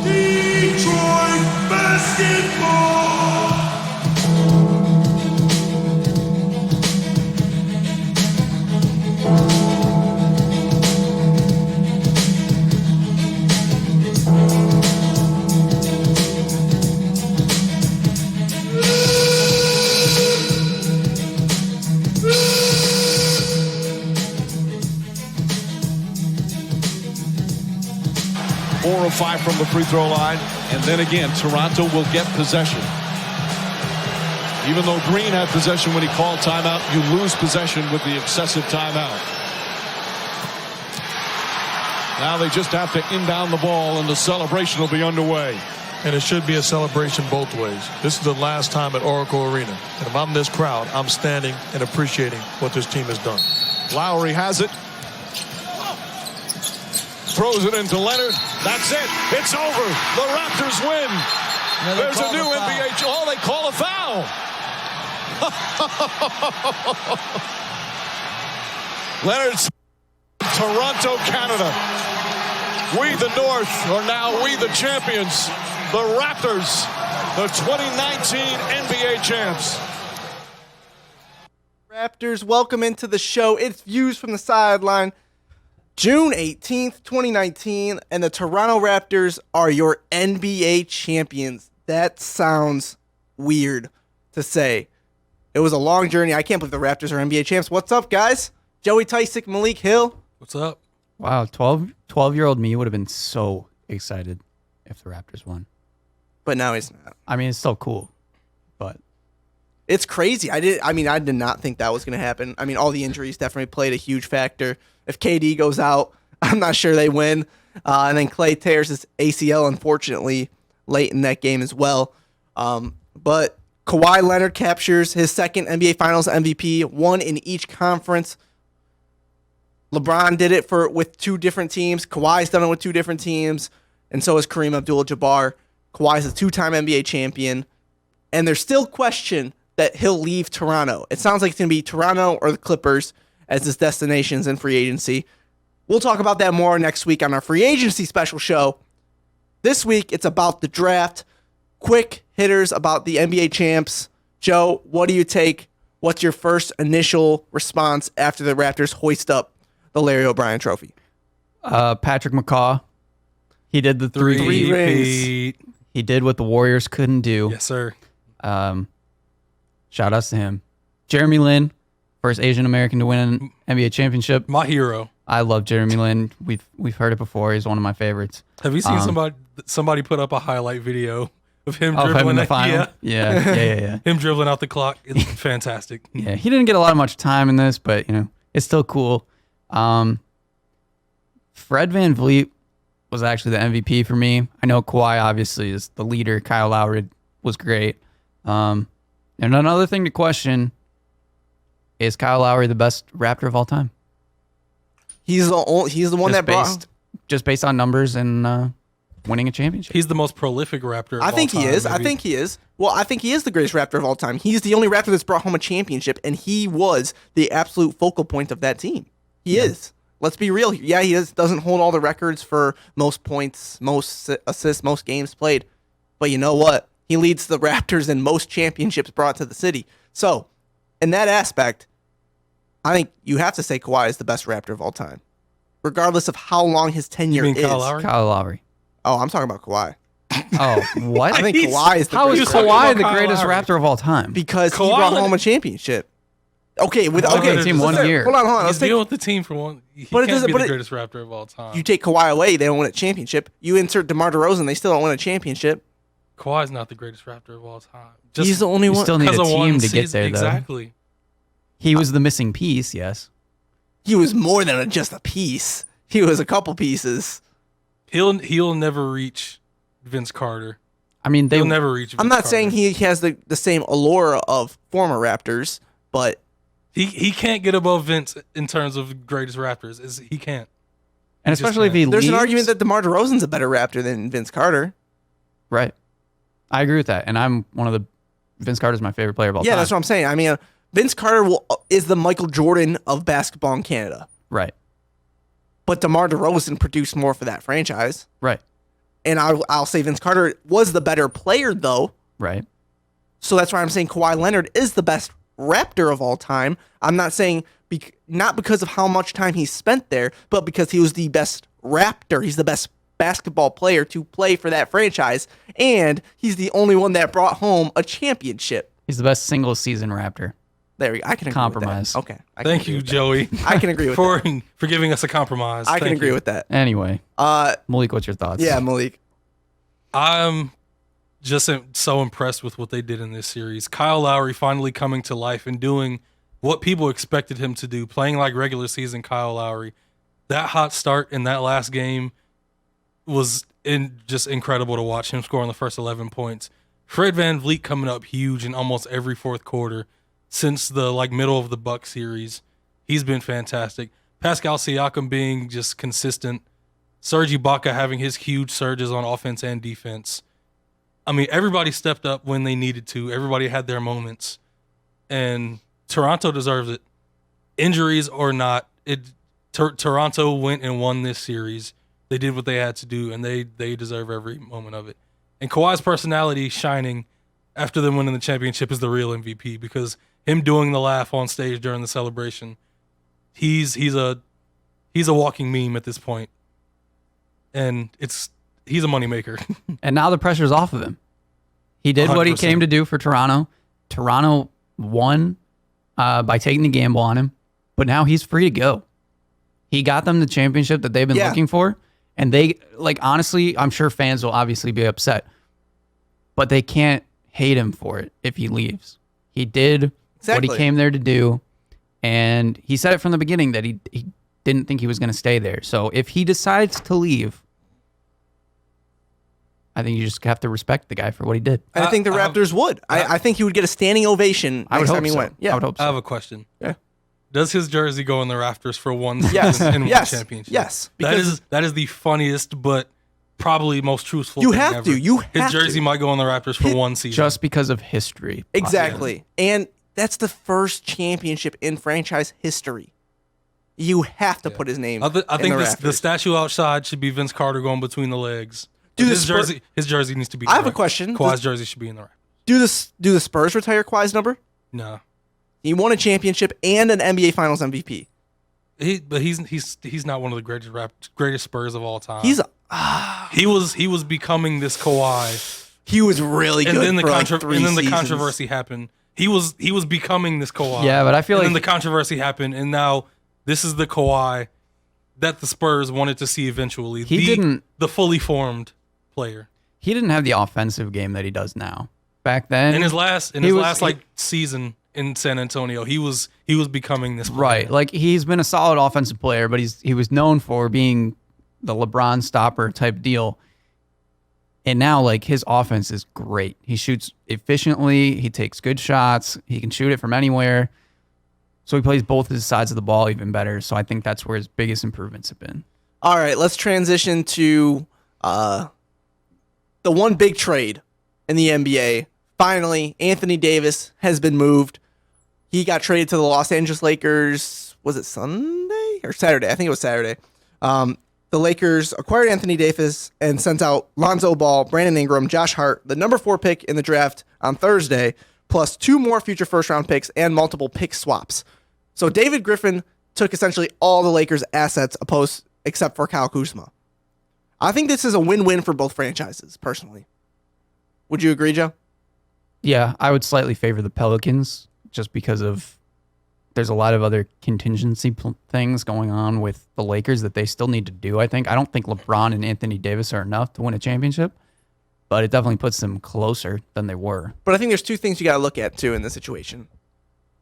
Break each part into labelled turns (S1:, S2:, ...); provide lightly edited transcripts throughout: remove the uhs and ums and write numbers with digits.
S1: Detroit basketball.
S2: 4 of 5 from the free throw line. And then again, Toronto will get possession. Even though Green had possession when he called timeout, you lose possession with the excessive timeout. Now they just have to inbound the ball and the celebration will be underway.
S3: And it should be a celebration both ways. This is the last time at Oracle Arena. And if I'm this crowd, I'm standing and appreciating what this team has done.
S2: Lowry has it. Throws it into Leonard. That's it. It's over. The Raptors win.
S4: Yeah,
S2: there's a new NBA. Oh, they call a foul. Leonard's Toronto, Canada. We the North are now we the champions. The Raptors, the 2019 NBA champs.
S4: Raptors, welcome into the show. It's Views from the Sideline. June 18th, 2019, and the Toronto Raptors are your NBA champions. That sounds weird to say. It was a long journey. I can't believe the Raptors are NBA champs. What's up, guys? Joey Tysick, Malik Hill.
S3: What's up?
S5: Wow, 12-year-old me would have been so excited if the Raptors won.
S4: But now he's not.
S5: I mean, it's still cool, but
S4: it's crazy. I did not think that was going to happen. I mean, all the injuries definitely played a huge factor. If KD goes out, I'm not sure they win. And then Clay tears his ACL, unfortunately, late in that game as well. But Kawhi Leonard captures his second NBA Finals MVP, one in each conference. LeBron did it with two different teams. Kawhi's done it with two different teams. And so is Kareem Abdul-Jabbar. Kawhi's a two-time NBA champion. And there's still question that he'll leave Toronto. It sounds like it's going to be Toronto or the Clippers as his destinations in free agency. We'll talk about that more next week on our free agency special show. This week, it's about the draft. Quick hitters about the NBA champs. Joe, what do you take? What's your first initial response after the Raptors hoist up the Larry O'Brien trophy?
S5: Patrick McCaw, he did the
S4: three rings.
S5: He did what the Warriors couldn't do.
S3: Yes, sir.
S5: Shout outs to him. Jeremy Lin, first Asian American to win an NBA championship.
S3: My hero.
S5: I love Jeremy Lin. We've heard it before. He's one of my favorites.
S3: Have you seen somebody put up a highlight video of him dribbling
S5: him in the final? Yeah.
S3: Him dribbling out the clock. It's fantastic.
S5: Yeah, he didn't get a lot of much time in this, but it's still cool. Fred VanVleet was actually the MVP for me. I know Kawhi obviously is the leader. Kyle Lowry was great. And another thing to question, is Kyle Lowry the best Raptor of all time?
S4: He's the one that brought...
S5: Just based on numbers and winning a championship.
S3: He's the most prolific Raptor of all time.
S4: I think he is. Well, I think he is the greatest Raptor of all time. He's the only Raptor that's brought home a championship, and he was the absolute focal point of that team. He is. Let's be real. Yeah, he doesn't hold all the records for most points, most assists, most games played. But you know what? He leads the Raptors in most championships brought to the city. So, in that aspect, I think you have to say Kawhi is the best Raptor of all time, regardless of how long his tenure is.
S3: Kyle Lowry?
S5: Kyle Lowry.
S4: Oh, I'm talking about Kawhi.
S5: Oh, what?
S4: I think Kawhi is the
S5: How is
S4: greatest
S5: Kawhi the
S3: Kyle
S5: greatest
S3: Lowry.
S5: Raptor of all time?
S4: because he
S3: Kawhi
S4: brought
S3: led-
S4: home a championship. Okay,
S5: team one year.
S4: Hold on.
S3: He's dealing with the team for one. He
S4: But it
S3: can't
S4: doesn't-
S3: be
S4: but
S3: the
S4: it-
S3: greatest Raptor of all time.
S4: You take Kawhi away, they don't win a championship. You insert DeMar DeRozan, they still don't win a championship.
S3: Kawhi's not the greatest Raptor of all time.
S4: He's the only
S5: You
S4: one.
S5: still need a
S3: because of one
S5: team to get
S3: season.
S5: there, though.
S3: Exactly.
S5: He was the missing piece, yes.
S4: He was more than just a piece. He was a couple pieces.
S3: He'll never reach Vince Carter.
S5: I mean,
S3: He'll never reach Vince
S4: I'm not
S3: Carter.
S4: saying he has the same allure of former Raptors, but
S3: He can't get above Vince in terms of greatest Raptors. He can't.
S5: and
S3: just
S5: especially if he
S4: there's
S5: leaves.
S4: an argument that DeMar DeRozan's a better Raptor than Vince Carter.
S5: Right. I agree with that. And I'm one of the... Vince Carter's my favorite player of all time.
S4: Yeah, that's what I'm saying. I mean, Vince Carter is the Michael Jordan of basketball in Canada.
S5: Right.
S4: But DeMar DeRozan produced more for that franchise.
S5: Right.
S4: And I'll say Vince Carter was the better player, though.
S5: Right.
S4: So that's why I'm saying Kawhi Leonard is the best Raptor of all time. I'm not saying not because of how much time he spent there, but because he was the best Raptor. He's the best basketball player to play for that franchise, and he's the only one that brought home a championship.
S5: He's the best single season Raptor.
S4: There we go. I can agree
S5: Compromise.
S4: with that. Okay.
S1: Thank you, Joey.
S4: I can agree with that.
S1: For giving us a compromise.
S4: I can
S1: Thank
S4: agree
S1: you.
S4: with that.
S5: Anyway, Malik, what's your thoughts?
S4: Yeah, Malik.
S1: I'm just so impressed with what they did in this series. Kyle Lowry finally coming to life and doing what people expected him to do, playing like regular season Kyle Lowry. That hot start in that last game was just incredible to watch him score in the first 11 points. Fred VanVleet coming up huge in almost every fourth quarter since the middle of the Bucks series. He's been fantastic. Pascal Siakam being just consistent. Serge Ibaka having his huge surges on offense and defense. I mean, everybody stepped up when they needed to. Everybody had their moments. And Toronto deserves it. Injuries or not, Toronto went and won this series. They did what they had to do, and they deserve every moment of it. And Kawhi's personality shining after them winning the championship is the real MVP, because him doing the laugh on stage during the celebration, he's a walking meme at this point. And he's a moneymaker.
S5: And now the pressure's off of him. He did what he
S1: 100%.
S5: came to do for Toronto. Toronto won by taking the gamble on him, but now he's free to go. He got them the championship that they've been looking for, and they, honestly, I'm sure fans will obviously be upset, but they can't hate him for it if he leaves. He did what he came there to do, and he said it from the beginning that he didn't think he was going to stay there. So if he decides to leave, I think you just have to respect the guy for what he did.
S4: I think the Raptors would. I think he would get a standing ovation next time he went. Yeah.
S5: I would hope so.
S1: I have a question.
S4: Yeah.
S1: Does his jersey go in the rafters for one season and one championship?
S4: Yes.
S1: That is the funniest but probably most truthful
S4: You
S1: thing
S4: have
S1: ever.
S4: to. You
S1: His
S4: have
S1: jersey
S4: to.
S1: might go in the Raptors for one season.
S5: Just because of history.
S4: Exactly. And that's the first championship in franchise history. You have to put his name.
S1: I think
S4: in the
S1: the statue outside should be Vince Carter going between the legs. His jersey needs to be.
S4: I have a question.
S1: Kawhi's jersey should be in the Raptors.
S4: Do the Spurs retire Kawhi's number?
S1: No.
S4: He won a championship and an NBA Finals MVP.
S1: He's not one of the greatest Spurs of all time.
S4: He
S1: was becoming this Kawhi.
S4: He was really good.
S1: And then
S4: the
S1: the controversy happened. He was becoming this Kawhi.
S5: Yeah, but I feel
S1: and
S5: like
S1: then the controversy happened, and now this is the Kawhi that the Spurs wanted to see eventually. The fully formed player.
S5: he didn't have the offensive game that he does now. Back then,
S1: In his last season in San Antonio, he was becoming this player.
S5: right? Like, he's been a solid offensive player, but he was known for being the LeBron stopper type deal. And now, his offense is great. He shoots efficiently. He takes good shots. He can shoot it from anywhere. So he plays both his sides of the ball even better. So I think that's where his biggest improvements have been.
S4: All right, let's transition to the one big trade in the NBA. Finally, Anthony Davis has been moved. He got traded to the Los Angeles Lakers. Was it Sunday or Saturday? I think it was Saturday. The Lakers acquired Anthony Davis and sent out Lonzo Ball, Brandon Ingram, Josh Hart, the number 4 pick in the draft on Thursday, plus 2 more future first-round picks and multiple pick swaps. So David Griffin took essentially all the Lakers' assets except for Kyle Kuzma. I think this is a win-win for both franchises, personally. Would you agree, Joe?
S5: Yeah, I would slightly favor the Pelicans just because there's a lot of other contingency things going on with the Lakers that they still need to do, I think. I don't think LeBron and Anthony Davis are enough to win a championship, but it definitely puts them closer than they were.
S4: But I think there's 2 things you got to look at, too, in this situation.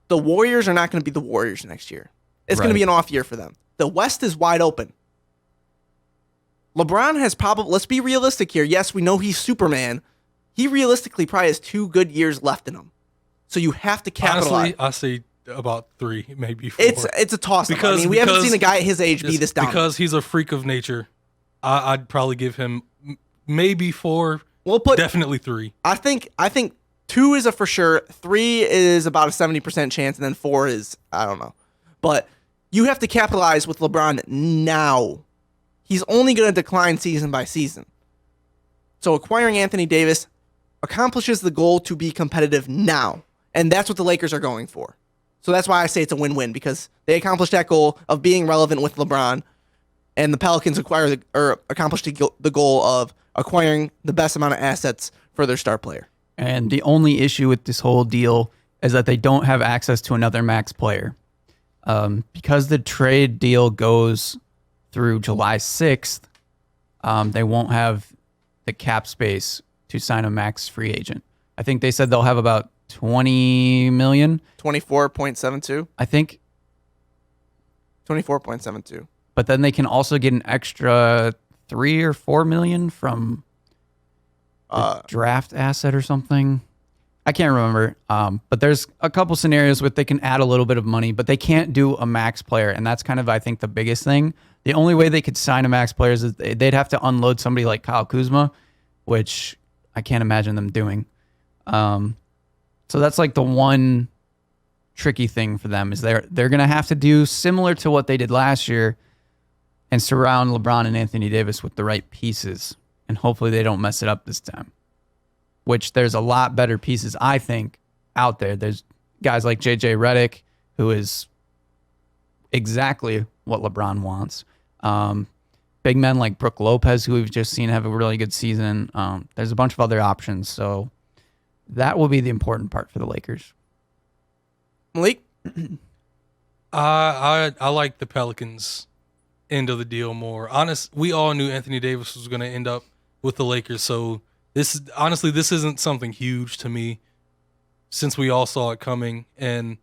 S4: The Warriors are not going to be the Warriors next year. It's going to be an off year for them. The West is wide open. LeBron has let's be realistic here. Yes, we know he's Superman. He realistically probably has 2 good years left in him. So you have to capitalize.
S1: Honestly, I say about 3, maybe 4.
S4: It's a toss-up. We haven't seen a guy at his age be this dominant.
S1: Because he's a freak of nature, I'd probably give him maybe 4. Definitely 3.
S4: I think 2 is a for sure. 3 is about a 70% chance, and then 4 is, I don't know. But you have to capitalize with LeBron now. He's only going to decline season by season. So acquiring Anthony Davis accomplishes the goal to be competitive now. And that's what the Lakers are going for. So that's why I say it's a win-win, because they accomplished that goal of being relevant with LeBron, and the Pelicans accomplished the goal of acquiring the best amount of assets for their star player.
S5: And the only issue with this whole deal is that they don't have access to another max player. Because the trade deal goes through July 6th, they won't have the cap space to sign a max free agent. I think they said they'll have about 20 million.
S4: 24.72?
S5: I think.
S4: 24.72.
S5: But then they can also get an extra 3 or 4 million from the draft asset or something. I can't remember. But there's a couple scenarios where they can add a little bit of money, but they can't do a max player. And that's kind of, I think, the biggest thing. The only way they could sign a max player is they'd have to unload somebody like Kyle Kuzma, which I can't imagine them doing. So that's like the one tricky thing for them is they're going to have to do similar to what they did last year and surround LeBron and Anthony Davis with the right pieces. And hopefully they don't mess it up this time, which there's a lot better pieces, I think, out there. There's guys like JJ Redick, who is exactly what LeBron wants. Big men like Brook Lopez, who we've just seen have a really good season. There's a bunch of other options. So that will be the important part for the Lakers.
S4: Malik?
S1: I like the Pelicans end of the deal more. We all knew Anthony Davis was going to end up with the Lakers, so this isn't something huge to me since we all saw it coming. And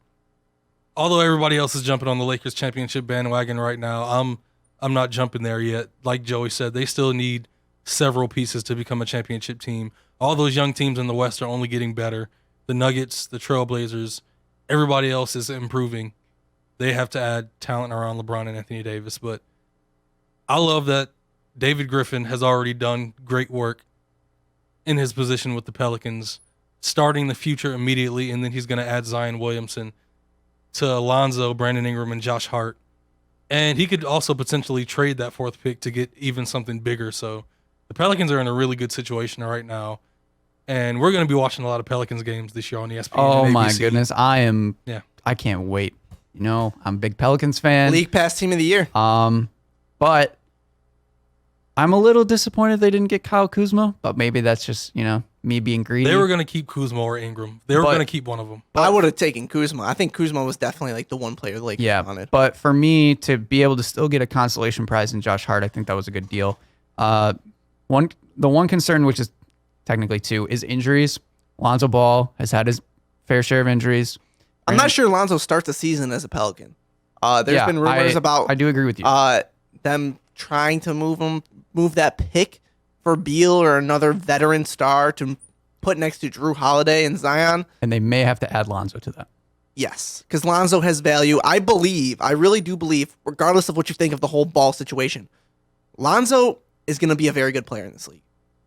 S1: although everybody else is jumping on the Lakers championship bandwagon right now, I'm not jumping there yet. Like Joey said, they still need several pieces to become a championship team. All those young teams in the West are only getting better. The Nuggets, the Trailblazers, everybody else is improving. They have to add talent around LeBron and Anthony Davis. But I love that David Griffin has already done great work in his position with the Pelicans, starting the future immediately, and then he's going to add Zion Williamson to Alonzo, Brandon Ingram, and Josh Hart. And he could also potentially trade that fourth pick to get even something bigger. So the Pelicans are in a really good situation right now. And we're going to be watching a lot of Pelicans games this year on ESPN.
S5: Oh,
S1: and
S5: my
S1: ABC.
S5: goodness. I can't wait. You know, I'm a big Pelicans fan.
S4: League Pass Team of the Year.
S5: But I'm a little disappointed they didn't get Kyle Kuzma, but maybe that's just, me being greedy.
S1: They were going to keep Kuzma or Ingram. They were going to keep one of them.
S4: I would have taken Kuzma. I think Kuzma was definitely like the one player the Lakers wanted.
S5: But for me to be able to still get a consolation prize in Josh Hart, I think that was a good deal. The one concern, which is technically two, is injuries. Lonzo Ball has had his fair share of injuries.
S4: I'm not sure Lonzo starts the season as a Pelican. There's been rumors about.
S5: I do agree with you.
S4: Them trying to move that pick for Beal or another veteran star to put next to Drew Holiday and Zion.
S5: And they may have to add Lonzo to that.
S4: Yes, because Lonzo has value. I really do believe, regardless of what you think of the whole Ball situation, Lonzo is going to be a very good player in this league.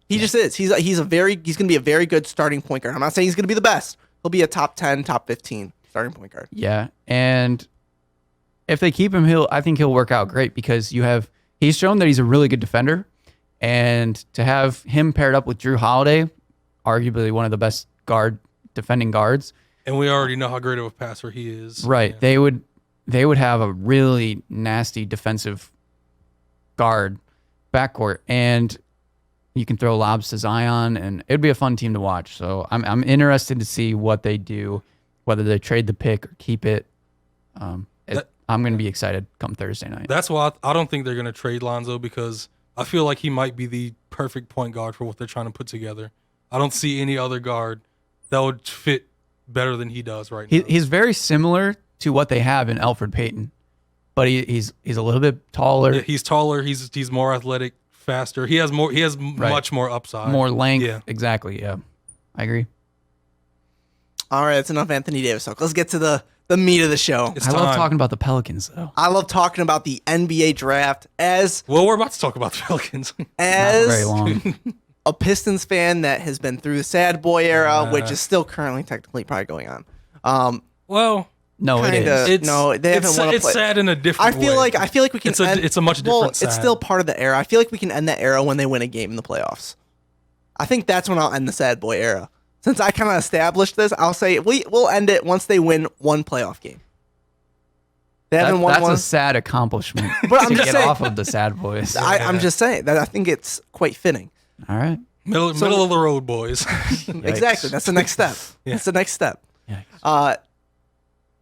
S4: He just is. He's going to be a very good starting point guard. I'm not saying he's going to be the best. He'll be a top 10, top 15 starting point guard.
S5: Yeah, and if they keep him, I think he'll work out great because he's shown that he's a really good defender, and to have him paired up with Drew Holiday, arguably one of the best defending guards.
S1: And we already know how great of a passer he is.
S5: Right. Yeah. They would have a really nasty defensive guard backcourt, and you can throw lobs to Zion, and it'd be a fun team to watch. So I'm interested to see what they do, whether they trade the pick or keep it. I'm going to be excited come Thursday night.
S1: That's why I don't think they're going to trade Lonzo, because I feel like he might be the perfect point guard for what they're trying to put together. I don't see any other guard that would fit better than he does right now.
S5: He's very similar to what they have in Elfrid Payton, but he's a little bit taller.
S1: Yeah, he's taller. He's more athletic, faster. He has much more upside,
S5: more length.
S1: Yeah,
S5: exactly. Yeah, I agree.
S4: All right, that's enough Anthony Davis talk. Let's get to the meat of the show.
S5: I love talking about the Pelicans, though.
S4: I love talking about the NBA draft
S1: we're about to talk about the Pelicans.
S4: As
S5: not very long.
S4: A Pistons fan that has been through the sad boy era, which is still currently technically probably going on.
S1: Well,
S5: no, it is.
S4: They haven't won a
S1: It's sad in a different way.
S4: I feel like we can.
S1: It's a much different.
S4: Well, it's still part of the era. I feel like we can end that era when they win a game in the playoffs. I think that's when I'll end the sad boy era. Since I kind of established this, I'll say we'll end it once they win one playoff game. They haven't won
S5: That's
S4: one.
S5: a sad accomplishment.
S4: But I'm
S5: to
S4: just
S5: get
S4: saying-
S5: off of the sad boys.
S4: I'm just saying that I think it's quite fitting.
S5: All right.
S1: Middle of the road, boys.
S4: Exactly. That's the next step.
S1: Yeah.
S4: That's the next step.
S5: Yikes.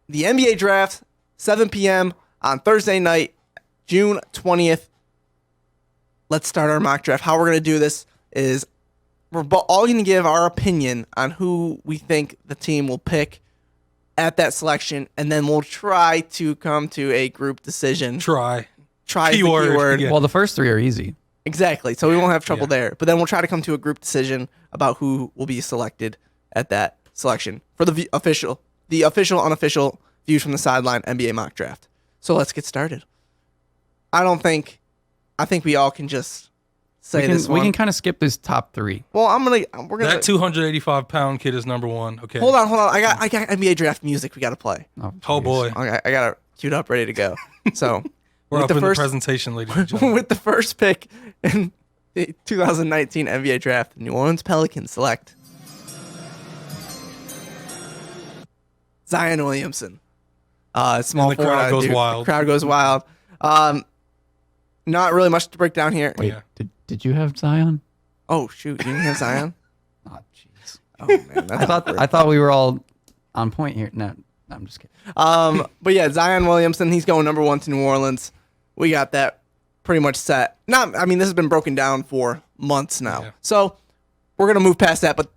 S4: The NBA draft, 7 p.m. on Thursday night, June 20th. Let's start our mock draft. How we're going to do this is we're all going to give our opinion on who we think the team will pick at that selection, and then we'll try to come to a group decision.
S1: Try.
S4: Try is the
S1: Keyword,
S4: keyword.
S1: yeah.
S5: Well, the first three are easy.
S4: Exactly. So we won't have trouble
S1: Yeah.
S4: there. But then we'll try to come to a group decision about who will be selected at that selection for the official, unofficial views from the sideline NBA mock draft. So let's get started. I think we all can just say this one.
S5: We can kind of skip this top three.
S4: Well, we're gonna
S1: That 285-pound kid is number one. Okay.
S4: hold on. I got NBA draft music we got to play.
S1: Oh
S5: jeez.
S1: boy.
S4: I got it queued up, ready to go. So
S1: We're
S4: with
S1: up in
S4: the
S1: the
S4: first
S1: presentation, ladies and gentlemen.
S4: with the first pick in the 2019 NBA draft, the New Orleans Pelicans select Zion Williamson. Small
S1: And the
S4: forward
S1: crowd
S4: out of
S1: goes
S4: Duke.
S1: wild.
S4: The crowd goes wild. Not really much to break down here.
S1: Yeah.
S5: Did you have Zion?
S4: Oh shoot, you didn't have Zion?
S5: Oh, jeez.
S4: Oh man, that's
S5: I thought we were all on point here. No, I'm just kidding.
S4: But yeah, Zion Williamson, he's going number 1 to New Orleans. We got that pretty much set. This has been broken down for months now.
S1: Yeah.
S4: So we're gonna move past that. But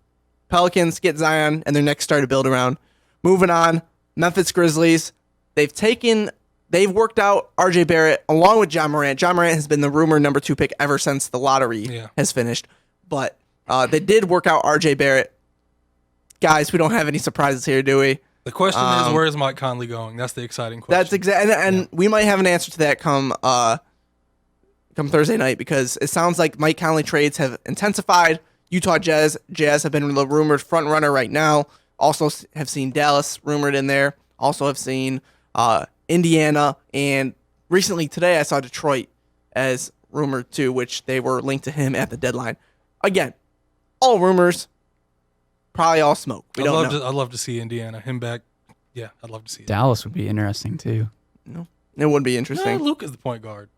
S4: Pelicans get Zion and their next star to build around. Moving on, Memphis Grizzlies. They've worked out RJ Barrett along with John Morant. John Morant has been the rumored number 2 pick ever since the lottery has finished. But they did work out RJ Barrett. Guys, we don't have any surprises here, do we?
S1: The question is, where is Mike Conley going? That's the exciting question.
S4: That's exactly, and we might have an answer to that come Thursday night, because it sounds like Mike Conley trades have intensified. Utah Jazz have been the rumored front runner right now. Also have seen Dallas rumored in there. Also have seen Indiana, and recently today I saw Detroit as rumored too, which they were linked to him at the deadline. Again, all rumors, probably all smoke. We don't know.
S1: I'd love to see Indiana. Him back. Yeah, I'd love to see it.
S5: Dallas would be interesting too.
S4: It would be interesting.
S1: Luke is the point guard.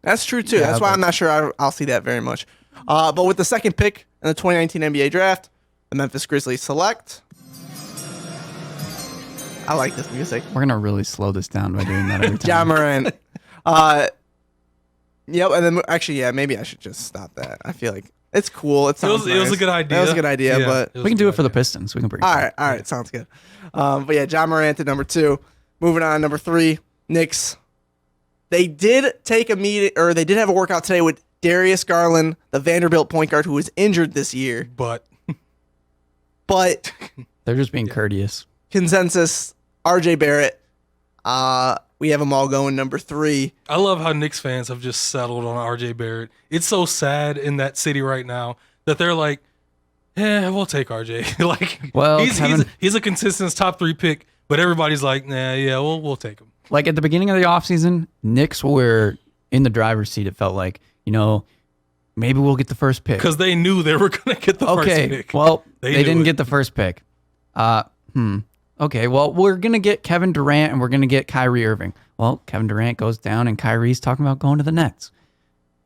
S4: That's true too.
S5: Yeah,
S4: That's why
S5: but-
S4: I'm not sure I'll see that very much. But with the second pick in the 2019 NBA draft, the Memphis Grizzlies select. I like this music.
S5: We're gonna really slow this down by doing that every time.
S4: Ja Morant. Yep, and then actually, yeah, maybe I should just stop that. I feel like it's cool. It was
S1: a good idea.
S4: That was a good idea,
S1: Yeah,
S4: but
S1: was
S5: We
S1: a
S5: can do
S1: good
S5: it for the
S1: idea.
S5: Pistons. We can bring.
S4: all right, sounds good. But yeah, Ja Morant at number 2. Moving on, number 3, Knicks. They did take a meeting, or they did have a workout today with Darius Garland, the Vanderbilt point guard who was injured this year.
S1: But
S4: But
S5: They're just being courteous.
S4: consensus, RJ Barrett. We have them all going number 3.
S1: I love how Knicks fans have just settled on RJ Barrett. It's so sad in that city right now that they're like, yeah, we'll take RJ. Like,
S5: Well,
S1: he's a consistent top 3 pick, but everybody's like, nah, yeah, we'll take him.
S5: Like at the beginning of the offseason, Knicks were in the driver's seat. It felt like, maybe we'll get the first pick.
S1: Because they knew they were going to get the first pick.
S5: Well,
S1: They
S5: they
S1: knew
S5: didn't
S1: it.
S5: get the first pick. Okay, well, we're going to get Kevin Durant and we're going to get Kyrie Irving. Well, Kevin Durant goes down and Kyrie's talking about going to the Nets.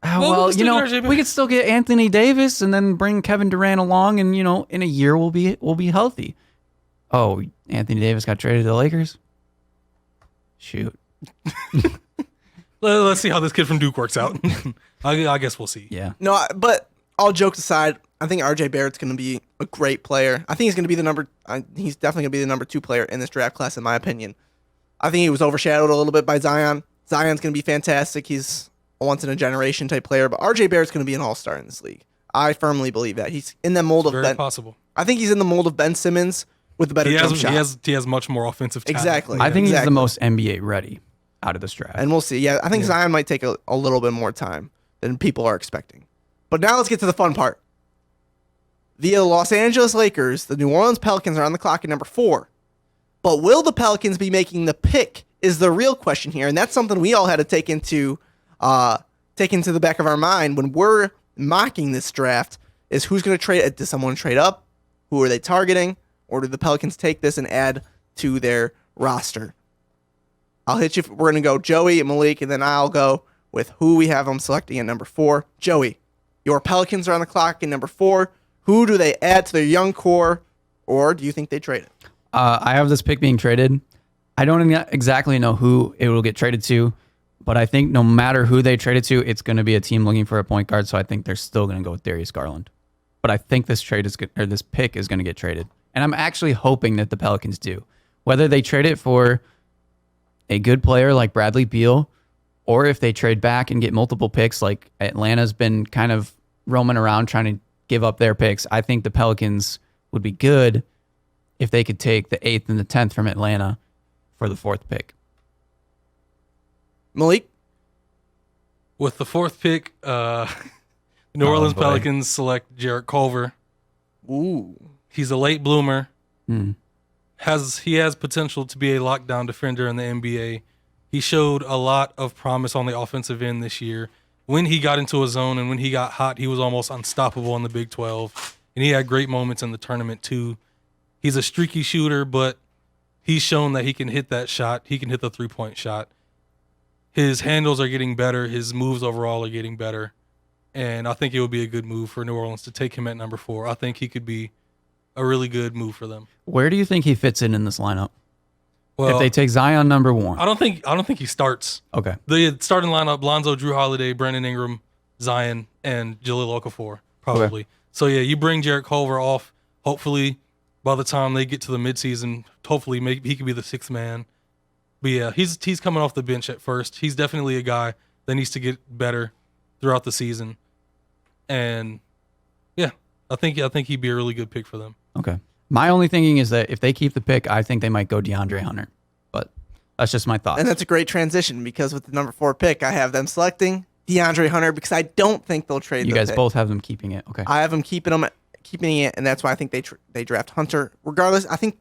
S1: Well, we can still get RJ
S5: we could still get Anthony Davis and then bring Kevin Durant along, and in a year we'll be healthy. Oh, Anthony Davis got traded to the Lakers? Shoot.
S1: Let's see how this kid from Duke works out. I guess we'll see.
S5: Yeah.
S4: No, but all jokes aside, I think RJ Barrett's going to be a great player. I think he's going to be he's definitely going to be the number 2 player in this draft class, in my opinion. I think he was overshadowed a little bit by Zion. Zion's going to be fantastic. He's a once-in-a-generation type player, but RJ Barrett's going to be an all-star in this league. I firmly believe that. He's in the mold of
S1: Very
S4: Ben.
S1: possible.
S4: I think he's in the mold of Ben Simmons with a better jump shot.
S1: He has much more offensive talent.
S4: Exactly.
S5: I think he's
S4: Exactly.
S5: the most NBA ready out of this draft.
S4: And we'll see. Yeah, I think Zion might take a little bit more time than people are expecting. But now let's get to the fun part. Via Los Angeles Lakers, the New Orleans Pelicans are on the clock at number 4. But will the Pelicans be making the pick is the real question here. And that's something we all had to take into the back of our mind when we're mocking this draft, is who's going to trade. Does someone trade up? Who are they targeting? Or do the Pelicans take this and add to their roster? I'll hit you. We're going to go Joey, Malik, and then I'll go with who we have them selecting at number 4. Joey, your Pelicans are on the clock in number 4. Who do they add to their young core, or do you think they trade it?
S5: I have this pick being traded. I don't exactly know who it will get traded to, but I think no matter who they trade it to, it's going to be a team looking for a point guard. So I think they're still going to go with Darius Garland. But I think this pick is going to get traded, and I'm actually hoping that the Pelicans do. Whether they trade it for a good player like Bradley Beal, or if they trade back and get multiple picks like Atlanta's been kind of roaming around trying to give up their picks, I think the Pelicans would be good if they could take the 8th and the 10th from Atlanta for the 4th pick.
S4: Malik?
S1: With the 4th pick, New Orleans Pelicans select Jarrett Culver.
S4: Ooh.
S1: He's a late bloomer. He has potential to be a lockdown defender in the NBA. He showed a lot of promise on the offensive end this year. When he got into a zone and when he got hot, he was almost unstoppable in the Big 12. And he had great moments in the tournament too. He's a streaky shooter, but he's shown that he can hit that shot. He can hit the three-point shot. His handles are getting better. His moves overall are getting better. And I think it would be a good move for New Orleans to take him at number 4. I think he could be a really good move for them.
S5: Where do you think he fits in this lineup?
S1: Well,
S5: if they take Zion number 1.
S1: I don't think he starts.
S5: Okay.
S1: The starting lineup: Lonzo, Drew Holiday, Brandon Ingram, Zion, and Jahlil Okafor, probably.
S5: Okay.
S1: So yeah, you bring Jarrett Culver off. Hopefully, by the time they get to the midseason, hopefully maybe he could be the 6th man. But yeah, he's coming off the bench at first. He's definitely a guy that needs to get better throughout the season. And yeah, I think he'd be a really good pick for them.
S5: Okay. My only thinking is that if they keep the pick, I think they might go DeAndre Hunter. But that's just my thoughts.
S4: And that's a great transition because with the number 4 pick, I have them selecting DeAndre Hunter because I don't think they'll trade.
S5: You guys both have them keeping it. Okay.
S4: I have them keeping it, and that's why I think they draft Hunter. Regardless, I think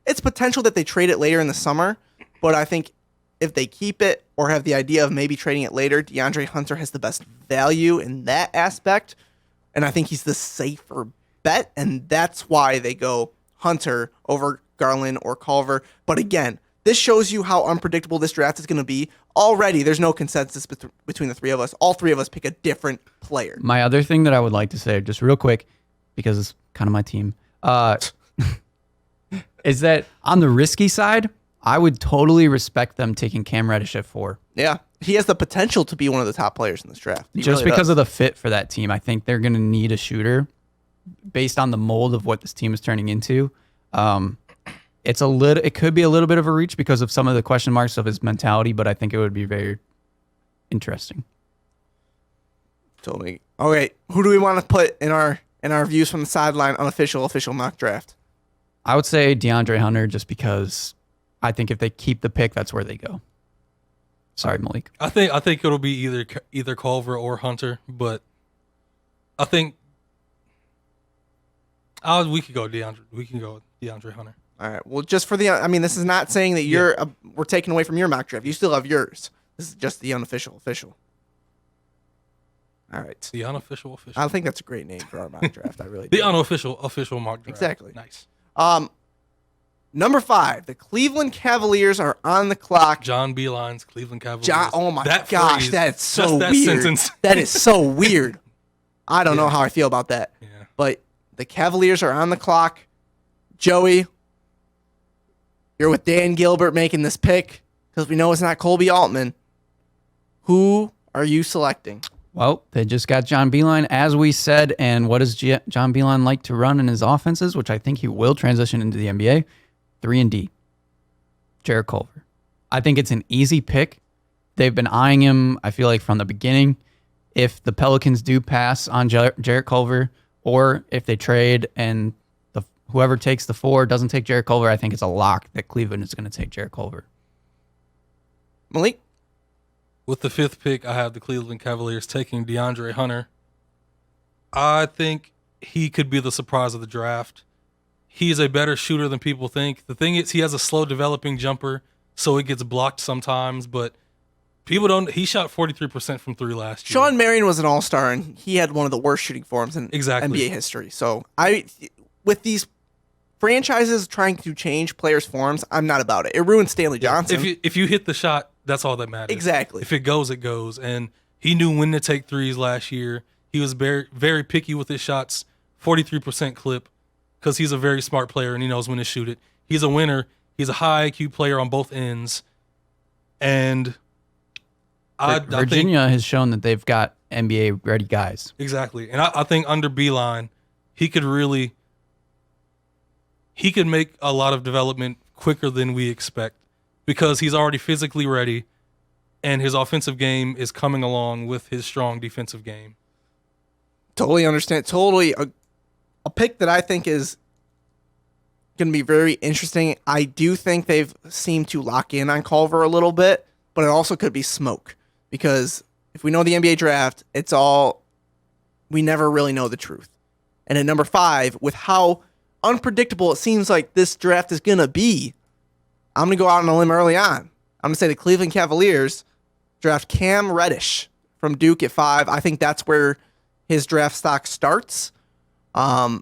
S4: it's potential that they trade it later in the summer, but I think if they keep it or have the idea of maybe trading it later, DeAndre Hunter has the best value in that aspect, and I think he's the safer bet, and that's why they go Hunter over Garland or Culver. But again, this shows you how unpredictable this draft is going to be. Already, there's no consensus between the 3 of us. All 3 of us pick a different player.
S5: My other thing that I would like to say, just real quick, because it's kind of my team, is that on the risky side, I would totally respect them taking Cam Reddish at 4.
S4: Yeah, he has the potential to be one of the top players in this draft.
S5: Just because of the fit for that team. I think they're going to need a shooter based on the mold of what this team is turning into. It could be a little bit of a reach because of some of the question marks of his mentality, but I think it would be very interesting.
S4: Totally. Okay, who do we want to put in our views from the sideline official mock draft?
S5: I would say DeAndre Hunter just because I think if they keep the pick, that's where they go. Sorry, Malik.
S1: I think it'll be either Culver or Hunter, but I think we could go DeAndre. We can go with DeAndre Hunter.
S4: All right. Well, just for this is not saying that we're taking away from your mock draft. You still have yours. This is just the unofficial official. All right.
S1: The unofficial official.
S4: I think that's a great name for our mock draft. I really do.
S1: The unofficial official mock draft.
S4: Exactly.
S1: Nice.
S4: Number 5, the Cleveland Cavaliers are on the clock.
S1: John Beeline's Cleveland Cavaliers.
S4: Oh my gosh,
S1: phrase,
S4: that's so
S1: that
S4: weird.
S1: Sentence.
S4: That is so weird. I don't know how I feel about that.
S1: Yeah.
S4: But the Cavaliers are on the clock. Joey, you're with Dan Gilbert making this pick because we know it's not Colby Altman. Who are you selecting?
S5: Well, they just got John Beilein, as we said, and what does John Beilein like to run in his offenses, which I think he will transition into the NBA? 3-and-D. Jarrett Culver. I think it's an easy pick. They've been eyeing him, I feel like, from the beginning. If the Pelicans do pass on Jarrett Culver, or if they trade and whoever takes the 4 doesn't take Jarrett Culver, I think it's a lock that Cleveland is going to take Jarrett Culver.
S4: Malik?
S1: With the 5th pick, I have the Cleveland Cavaliers taking DeAndre Hunter. I think he could be the surprise of the draft. He's a better shooter than people think. The thing is, he has a slow developing jumper, so it gets blocked sometimes, but People don't. He shot 43% from three last year.
S4: Sean Marion was an all-star, and he had one of the worst shooting forms in
S1: Exactly.
S4: NBA history. So with these franchises trying to change players' forms, I'm not about it. It ruined Stanley Johnson.
S1: If you hit the shot, that's all that matters.
S4: Exactly.
S1: If it goes, it goes. And he knew when to take threes last year. He was very, very picky with his shots, 43% clip, because he's a very smart player and he knows when to shoot it. He's a winner. He's a high IQ player on both ends. And
S5: Virginia has shown that they've got NBA ready guys.
S1: Exactly. And I think under Beeline, he could make a lot of development quicker than we expect because he's already physically ready and his offensive game is coming along with his strong defensive game.
S4: Totally understand. Totally a pick that I think is going to be very interesting. I do think they've seemed to lock in on Culver a little bit, but it also could be smoke because if we know the NBA draft, we never really know the truth. And at number 5, with how unpredictable it seems like this draft is going to be, I'm going to go out on a limb early on. I'm going to say the Cleveland Cavaliers draft Cam Reddish from Duke at 5. I think that's where his draft stock starts. I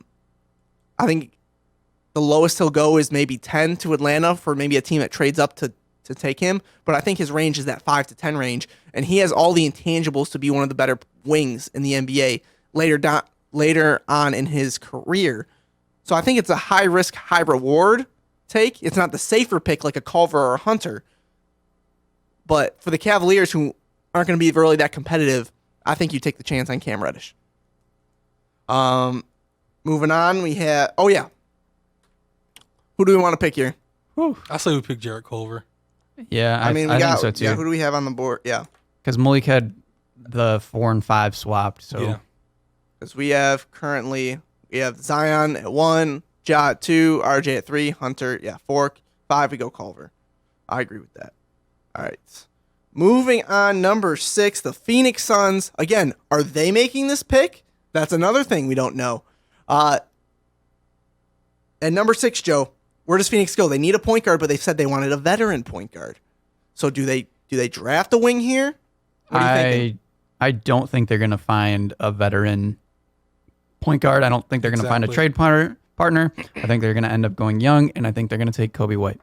S4: think the lowest he'll go is maybe 10 to Atlanta for maybe a team that trades up to take him. But I think his range is that 5 to 10 range. And he has all the intangibles to be one of the better wings in the NBA later on in his career. So I think it's a high risk, high reward take. It's not the safer pick like a Culver or a Hunter. But for the Cavaliers who aren't going to be really that competitive, I think you take the chance on Cam Reddish. Moving on, we have... Oh, yeah. Who do we want to pick here?
S1: I say we pick Jarrett Culver.
S5: Yeah, I think so too.
S4: Yeah, who do we have on the board? Yeah.
S5: Because Malik had the 4 and 5 swapped. So
S1: yeah.
S4: Because we have Zion at 1, Ja at 2, RJ at 3, Hunter, 4, 5, we go Culver. I agree with that. All right. Moving on, number 6, the Phoenix Suns. Again, are they making this pick? That's another thing we don't know. At number 6, Joe, where does Phoenix go? They need a point guard, but they said they wanted a veteran point guard. So do they draft a wing here? What are you thinking?
S5: I don't think they're going to find a veteran point guard. I don't think they're going to find a trade partner. I think they're going to end up going young, and I think they're going to take Kobe White.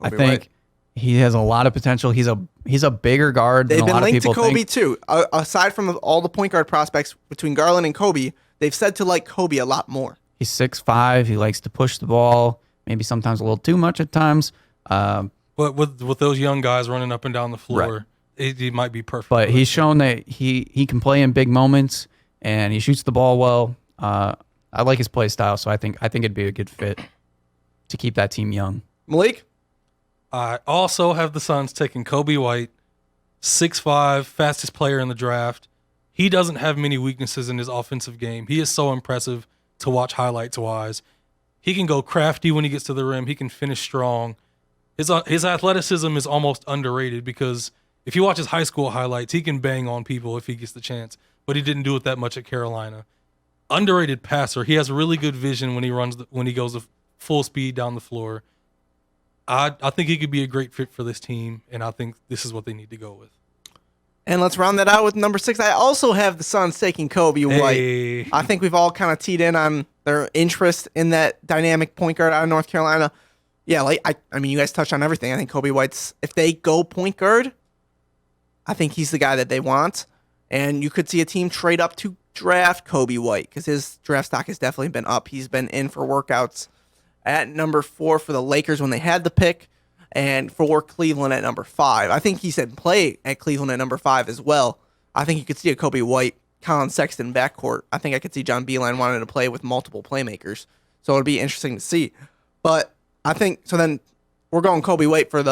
S5: I think he has a lot of potential. He's a bigger guard than a lot of people think.
S4: They've been linked to Kobe too. Aside from all the point guard prospects between Garland and Kobe, they've said to like Kobe a lot more.
S5: He's 6'5". He likes to push the ball, maybe sometimes a little too much at times.
S1: But with those young guys running up and down the floor, it might be perfect.
S5: But he's shown that he can play in big moments, and he shoots the ball well. I like his play style, so I think it'd be a good fit to keep that team young.
S4: Malik?
S1: I also have the Suns taking Kobe White, 6'5", fastest player in the draft. He doesn't have many weaknesses in his offensive game. He is so impressive to watch highlights-wise. He can go crafty when he gets to the rim. He can finish strong. His athleticism is almost underrated because if you watch his high school highlights, he can bang on people if he gets the chance, but he didn't do it that much at Carolina. Underrated passer. He has really good vision when he goes full speed down the floor. I think he could be a great fit for this team, and I think this is what they need to go with.
S4: And let's round that out with number 6. I also have the Suns taking Kobe White. I think we've all kind of teed in on their interest in that dynamic point guard out of North Carolina. Yeah, I mean, you guys touched on everything. I think Kobe White's, if they go point guard, I think he's the guy that they want. And you could see a team trade up to draft Kobe White because his draft stock has definitely been up. He's been in for workouts at number 4 for the Lakers when they had the pick, and for Cleveland at number 5. I think he said play at Cleveland at number 5 as well. I think you could see a Kobe White, Colin Sexton backcourt. I think I could see John Beilein wanting to play with multiple playmakers. So it'll be interesting to see. But I think so. Then we're going Kobe White for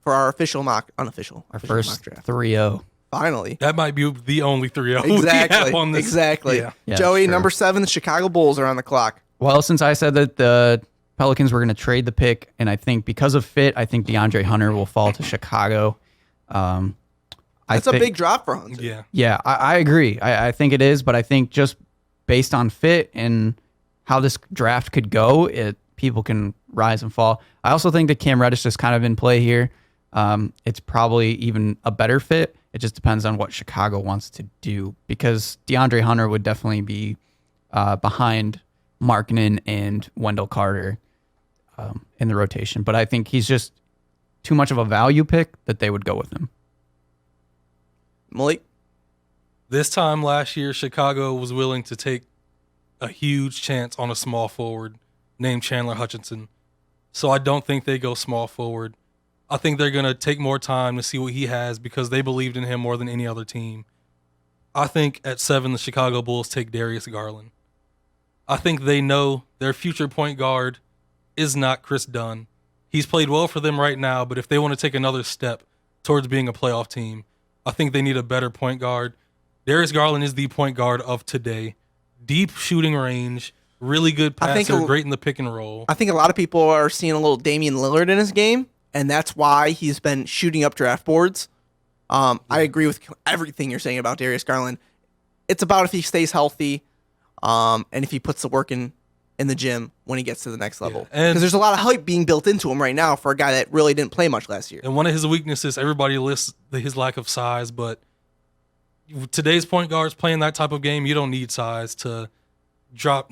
S4: our official unofficial
S5: first
S4: mock draft.
S5: 3-0.
S4: Finally,
S1: that might be the only 3-0
S4: exactly.
S1: we have on this.
S4: Exactly.
S1: Yeah.
S4: Joey, number 7, the Chicago Bulls are on the clock.
S5: Well, since I said that the Pelicans were going to trade the pick, and I think because of fit, I think DeAndre Hunter will fall to Chicago.
S4: That's a big drop for Hunter.
S5: Yeah, I agree. I think it is, but I think just based on fit and how this draft could go, people can rise and fall. I also think that Cam Reddish is kind of in play here. it's probably even a better fit. It just depends on what Chicago wants to do, because DeAndre Hunter would definitely be behind Markkanen and Wendell Carter in the rotation. But I think he's just too much of a value pick that they would go with him.
S4: Malik?
S1: This time last year, Chicago was willing to take a huge chance on a small forward named Chandler Hutchinson. So I don't think they go small forward. I think they're going to take more time to see what he has because they believed in him more than any other team. I think at 7, the Chicago Bulls take Darius Garland. I think they know their future point guard is not Chris Dunn. He's played well for them right now, but if they want to take another step towards being a playoff team, I think they need a better point guard. Darius Garland is the point guard of today. Deep shooting range, really good passer, great in the pick and roll.
S4: I think a lot of people are seeing a little Damian Lillard in his game, and that's why he's been shooting up draft boards. I agree with everything you're saying about Darius Garland. It's about if he stays healthy, and if he puts the work in the gym when he gets to the next level. Because there's a lot of hype being built into him right now for a guy that really didn't play much last year.
S1: And one of his weaknesses, everybody lists his lack of size, but today's point guards playing that type of game, you don't need size to drop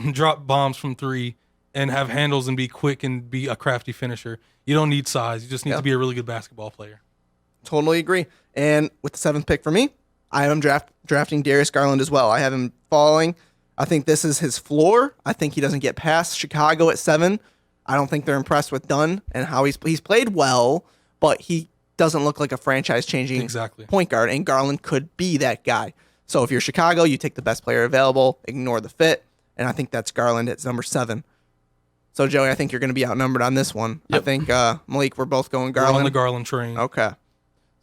S1: bombs from 3 and have handles and be quick and be a crafty finisher. You don't need size. You just need to be a really good basketball player.
S4: Totally agree. And with the 7th pick for me, I have him drafting Darius Garland as well. I have him falling. I think this is his floor. I think he doesn't get past Chicago at 7. I don't think they're impressed with Dunn and how he's played well, but he doesn't look like a franchise-changing point guard, and Garland could be that guy. So if you're Chicago, you take the best player available, ignore the fit, and I think that's Garland at number 7. So, Joey, I think you're going to be outnumbered on this one. Yep. I think, Malik, we're both going Garland.
S1: We're on the Garland train.
S4: Okay.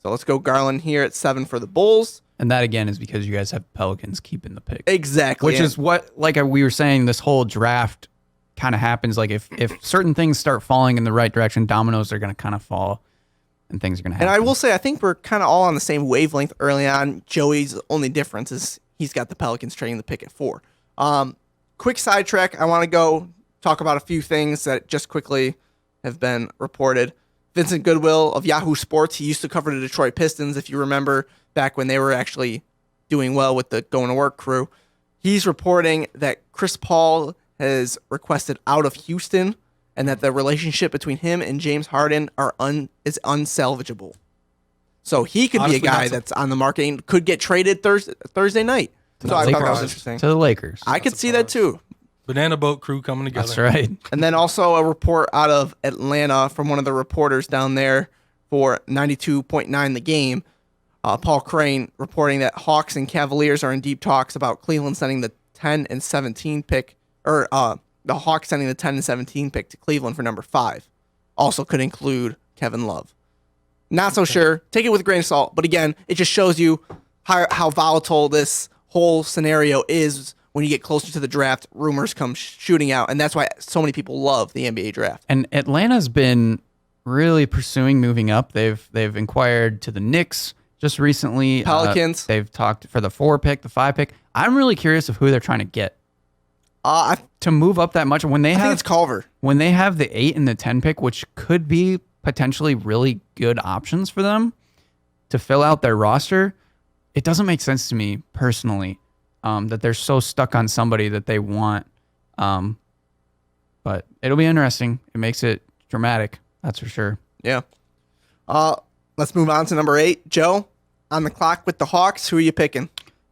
S4: So let's go Garland here at 7 for the Bulls.
S5: And that, again, is because you guys have Pelicans keeping the pick.
S4: Exactly.
S5: Which is what, like we were saying, this whole draft kind of happens. Like, if certain things start falling in the right direction, dominoes are going to kind of fall, and things are going to happen.
S4: And I will say, I think we're kind of all on the same wavelength early on. Joey's only difference is he's got the Pelicans trading the pick at 4. Quick sidetrack. I want to go talk about a few things that just quickly have been reported. Vincent Goodwill of Yahoo Sports, he used to cover the Detroit Pistons, if you remember, back when they were actually doing well with the Going to Work crew. He's reporting that Chris Paul has requested out of Houston and that the relationship between him and James Harden is unsalvageable. So he could be a guy that's on the market and could get traded Thursday night. So I thought that was interesting.
S5: To the Lakers.
S4: I could see that too.
S1: Banana boat crew coming together.
S5: That's right.
S4: And then also a report out of Atlanta from one of the reporters down there for 92.9 The Game. Paul Crane reporting that Hawks and Cavaliers are in deep talks about Cleveland sending the 10 and 17 pick, or the Hawks sending the 10 and 17 pick to Cleveland for number 5. Also could include Kevin Love. Not so sure. Take it with a grain of salt. But again, it just shows you how volatile this whole scenario is. When you get closer to the draft, rumors come shooting out, and that's why so many people love the NBA draft.
S5: And Atlanta's been really pursuing moving up. They've inquired to the Knicks just recently.
S4: Pelicans.
S5: They've talked for the 4 pick, the 5 pick. I'm really curious of who they're trying to get to move up that much. I think
S4: it's Culver.
S5: When they have the 8 and the 10 pick, which could be potentially really good options for them to fill out their roster, it doesn't make sense to me personally. That they're so stuck on somebody that they want. But it'll be interesting. It makes it dramatic, that's for sure.
S4: Yeah. Let's move on to number 8. Joe, on the clock with the Hawks. Who are you picking?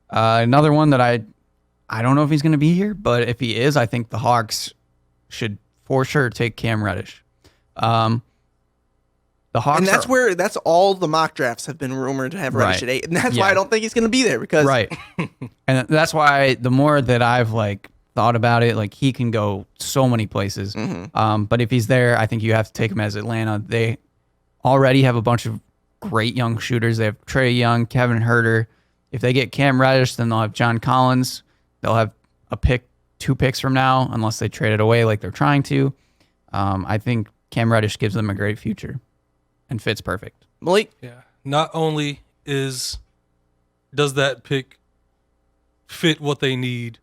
S5: Another one that I don't know if he's going to be here, but if he is, I think the Hawks should for sure take Cam Reddish. The Hawks,
S4: and that's all the mock drafts have been rumored to have Reddish at 8, and that's why I don't think he's going to be there because
S5: and that's why the more that I've thought about it, he can go so many places. Mm-hmm. But if he's there, I think you have to take him as Atlanta. They already have a bunch of great young shooters. They have Trae Young, Kevin Huerter. If they get Cam Reddish, then they'll have John Collins. They'll have a pick 2 picks from now, unless they trade it away like they're trying to. I think Cam Reddish gives them a great future. And fits perfect.
S4: Malik?
S1: Yeah. Not only does that pick fit what they need,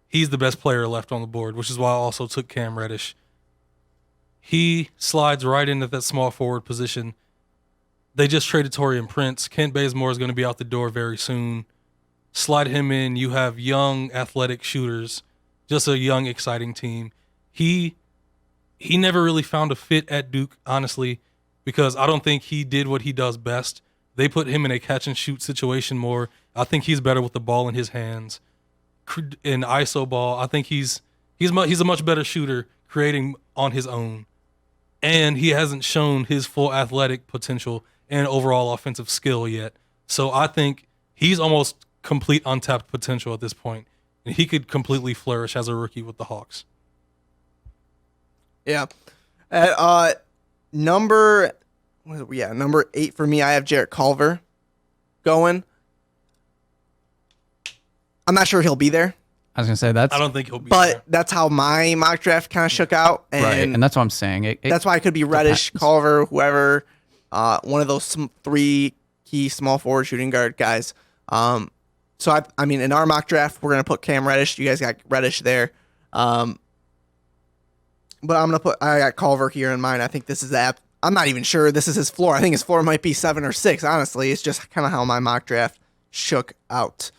S1: he's the best player left on the board, which is why I also took Cam Reddish. He slides right into that small forward position. They just traded Taurean Prince. Kent Bazemore is going to be out the door very soon. Slide him in. You have young, athletic shooters. Just a young, exciting team. He never really found a fit at Duke, honestly, because I don't think he did what he does best. They put him in a catch-and-shoot situation more. I think he's better with the ball in his hands. In ISO ball, I think he's a much better shooter creating on his own. And he hasn't shown his full athletic potential and overall offensive skill yet. So I think he's almost complete untapped potential at this point. And he could completely flourish as a rookie with the Hawks.
S4: Yeah. At number 8 for me, I have Jarrett Culver going. I'm not sure he'll be there.
S5: I was gonna say
S1: I don't think he'll be
S4: but
S1: there.
S4: that's how my mock draft kind of shook out. And
S5: right, and that's what I'm saying.
S4: that's why it could be Reddish,
S5: depends.
S4: Culver, whoever, one of those 3 key small forward shooting guard guys. So I mean, in our mock draft, we're gonna put Cam Reddish. You guys got Reddish there, but I got Culver here in mind. I think this is the I'm not even sure this is his floor. I think his floor might be 7 or 6. Honestly, it's just kind of how my mock draft shook out.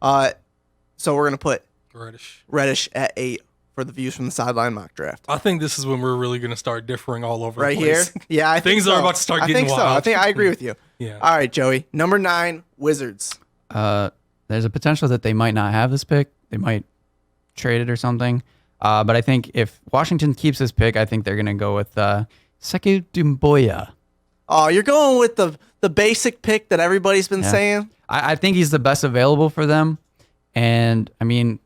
S4: So we're gonna put Reddish at 8 for the views from the sideline mock draft.
S1: I think this is when we're really going to start differing all over
S4: Right
S1: the place.
S4: here? Yeah, I think
S1: Things
S4: so.
S1: are about to start getting
S4: I think
S1: wild.
S4: so. I think I agree with you.
S1: Yeah.
S4: All right, Joey. Number 9, Wizards.
S5: There's a potential that they might not have this pick. They might trade it or something. But I think if Washington keeps this pick, I think they're going to go with Sekou Doumbouya.
S4: Oh, you're going with the basic pick that everybody's been saying?
S5: I think he's the best available for them. And, I mean,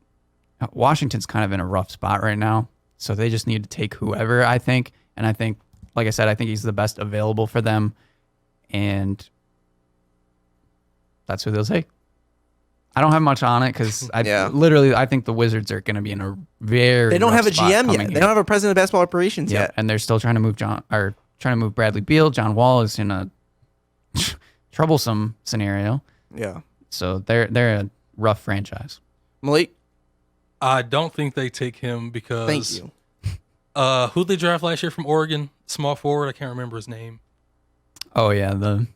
S5: Washington's kind of in a rough spot right now. So they just need to take whoever, I think. And I think, like I said, I think he's the best available for them. And that's who they'll take. I don't have much on it because I think the Wizards are going to be in a very
S4: They don't
S5: rough
S4: have a
S5: spot
S4: GM yet.
S5: coming
S4: They don't have a president of basketball operations yet.
S5: And they're still trying to move Bradley Beal. John Wall is in a troublesome scenario.
S4: Yeah.
S5: So they're a rough franchise.
S4: Malik?
S1: I don't think they take him because
S4: Thank you.
S1: Who'd they draft last year from Oregon? Small forward, I can't remember his name.
S5: Oh yeah, the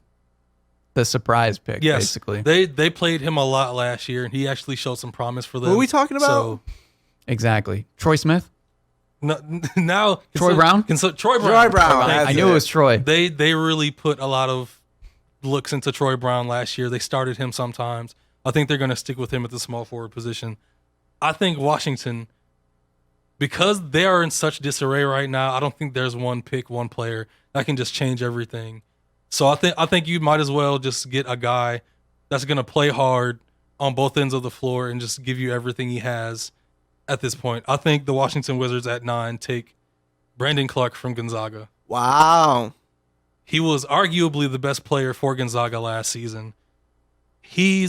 S5: surprise pick,
S1: Yes,
S5: basically.
S1: They played him a lot last year, and he actually showed some promise for them.
S4: Who are we talking about?
S1: So
S5: Exactly. Troy Smith?
S1: now
S5: Troy Brown?
S1: Troy Brown.
S4: Troy Brown.
S5: I knew it was Troy.
S1: They really put a lot of looks into Troy Brown last year. They started him sometimes. I think they're going to stick with him at the small forward position. I think Washington, because they are in such disarray right now, I don't think there's one player that can just change everything. So I think you might as well just get a guy that's going to play hard on both ends of the floor and just give you everything he has at this point. I think the Washington Wizards at 9 take Brandon Clark from Gonzaga.
S4: Wow.
S1: He was arguably the best player for Gonzaga last season. I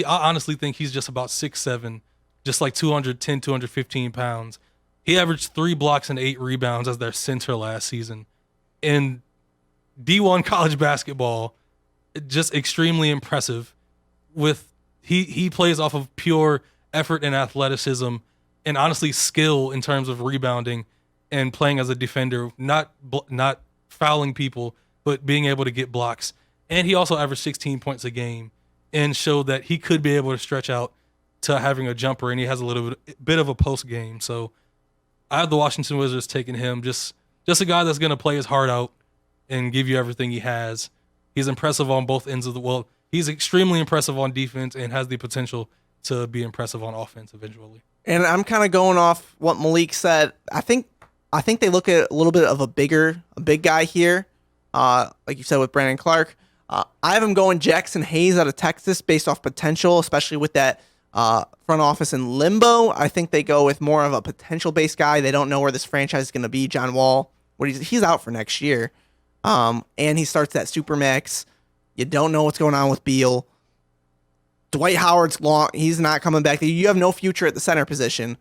S1: honestly think he's just about 6'7", just like 210, 215 pounds. He averaged 3 blocks and 8 rebounds as their center last season. In D1 college basketball, just extremely impressive. He plays off of pure effort and athleticism and honestly skill in terms of rebounding and playing as a defender, not fouling people, but being able to get blocks. And he also averaged 16 points a game and showed that he could be able to stretch out to having a jumper, and he has a little bit of a post game. So I have the Washington Wizards taking him, just a guy that's going to play his heart out and give you everything he has. He's impressive on both ends of the world. He's extremely impressive on defense and has the potential to be impressive on offense eventually.
S4: And I'm kind of going off what Malik said. I think they look at a little bit of a big guy here, like you said with Brandon Clark. I have him going Jackson Hayes out of Texas based off potential, especially with that front office in limbo. I think they go with more of a potential-based guy. They don't know where this franchise is going to be. John Wall, he's out for next year. And he starts that Supermax. You don't know what's going on with Beal. Dwight Howard's long. He's not coming back. You have no future at the center position.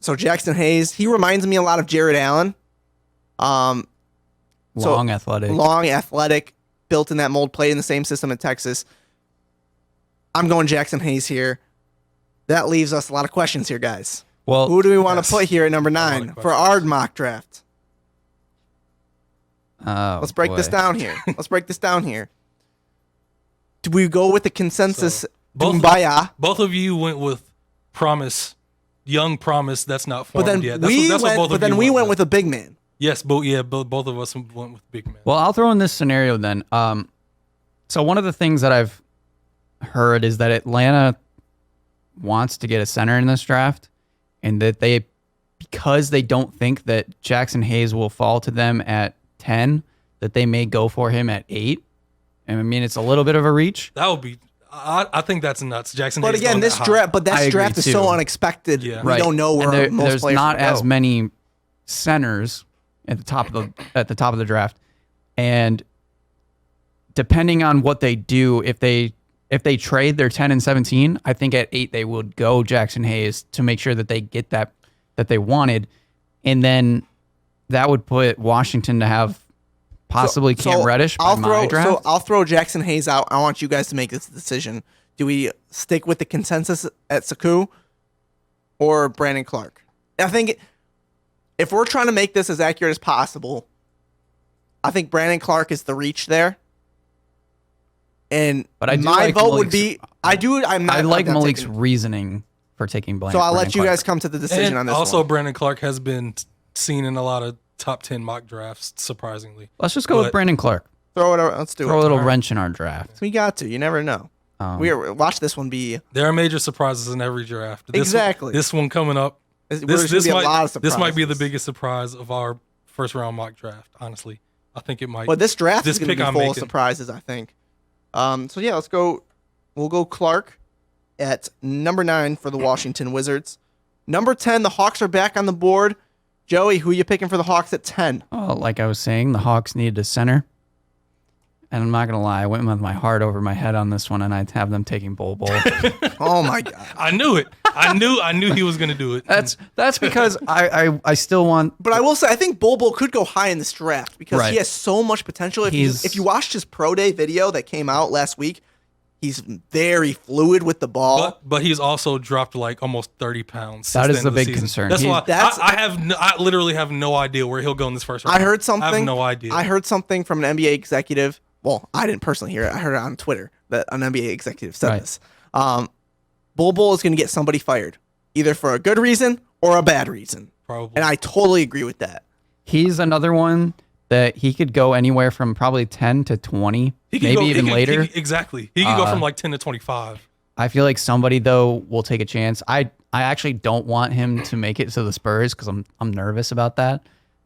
S4: So Jackson Hayes, he reminds me a lot of Jared Allen.
S5: Long, athletic, built in that mold, played in the same system in Texas. I'm going Jackson Hayes here. That leaves us a lot of questions here, guys. Well,
S4: who do we want to put here at number 9 for our mock draft? Let's break this down here. Do we go with the consensus?
S1: Both
S4: Kumbaya.
S1: both of you went with promise, young promise that's not
S4: But
S1: formed
S4: then
S1: yet.
S4: we went with a big man.
S1: Yes, both of us went with big man.
S5: Well, I'll throw in this scenario then. So one of the things that I've heard is that Atlanta wants to get a center in this draft, and that because they don't think that Jackson Hayes will fall to them at 10, that they may go for him at 8. And I mean, it's a little bit of a reach.
S1: That would be. I think that's nuts. Jackson.
S4: But
S1: Hayes
S4: again,
S1: going
S4: this
S1: that high.
S4: draft, but
S5: I
S4: that
S5: agree
S4: draft is
S5: too.
S4: so unexpected.
S1: Yeah.
S4: We don't know where
S5: And
S4: most
S5: there's
S4: players
S5: not
S4: will
S5: as
S4: go.
S5: many centers at the top of the draft, and depending on what they do, if they trade their 10 and 17, I think at 8 they would go Jackson Hayes to make sure that they get that they wanted, and then that would put Washington to have possibly Cam Reddish by my draft.
S4: So I'll throw Jackson Hayes out. I want you guys to make this decision. Do we stick with the consensus at Saku or Brandon Clark? I think if we're trying to make this as accurate as possible, I think Brandon Clark is the reach there. And
S5: But I do
S4: my
S5: like
S4: vote would
S5: Malik's-
S4: be I
S5: like
S4: I'm not
S5: Malik's
S4: taking-
S5: reasoning for taking Blank.
S4: So I'll let
S5: Brandon
S4: you
S5: Clark.
S4: guys come to the decision
S1: And
S4: on this
S1: also,
S4: one.
S1: Brandon Clark has been seen in a lot of top 10 mock drafts, surprisingly.
S5: Let's just go with
S1: but-
S5: Brandon Clark.
S4: Throw it. Let's do
S5: Throw a
S4: it.
S5: little wrench in our draft.
S4: We got to. You never know. Watch this one be.
S1: There are major surprises in every draft.
S4: Exactly.
S1: This one coming up.
S4: There's gonna be a lot of
S1: This might be the
S4: surprises.
S1: biggest surprise of our first round mock draft. Honestly, I think it might.
S4: But this draft
S1: this
S4: is going to
S1: pick
S4: be
S1: I'm
S4: full of
S1: making.
S4: surprises, I think. So yeah, let's go. We'll go Clark at number 9 for the Washington Wizards. Number 10, the Hawks are back on the board. Joey, who are you picking for the Hawks at 10?
S5: Oh, like I was saying, the Hawks needed a center. And I'm not going to lie, I went with my heart over my head on this one, and I'd have them taking Bol Bol.
S4: Oh my God!
S1: I knew it. I knew he was going to do it.
S5: That's because I still want...
S4: But I will say, I think Bol Bol could go high in this draft because
S5: Right.
S4: he has so much potential. If you watched his pro day video that came out last week, he's very fluid with the ball.
S1: But he's also dropped like almost 30 pounds.
S5: That
S1: since
S5: is
S1: the
S5: the
S1: end of
S5: big
S1: season.
S5: concern.
S1: That's why
S4: That's-
S1: I literally have no idea where he'll go in this first round.
S4: I heard something.
S1: I have no idea.
S4: I heard something from an NBA executive. Well, I didn't personally hear it. I heard it on Twitter that an NBA executive said
S5: Right.
S4: this. Bol Bol is going to get somebody fired, either for a good reason or a bad reason.
S1: Probably.
S4: And I totally agree with that.
S5: He's another one that he could go anywhere from probably 10 to 20,
S1: He could
S5: maybe
S1: go,
S5: even later.
S1: Exactly. He could go from like 10 to 25.
S5: I feel like somebody, though, will take a chance. I actually don't want him to make it to the Spurs because I'm nervous about that.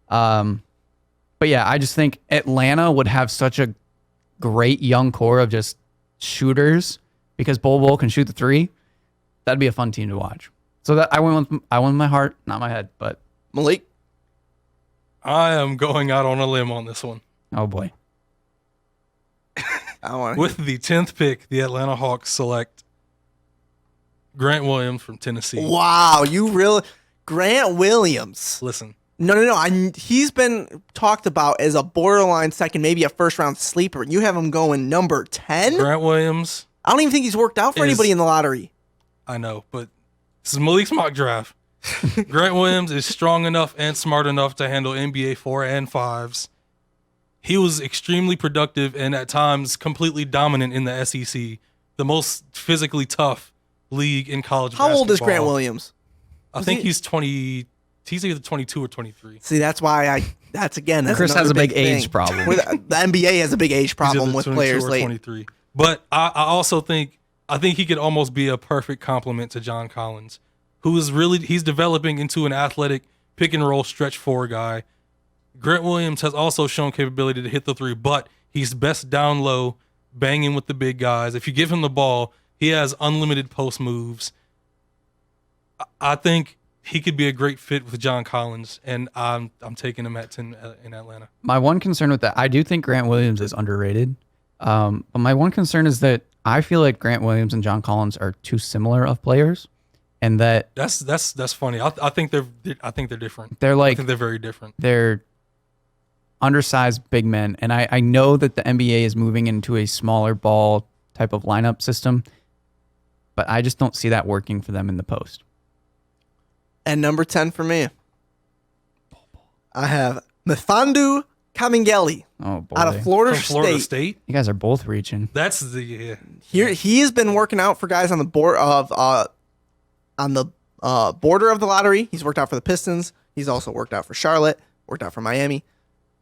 S5: But yeah, I just think Atlanta would have such a great young core of just shooters because Bol Bol can shoot the 3. That'd be a fun team to watch. So that I went with my heart, not my head. But
S4: Malik,
S1: I am going out on a limb on this one.
S5: oh boy,
S4: I want
S1: With the 10th pick, the Atlanta Hawks select Grant Williams from Tennessee.
S4: Wow, you really Grant Williams.
S1: Listen,
S4: No. He's been talked about as a borderline second, maybe a first round sleeper. You have him going number 10.
S1: Grant Williams,
S4: I don't even think he's worked out for anybody in the lottery.
S1: I know, but this is Malik's mock draft. Grant Williams is strong enough and smart enough to handle NBA 4 and 5s. He was extremely productive and at times completely dominant in the SEC, the most physically tough league in college
S4: How
S1: basketball.
S4: old is Grant Williams?
S1: I think he's 20. He's either 22 or 23.
S4: See, that's why that's
S5: Chris has
S4: another
S5: a big
S4: thing.
S5: age problem.
S4: Where the NBA has a big age
S1: He's
S4: problem
S1: either
S4: with
S1: 22
S4: players
S1: or
S4: late.
S1: 23. But I also think he could almost be a perfect complement to John Collins, who is he's developing into an athletic pick and roll stretch 4 guy. Grant Williams has also shown capability to hit the 3, but he's best down low, banging with the big guys. If you give him the ball, he has unlimited post moves. I think he could be a great fit with John Collins, and I'm taking him at 10 in Atlanta.
S5: My one concern with that, I do think Grant Williams is underrated. But my one concern is that I feel like Grant Williams and John Collins are too similar of players, and that
S1: That's funny. I think they're different.
S5: they're
S1: I
S5: like
S1: think they're very different.
S5: they're undersized big men. And I know that the NBA is moving into a smaller ball type of lineup system, but I just don't see that working for them in the post.
S4: And number 10 for me, I have Mfiondu Kabengele
S5: Oh boy.
S4: out of Florida
S1: From Florida
S4: State.
S1: State.
S5: You guys are both reaching.
S1: That's the
S4: Here he has been working out for guys on the board of on the border of the lottery. He's worked out for the Pistons. He's also worked out for Charlotte. Worked out for Miami.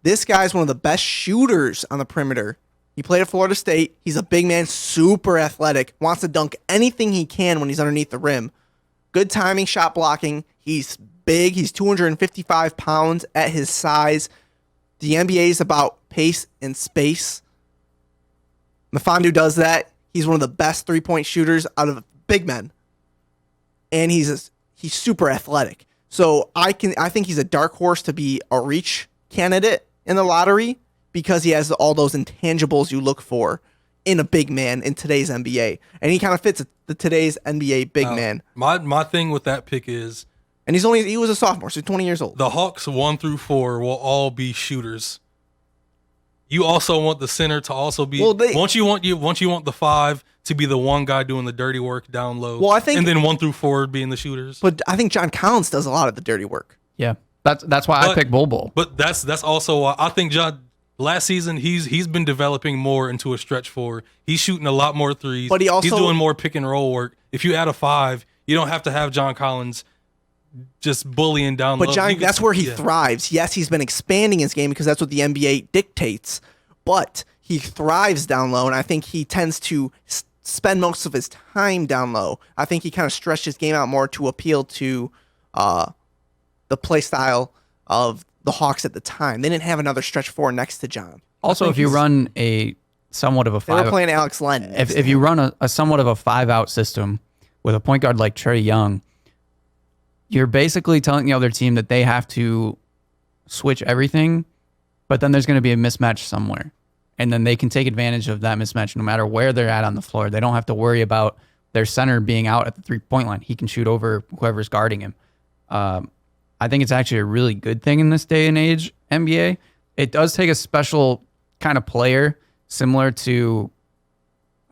S4: This guy's one of the best shooters on the perimeter. He played at Florida State. He's a big man, super athletic. Wants to dunk anything he can when he's underneath the rim. Good timing, shot blocking. He's big. He's 255 pounds at his size. The NBA is about pace and space. Mfiondu does that. He's one of the best three-point shooters out of big men. And he's super athletic. So I think he's a dark horse to be a reach candidate in the lottery because he has all those intangibles you look for in a big man in today's NBA. And he kind of fits the today's NBA big man.
S1: My thing with that pick is,
S4: and he was a sophomore, so 20 years old.
S1: the Hawks 1 through 4 will all be shooters. You also want the center to also be.
S4: Well,
S1: once you want the 5 to be the one guy doing the dirty work down low.
S4: Well, I think,
S1: and then 1 through 4 being the shooters.
S4: But I think John Collins does a lot of the dirty work.
S5: Yeah. That's why I picked Bol Bol.
S1: But that's also why I think John. Last season, he's been developing more into a stretch 4. He's shooting a lot more threes.
S4: But he's
S1: doing more pick and roll work. If you add a 5, you don't have to have John Collins just bullying down low.
S4: But John, that's where he thrives. Yes, he's been expanding his game because that's what the NBA dictates. But he thrives down low, and I think he tends to spend most of his time down low. I think he kind of stretched his game out more to appeal to the play style of the Hawks at the time. They didn't have another stretch 4 next to John.
S5: Also, if you run a somewhat of a
S4: They were
S5: 5,
S4: playing Alex Len.
S5: if you run a somewhat of a 5-out system with a point guard like Trae Young, you're basically telling the other team that they have to switch everything, but then there's going to be a mismatch somewhere. And then they can take advantage of that mismatch no matter where they're at on the floor. They don't have to worry about their center being out at the 3-point line. He can shoot over whoever's guarding him. I think it's actually a really good thing in this day and age NBA. It does take a special kind of player, similar to,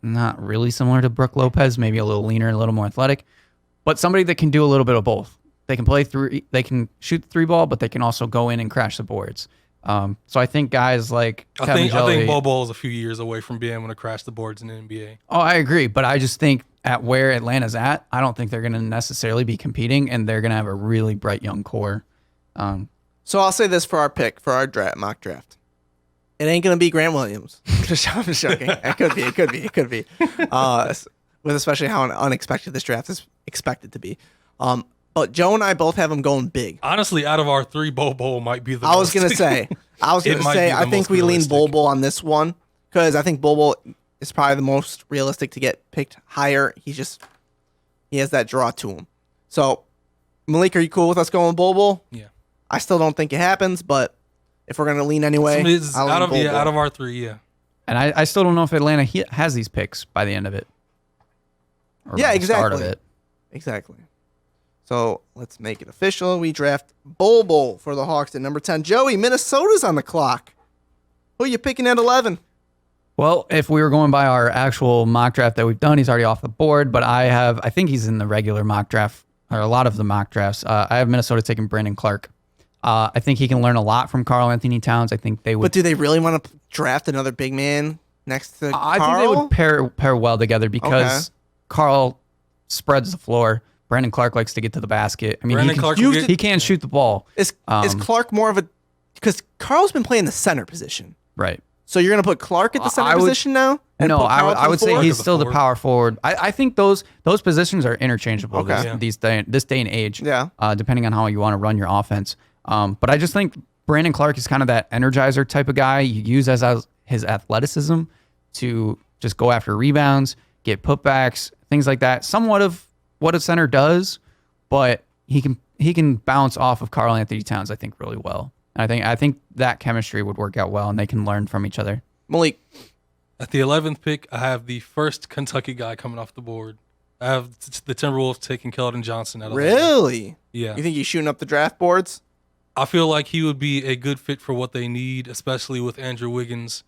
S5: not really similar to Brook Lopez, maybe a little leaner, a little more athletic, but somebody that can do a little bit of both. They can play through, they can shoot the 3-ball, but they can also go in and crash the boards. So I think guys like
S1: I think Bol Bol is a few years away from being able to crash the boards in the NBA.
S5: Oh, I agree, but I just think at where Atlanta's at, I don't think they're going to necessarily be competing, and they're going to have a really bright young core.
S4: So I'll say this for our pick, for our mock draft. It ain't going to be Grant Williams. I'm just joking. It could be. With especially how unexpected this draft is expected to be. But Joe and I both have him going big.
S1: Honestly, out of our 3, Bol Bol might be the
S4: I was going to say, I think we lean Bol Bol on this one because I think Bol Bol is probably the most realistic to get picked higher. He has that draw to him. So, Malik, are you cool with us going Bol Bol?
S1: Yeah.
S4: I still don't think it happens, but if we're going to lean anyway,
S1: out of our 3, yeah.
S5: And I still don't know if Atlanta has these picks by the end of it. Or
S4: Yeah,
S5: by the start
S4: exactly.
S5: of it.
S4: Exactly. So let's make it official. We draft Bol Bol for the Hawks at number 10. Joey, Minnesota's on the clock. Who are you picking at 11?
S5: Well, if we were going by our actual mock draft that we've done, he's already off the board, but I think he's in the regular mock draft, or a lot of the mock drafts. I have Minnesota taking Brandon Clark. I think he can learn a lot from Karl Anthony Towns. I think they would.
S4: But do they really want to draft another big man next to Karl?
S5: I think they would pair well together because Karl spreads the floor. Brandon Clark likes to get to the basket. I mean, he can shoot the ball.
S4: Is Clark more of a, because Karl's been playing the center position,
S5: right?
S4: So you're going to put Clark at the center position now?
S5: No, I would say he's still the power forward. I think those positions are interchangeable this day and age.
S4: Yeah.
S5: Depending on how you want to run your offense. But I just think Brandon Clark is kind of that energizer type of guy you use as his athleticism to just go after rebounds, get putbacks, things like that. Somewhat of what a center does, but he can bounce off of Karl Anthony Towns, I think, really well. And I think that chemistry would work out well, and they can learn from each other.
S4: Malik.
S1: At the 11th pick, I have the first Kentucky guy coming off the board. I have the Timberwolves taking Keldon Johnson at 11.
S4: Really?
S1: Yeah.
S4: You think he's shooting up the draft boards?
S1: I feel like he would be a good fit for what they need, especially with Andrew Wiggins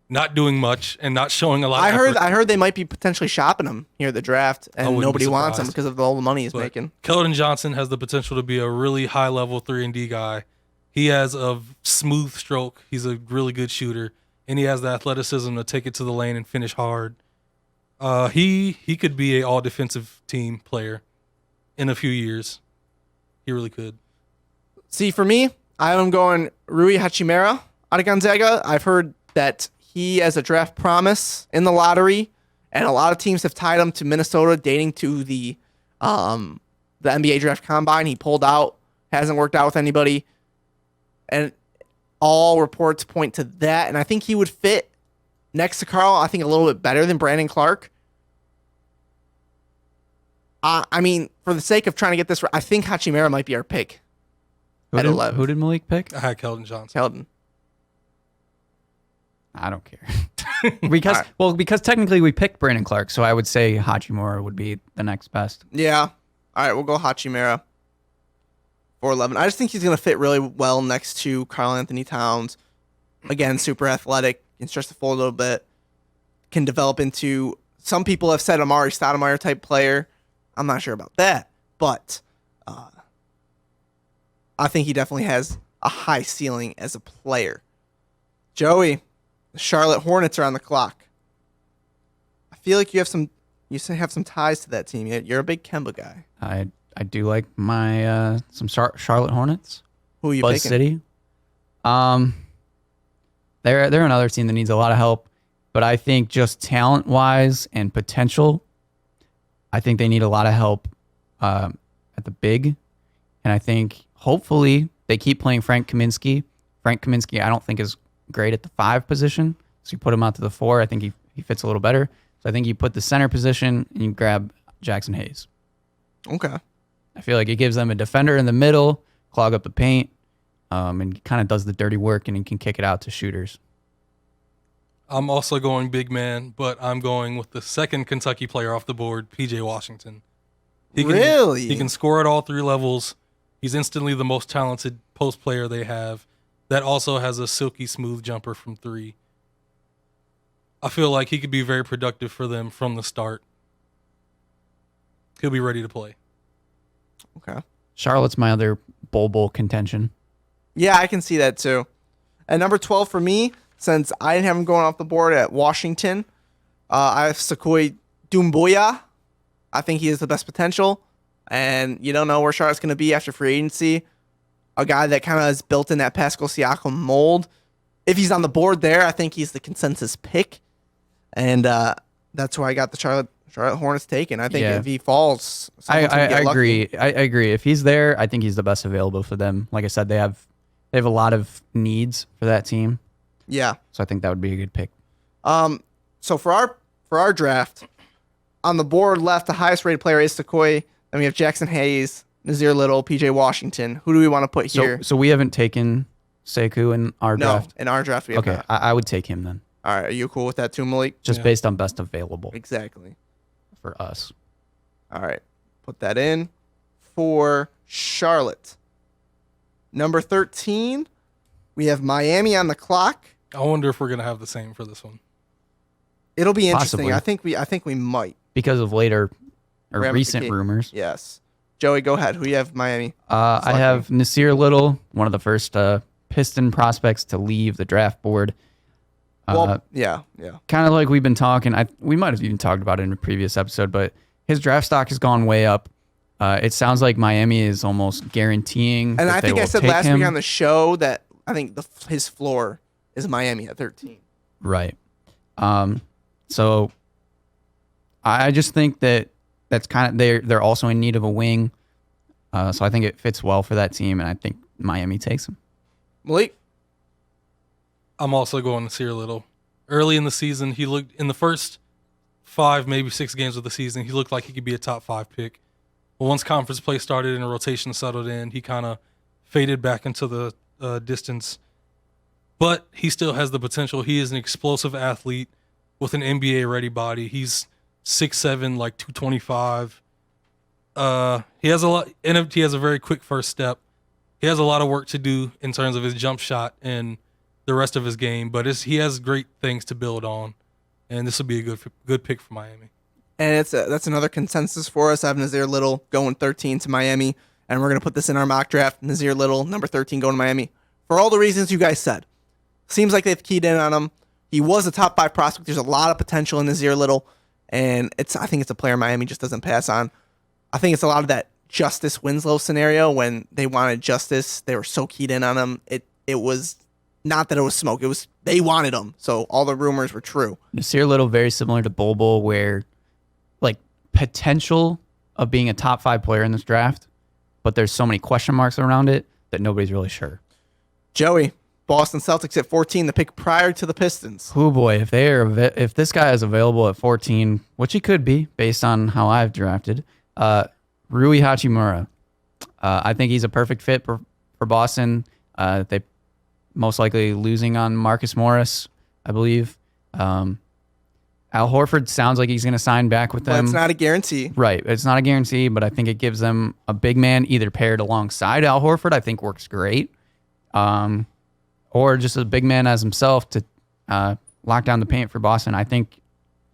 S1: not doing much and not showing a lot of effort.
S4: I heard they might be potentially shopping him here at the draft, and nobody wants him because of all the money he's making.
S1: Keldon Johnson has the potential to be a really high-level 3-and-D guy. He has a smooth stroke. He's a really good shooter, and he has the athleticism to take it to the lane and finish hard. He could be a all defensive team player in a few years. He really could.
S4: See, for me, I'm going Rui Hachimura out of Gonzaga. I've heard that he has a draft promise in the lottery, and a lot of teams have tied him to Minnesota, dating to the NBA draft combine. He pulled out, hasn't worked out with anybody, and all reports point to that. And I think he would fit next to Carl. I think a little bit better than Brandon Clark. I mean, for the sake of trying to get this right, I think Hachimura might be our pick at 11.
S5: Who did Malik pick?
S1: I had Keldon Johnson.
S4: Keldon.
S5: I don't care. because technically we picked Brandon Clark, so I would say Hachimura would be the next best.
S4: Yeah. All right, we'll go Hachimura for 11. I just think he's going to fit really well next to Karl Anthony Towns. Again, super athletic, can stretch the floor a little bit, can develop into, some people have said Amari Stoudemire type player. I'm not sure about that, but I think he definitely has a high ceiling as a player. Joey, the Charlotte Hornets are on the clock. I feel like you have some ties to that team. You're a big Kemba guy.
S5: I do like my some Charlotte Hornets.
S4: Who are you
S5: Buzz
S4: picking?
S5: City. They're another team that needs a lot of help, but I think just talent wise and potential, I think they need a lot of help at the big, and I think hopefully they keep playing Frank Kaminsky. Frank Kaminsky, I don't think is great at the 5 position, so you put him out to the 4. I think he fits a little better. So I think you put the center position and you grab Jackson Hayes.
S4: Okay.
S5: I feel like it gives them a defender in the middle, clog up the paint, and kind of does the dirty work, and he can kick it out to shooters.
S1: I'm also going big man, but I'm going with the second Kentucky player off the board, P.J. Washington.
S4: Really?
S1: He can score at all 3 levels. He's instantly the most talented post player they have. That also has a silky smooth jumper from 3. I feel like he could be very productive for them from the start. He'll be ready to play.
S4: Okay.
S5: Charlotte's my other bowl contention.
S4: Yeah, I can see that too. At number 12 for me, since I didn't have him going off the board at Washington, I have Sekou Doumbouya. I think he has the best potential, and you don't know where Charlotte's going to be after free agency. A guy that kind of is built in that Pascal Siakam mold. If he's on the board there, I think he's the consensus pick, and that's why I got the Charlotte Hornets taken. I think if he falls,
S5: I agree. I agree. If he's there, I think he's the best available for them. Like I said, they have a lot of needs for that team.
S4: Yeah.
S5: So I think that would be a good pick.
S4: So for our draft, on the board left, the highest rated player is Sekou. Then we have Jackson Hayes, Nazir Little, PJ Washington. Who do we want to put here?
S5: So we haven't taken Sekou in our draft?
S4: No, in our draft we have
S5: Okay,
S4: not.
S5: I would take him then.
S4: All right, are you cool with that too, Malik?
S5: Just based on best available
S4: Exactly.
S5: for us.
S4: All right, put that in for Charlotte. Number 13, we have Miami on the clock.
S1: I wonder if we're going to have the same for this one.
S4: It'll be interesting.
S5: Possibly.
S4: I think we might.
S5: Because of later or recent rumors.
S4: Yes. Joey, go ahead. Who do you have Miami?
S5: I have Nasir Little, one of the first Piston prospects to leave the draft board.
S4: Well, yeah.
S5: Kind of like we've been talking. We might have even talked about it in a previous episode, but his draft stock has gone way up. It sounds like Miami is almost guaranteeing.
S4: And
S5: that
S4: I think I said last week on the show that I think his floor is Miami at 13.
S5: Right. So I just think that's kind of they're also in need of a wing. So I think it fits well for that team, and I think Miami takes him.
S4: Malik?
S1: I'm also going to Nasir Little. Early in the season, he looked in the first 5, maybe 6 games of the season, he looked like he could be a top 5 pick. But once conference play started and a rotation settled in, he kind of faded back into the distance. But he still has the potential. He is an explosive athlete with an NBA-ready body. He's 6'7", like 225. He has a lot, and he has a very quick first step. He has a lot of work to do in terms of his jump shot and the rest of his game, but he has great things to build on, and this will be a good pick for Miami.
S4: And that's another consensus for us. I have Nazir Little going 13 to Miami, and we're going to put this in our mock draft. Nazir Little, number 13, going to Miami. for all the reasons you guys said. Seems like they've keyed in on him. He was a top 5 prospect. There's a lot of potential in Nazir Little, and I think it's a player Miami just doesn't pass on. I think it's a lot of that Justice Winslow scenario when they wanted Justice. They were so keyed in on him. It was not that it was smoke. It was they wanted him, so all the rumors were true.
S5: Nasir Little, very similar to Bol Bol, where like potential of being a top 5 player in this draft, but there's so many question marks around it that nobody's really sure.
S4: Joey, Boston Celtics at 14, the pick prior to the Pistons.
S5: Oh boy, if this guy is available at 14, which he could be based on how I've drafted, Rui Hachimura. I think he's a perfect fit for Boston. They most likely losing on Marcus Morris, I believe. Al Horford sounds like he's going to sign back with them.
S4: But it's not a guarantee.
S5: Right. It's not a guarantee, but I think it gives them a big man either paired alongside Al Horford, I think works great. Or just a big man as himself to lock down the paint for Boston. I think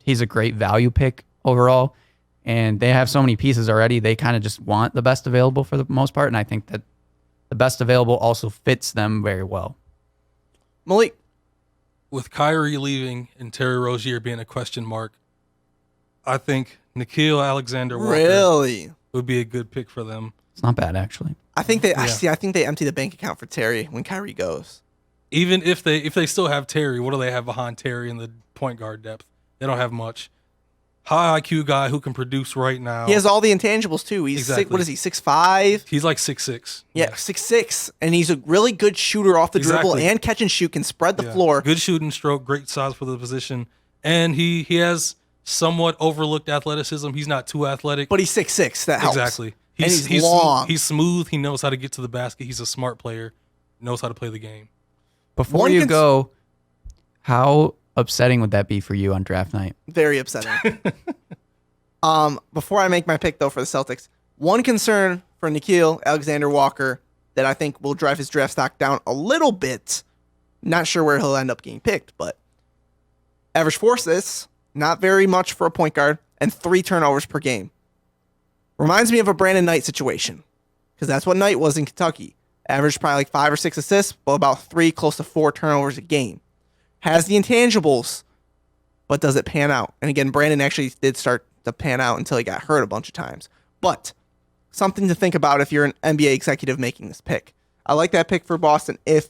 S5: he's a great value pick overall. And they have so many pieces already. They kind of just want the best available for the most part. And I think that the best available also fits them very well.
S4: Malik.
S1: With Kyrie leaving and Terry Rozier being a question mark, I think Nickeil Alexander-Walker would be a good pick for them.
S5: It's not bad, actually.
S4: I think they empty the bank account for Terry when Kyrie goes.
S1: Even if they still have Terry, what do they have behind Terry in the point guard depth? They don't have much. High IQ guy who can produce right now.
S4: He has all the intangibles too. He's
S1: exactly.
S4: What is he? 6'5"?
S1: He's like 6'6".
S4: Yeah, 6'6", and he's a really good shooter off the dribble and catch and shoot. Can spread the floor.
S1: Good shooting stroke, great size for the position, and he has somewhat overlooked athleticism. He's not too athletic,
S4: but he's 6'6". That helps.
S1: Exactly.
S4: He's long.
S1: He's smooth. He knows how to get to the basket. He's a smart player. Knows how to play the game.
S5: Before you go, how upsetting would that be for you on draft night?
S4: Very upsetting. Before I make my pick, though, for the Celtics, one concern for Nickeil Alexander-Walker that I think will drive his draft stock down a little bit. Not sure where he'll end up getting picked, but average for assists, not very much for a point guard, and 3 turnovers per game. Reminds me of a Brandon Knight situation, because that's what Knight was in Kentucky. Averaged probably like 5 or 6 assists, but about 3, close to 4 turnovers a game. Has the intangibles, but does it pan out? And again, Brandon actually did start to pan out until he got hurt a bunch of times. But something to think about if you're an NBA executive making this pick. I like that pick for Boston if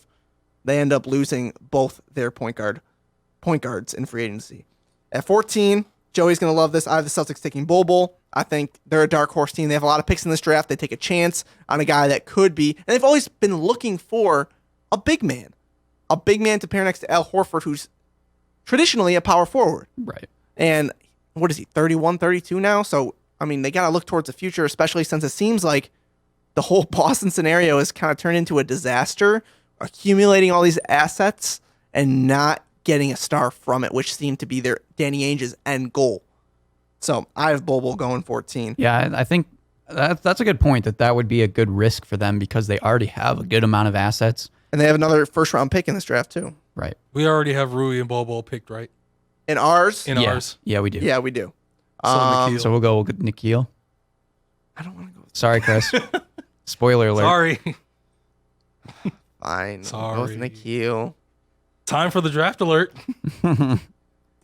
S4: they end up losing both their point guards in free agency. At 14, Joey's going to love this. I have the Celtics taking Bol Bol. I think they're a dark horse team. They have a lot of picks in this draft. They take a chance on a guy that could be, and they've always been looking for a big man to pair next to Al Horford, who's traditionally a power forward.
S5: Right.
S4: And what is he, 31, 32 now? So, I mean, they got to look towards the future, especially since it seems like the whole Boston scenario has kind of turned into a disaster, accumulating all these assets and not getting a star from it, which seemed to be their Danny Ainge's end goal. So I have Bol Bol going 14.
S5: Yeah, I think that's a good point, that would be a good risk for them because they already have a good amount of assets.
S4: And they have another first-round pick in this draft, too.
S5: Right.
S1: We already have Rui and Bol Bol picked, right?
S4: In ours?
S1: Ours.
S5: Yeah, we do.
S4: Yeah, we do.
S5: So we'll go with Nickeil.
S4: I don't want to go with
S5: Sorry, Chris. Spoiler alert.
S1: Sorry.
S4: Fine.
S1: Sorry.
S4: Go with Nickeil.
S1: Time for the draft alert.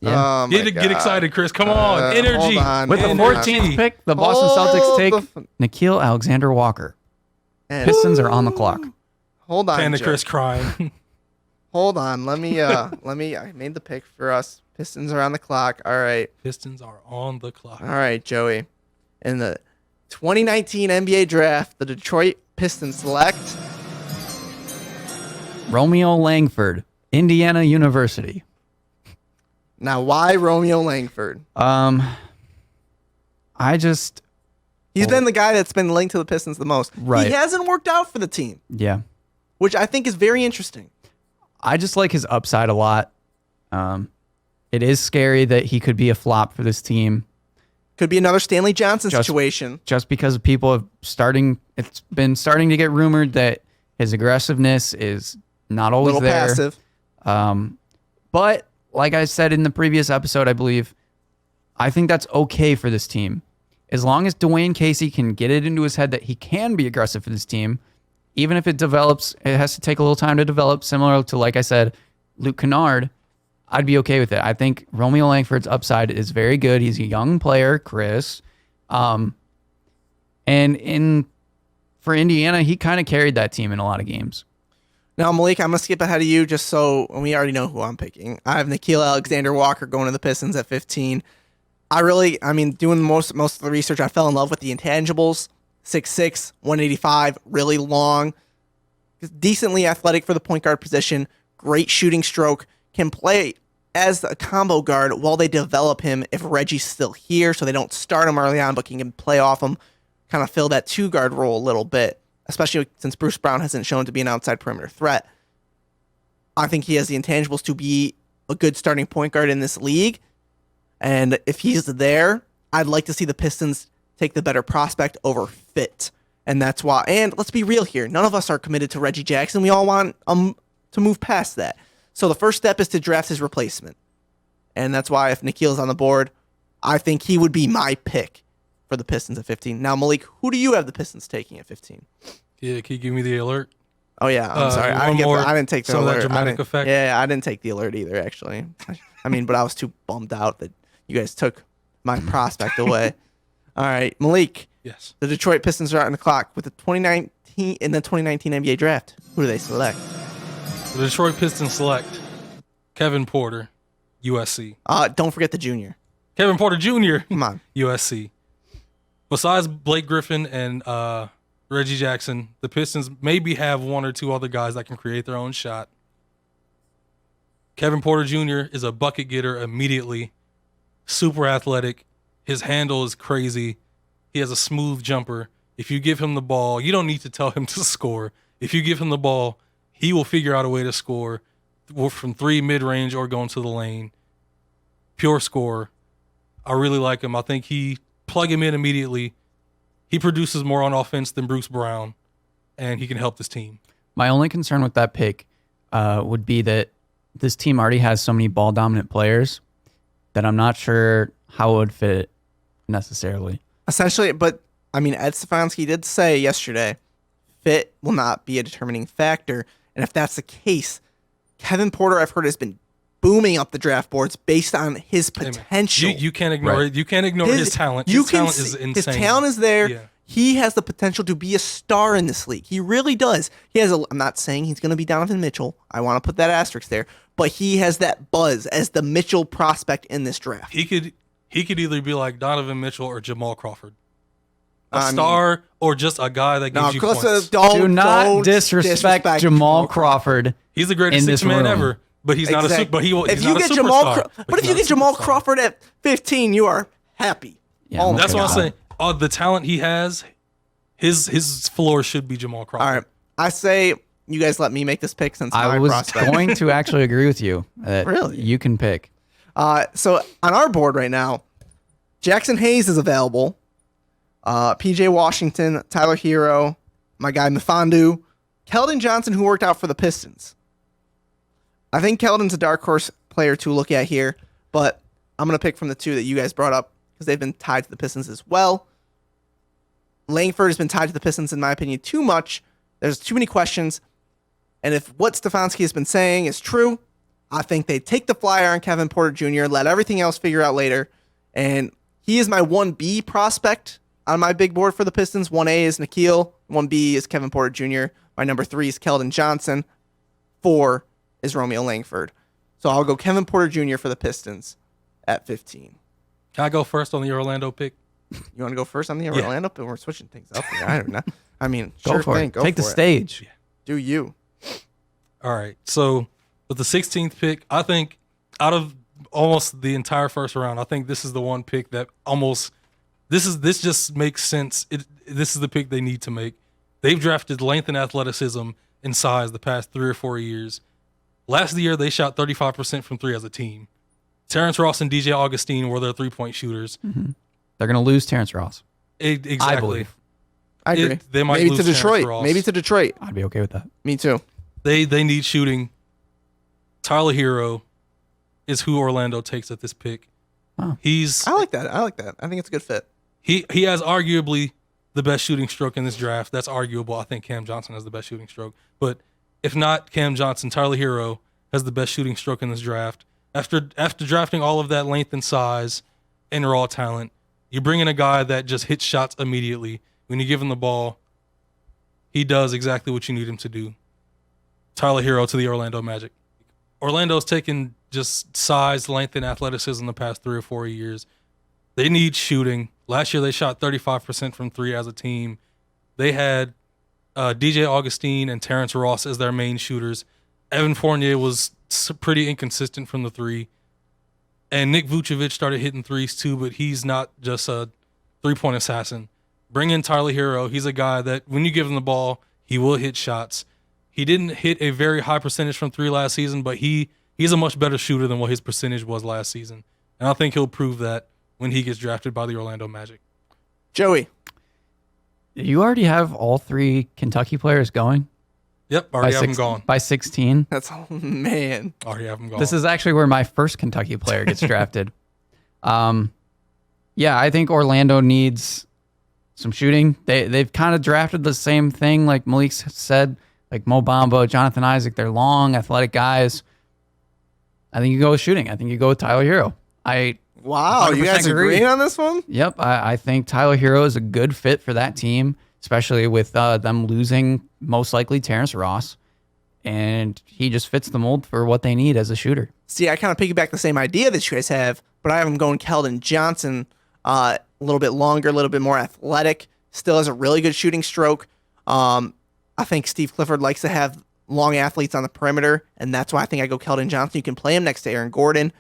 S5: Yeah.
S1: Get excited, Chris. Come on. Energy.
S5: With the 14th pick, the Boston Celtics take Nickeil Alexander-Walker. Pistons are on the clock.
S4: Hold on,
S1: Panda
S4: Joe.
S1: Chris crying.
S4: Hold on. Let me I made the pick for us. Pistons are on the clock. All right.
S1: Pistons are on the clock.
S4: All right, Joey. In the 2019 NBA draft, the Detroit Pistons select
S5: Romeo Langford, Indiana University.
S4: Now, why Romeo Langford? He's been the guy that's been linked to the Pistons the most.
S5: Right.
S4: He hasn't worked out for the team.
S5: Yeah.
S4: Which I think is very interesting.
S5: I just like his upside a lot. It is scary that he could be a flop for this team.
S4: Could be another Stanley Johnson situation.
S5: Just because people have it's been starting to get rumored that his aggressiveness is not always there.
S4: Passive.
S5: But like I said in the previous episode, I believe, I think that's okay for this team. As long as Dwayne Casey can get it into his head that he can be aggressive for this team, even if it develops, it has to take a little time to develop, similar to, like I said, Luke Kennard. I'd be okay with it. I think Romeo Langford's upside is very good. He's a young player, Chris. And for Indiana, he kind of carried that team in a lot of games.
S4: Now, Malik, I'm going to skip ahead of you just so we already know who I'm picking. I have Nickeil Alexander-Walker going to the Pistons at 15. Doing most of the research, I fell in love with the intangibles. 6'6", 185, really long, decently athletic for the point guard position, great shooting stroke, can play as a combo guard while they develop him if Reggie's still here, so they don't start him early on, but he can play off him, kind of fill that two-guard role a little bit, especially since Bruce Brown hasn't shown to be an outside perimeter threat. I think he has the intangibles to be a good starting point guard in this league, and if he's there, I'd like to see the Pistons take the better prospect over fit, and that's why. And let's be real here, none of us are committed to Reggie Jackson. We all want to move past that. So the first step is to draft his replacement, and that's why if Nickeil's on the board, I think he would be my pick for the Pistons at 15. Now, Malik, who do you have the Pistons taking at 15?
S1: Yeah, can you give me the alert?
S4: Oh yeah, I'm sorry, I didn't take the
S1: some
S4: alert.
S1: of that dramatic effect.
S4: Yeah, I didn't take the alert either. Actually, but I was too bummed out that you guys took my prospect away. All right, Malik.
S1: Yes.
S4: The Detroit Pistons are out on the clock with the 2019 NBA draft. Who do they select?
S1: The Detroit Pistons select Kevin Porter, USC.
S4: Don't forget the junior.
S1: Kevin Porter Jr.
S4: Come on.
S1: USC. Besides Blake Griffin and Reggie Jackson, the Pistons maybe have one or two other guys that can create their own shot. Kevin Porter Jr. is a bucket getter immediately. Super athletic. His handle is crazy. He has a smooth jumper. If you give him the ball, you don't need to tell him to score. If you give him the ball, he will figure out a way to score from 3 mid-range or going to the lane. Pure scorer. I really like him. I think plug him in immediately. He produces more on offense than Bruce Brown, and he can help this team.
S5: My only concern with that pick would be that this team already has so many ball-dominant players that I'm not sure how it would fit necessarily.
S4: Essentially, but Ed Stefanski did say yesterday, fit will not be a determining factor. And if that's the case, Kevin Porter, I've heard, has been booming up the draft boards based on his potential.
S1: You can't ignore it. You can't ignore his talent. His talent is insane.
S4: His talent is there.
S1: Yeah.
S4: He has the potential to be a star in this league. He really does. I'm not saying he's going to be Donovan Mitchell. I want to put that asterisk there. But he has that buzz as the Mitchell prospect in this draft.
S1: He could either be like Donovan Mitchell or Jamal Crawford. A star or just a guy that gives you points.
S5: Do not disrespect Jamal Crawford.
S1: He's the greatest six man ever, but he's not a super. But he's not a superstar.
S4: But if you get Jamal Crawford at 15, you are happy.
S1: Yeah, that's what I'm saying. The talent he has, his floor should be Jamal Crawford.
S4: All right, I say you guys let me make this pick since
S5: I was going to actually agree with you.
S4: Really,
S5: you can pick.
S4: So on our board right now, Jackson Hayes is available. PJ Washington, Tyler Hero, my guy Mfondu, Keldon Johnson, who worked out for the Pistons. I think Keldon's a dark horse player to look at here, but I'm going to pick from the two that you guys brought up because they've been tied to the Pistons as well. Langford has been tied to the Pistons, in my opinion, too much. There's too many questions. And if what Stefanski has been saying is true, I think they take the flyer on Kevin Porter Jr., let everything else figure out later. And he is my 1B prospect on my big board for the Pistons. 1A is Nickeil. 1B is Kevin Porter Jr. My number 3 is Keldon Johnson. 4 is Romeo Langford. So I'll go Kevin Porter Jr. for the Pistons at 15.
S1: Can I go first on the Orlando pick?
S4: You want to go first on the Orlando pick? We're switching things up here. I don't know.
S5: Go for it. Take the stage.
S1: Yeah.
S4: Do you.
S1: All right. So with the 16th pick, I think out of almost the entire first round, I think this is the one pick that almost this just makes sense. This is the pick they need to make. They've drafted length and athleticism and size the past 3 or 4 years. Last year, they shot 35% from 3 as a team. Terrence Ross and DJ Augustine were their 3-point shooters.
S5: Mm-hmm. They're going to lose Terrence Ross.
S1: Exactly.
S5: I believe.
S4: I agree.
S1: They might
S4: maybe
S1: lose
S4: to Detroit.
S1: Terrence Ross.
S4: Maybe to Detroit.
S5: I'd be okay with that.
S4: Me too.
S1: They need shooting. Tyler Hero is who Orlando takes at this pick.
S5: Wow.
S4: I like that. I think it's a good fit.
S1: He has arguably the best shooting stroke in this draft. That's arguable. I think Cam Johnson has the best shooting stroke. But if not Cam Johnson, Tyler Hero has the best shooting stroke in this draft. After drafting all of that length and size and raw talent, you bring in a guy that just hits shots immediately. When you give him the ball, he does exactly what you need him to do. Tyler Hero to the Orlando Magic. Orlando's taken just size, length, and athleticism the past 3 or 4 years. They need shooting. Last year they shot 35% from 3 as a team. They had DJ Augustine and Terrence Ross as their main shooters. Evan Fournier was pretty inconsistent from the 3. And Nick Vucevic started hitting threes too, but he's not just a three-point assassin. Bring in Tyler Hero. He's a guy that when you give him the ball, he will hit shots. He didn't hit a very high percentage from 3 last season, but he's a much better shooter than what his percentage was last season. And I think he'll prove that when he gets drafted by the Orlando Magic.
S4: Joey.
S5: You already have all 3 Kentucky players going?
S1: Yep, already have them gone.
S5: By 16?
S4: That's, man.
S1: Already have them gone.
S5: This is actually where my first Kentucky player gets drafted. Yeah, I think Orlando needs some shooting. They've kind of drafted the same thing, like Malik said, like Mo Bamba, Jonathan Isaac. They're long, athletic guys. I think you go with shooting. I think you go with Tyler Hero.
S4: Wow, you guys agreeing on this one?
S5: Yep, I think Tyler Hero is a good fit for that team, especially with them losing most likely Terrence Ross. And he just fits the mold for what they need as a shooter.
S4: See, I kind of piggyback the same idea that you guys have, but I have him going Keldon Johnson, a little bit longer, a little bit more athletic, still has a really good shooting stroke. I think Steve Clifford likes to have long athletes on the perimeter, and that's why I think I go Keldon Johnson. You can play him next to Aaron Gordon.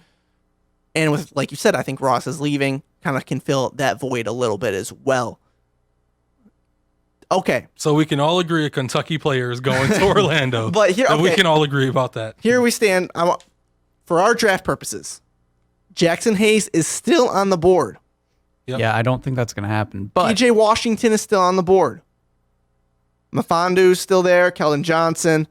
S4: And with, like you said, I think Ross is leaving, kind of can fill that void a little bit as well. Okay.
S1: So we can all agree a Kentucky player is going to Orlando.
S4: But here, okay.
S1: We can all agree about that.
S4: Here we stand. For our draft purposes, Jackson Hayes is still on the board.
S1: Yep.
S5: Yeah, I don't think that's going to happen. But
S4: PJ Washington is still on the board. Mafondu's still there. Keldon Johnson.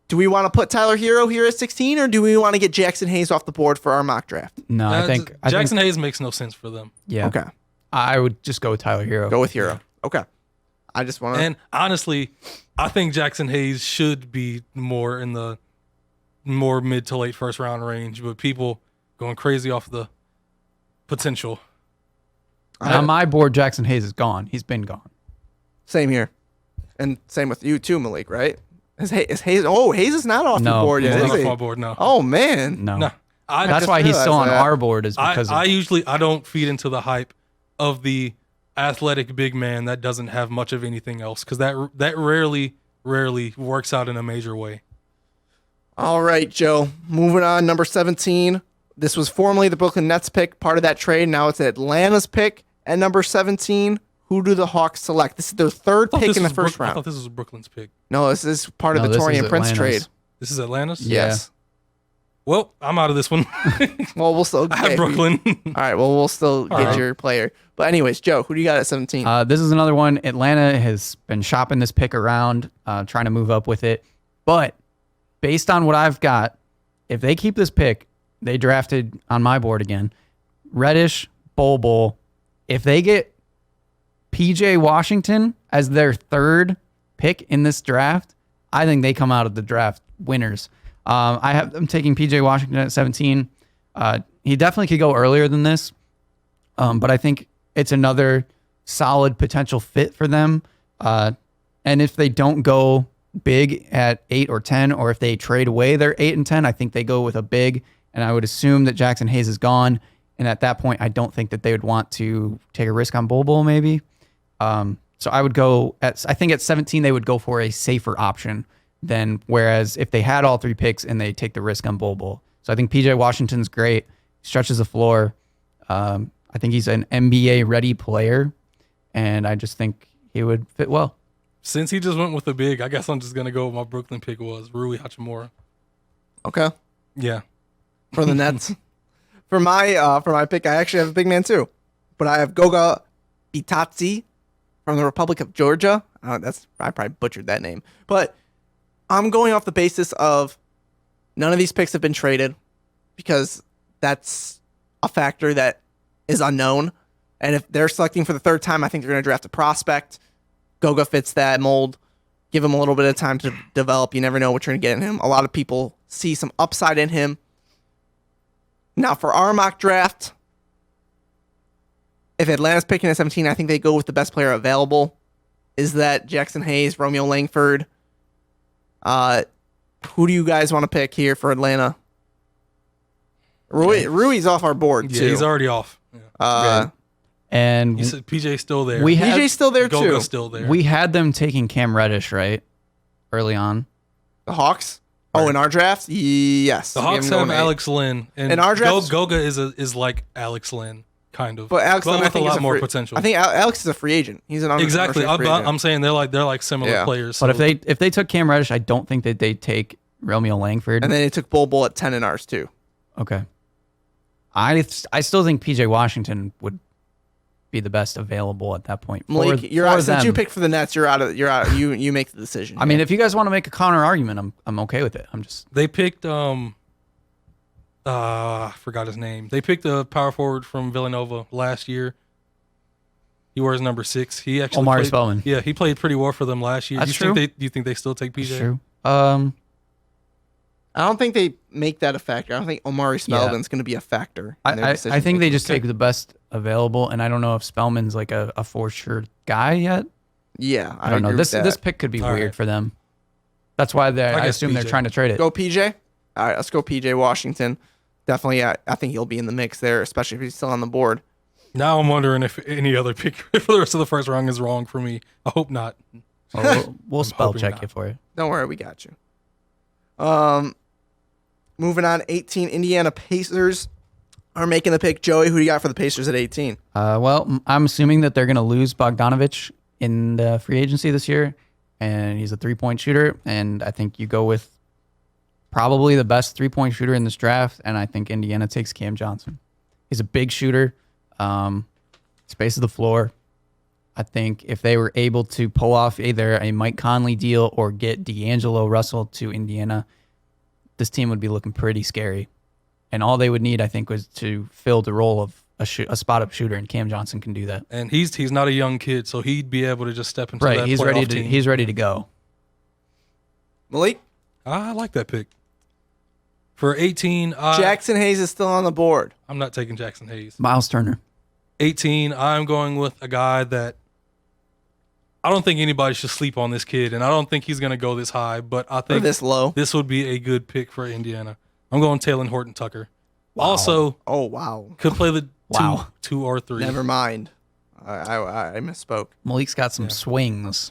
S4: Do we want to put Tyler Hero here at 16, or do we want to get Jackson Hayes off the board for our mock draft?
S5: No, I think
S1: Jackson Hayes makes no sense for them.
S5: Yeah.
S4: Okay.
S5: I would just go with Tyler Hero.
S4: Go with Hero. Okay. I just want to.
S1: And honestly, I think Jackson Hayes should be more in the mid to late first round range, but people going crazy off the potential.
S5: On my board, Jackson Hayes is gone. He's been gone.
S4: Same here. And same with you too, Malik, right? Is Hayes? Oh, Hayes is not off the board yet.
S1: He's
S4: Is
S1: not
S4: he?
S1: off my board, no.
S4: Oh man.
S5: No.
S1: No.
S5: That's why he's still on our board, is because
S1: I don't feed into the hype of the athletic big man that doesn't have much of anything else, because that rarely works out in a major way.
S4: All right, Joe. Moving on, number 17. This was formerly the Brooklyn Nets pick, part of that trade. Now it's Atlanta's pick at number 17. Who do the Hawks select? This is their third pick in the first round.
S1: I thought this was Brooklyn's pick.
S4: No, this is part of the Taurean Prince trade.
S1: This is Atlanta's?
S4: Yes.
S1: Well, I'm out of this one.
S4: Well, we'll still
S1: I have Brooklyn.
S4: All right, well, we'll still get your player. But anyways, Joe, who do you got at 17?
S5: This is another one. Atlanta has been shopping this pick around, trying to move up with it. But based on what I've got, if they keep this pick, they drafted on my board again, Reddish, Bol. If they get PJ Washington as their third pick in this draft, I think they come out of the draft winners. I have them taking PJ Washington at 17. He definitely could go earlier than this, but I think it's another solid potential fit for them. And if they don't go big at 8 or 10, or if they trade away their 8 and 10, I think they go with a big. And I would assume that Jackson Hayes is gone. And at that point, I don't think that they would want to take a risk on Bol maybe. So I would go I think at 17, they would go for a safer option than, whereas if they had all 3 picks and they take the risk on Bol. So I think PJ Washington's great, stretches the floor. I think he's an NBA ready player, and I just think he would fit well.
S1: Since he just went with the big, I guess I'm just going to go with my Brooklyn pick was Rui Hachimura.
S4: Okay.
S1: Yeah.
S4: For the Nets. For my pick, I actually have a big man too. But I have Goga Bitadze from the Republic of Georgia. I probably butchered that name. But I'm going off the basis of none of these picks have been traded, because that's a factor that is unknown. And if they're selecting for the third time, I think they're going to draft a prospect. Goga fits that mold. Give him a little bit of time to develop. You never know what you're going to get in him. A lot of people see some upside in him. Now, for our mock draft, if Atlanta's picking at 17, I think they go with the best player available. Is that Jackson Hayes, Romeo Langford? Who do you guys want to pick here for Atlanta? Rui's off our board, too.
S1: Yeah, he's already off. Yeah.
S5: And
S1: You said PJ's still there.
S4: PJ's still there, too.
S1: Goga's still there.
S5: we had them taking Cam Reddish, right? Early on.
S4: The Hawks? Oh, in our draft? Yes.
S1: The Hawks have Alex Lynn. And
S4: in our draft,
S1: Goga is like Alex Lynn, kind of.
S4: But Alex Lynn, I
S1: with a
S4: think, is
S1: lot more
S4: free,
S1: potential.
S4: I think Alex is a free agent. He's an
S1: Exactly.
S4: free agent.
S1: I'm saying they're like similar players.
S5: But
S1: so-
S5: if they took Cam Reddish, I don't think that they'd take Romeo Langford.
S4: And then they took Bol at 10 in ours, too.
S5: Okay. I still think PJ Washington would be the best available at that point.
S4: Malik, you're out. Since you picked for the Nets, you're out. You make the decision.
S5: I mean, if you guys want to make a counter argument, I'm okay with it. I'm just
S1: They picked I forgot his name. They picked a power forward from Villanova last year. He wears number 6. He actually
S5: Omari
S1: played,
S5: Spellman.
S1: Yeah, he played pretty well for them last year.
S5: That's true.
S1: Do you think they still take PJ?
S5: That's true.
S4: I don't think they make that a factor. I don't think Omari Spellman's going to be a factor. In their
S5: I
S4: decision
S5: think they
S4: making.
S5: just take the best available, and I don't know if Spellman's like a for sure guy yet.
S4: Yeah,
S5: I don't know.
S4: agree
S5: This
S4: with that.
S5: this pick could be
S1: All
S5: weird
S1: right.
S5: for them. That's why I
S1: guess
S5: assume they're
S1: PJ.
S5: trying to trade it.
S4: Go PJ. All right, let's go PJ Washington. Definitely, I think he'll be in the mix there, especially if he's still on the board.
S1: Now I'm wondering if any other pick for the rest of the first round is wrong for me. I hope not.
S5: Well, we'll spell
S1: hoping
S5: check
S1: not.
S5: it for you.
S4: Don't worry, we got you. Moving on, 18 Indiana Pacers are making the pick. Joey, who do you got for the Pacers at 18?
S5: Well, I'm assuming that they're going to lose Bogdanovich in the free agency this year, and he's a 3-point shooter, and I think you go with probably the best 3-point shooter in this draft, and I think Indiana takes Cam Johnson. He's a big shooter, space of the floor. I think if they were able to pull off either a Mike Conley deal or get D'Angelo Russell to Indiana, this team would be looking pretty scary. And all they would need, I think, was to fill the role of a spot-up shooter, and Cam Johnson can do that.
S1: And he's not a young kid, so he'd be able to just step into
S5: Right,
S1: that
S5: he's
S1: playoff
S5: ready to
S1: team.
S5: he's ready to go.
S4: Malik?
S1: I like that pick. For 18,
S4: Jackson Hayes is still on the board.
S1: I'm not taking Jackson Hayes.
S5: Miles Turner.
S1: 18, I'm going with a guy that I don't think anybody should sleep on this kid, and I don't think he's going to go this high, but I
S4: Or
S1: think
S4: this low.
S1: this would be a good pick for Indiana. I'm going Taylor Horton Tucker. Also,
S4: Oh, wow.
S1: could play the
S5: Wow.
S1: two or 3.
S4: Never mind. I misspoke.
S5: Malik's got some swings.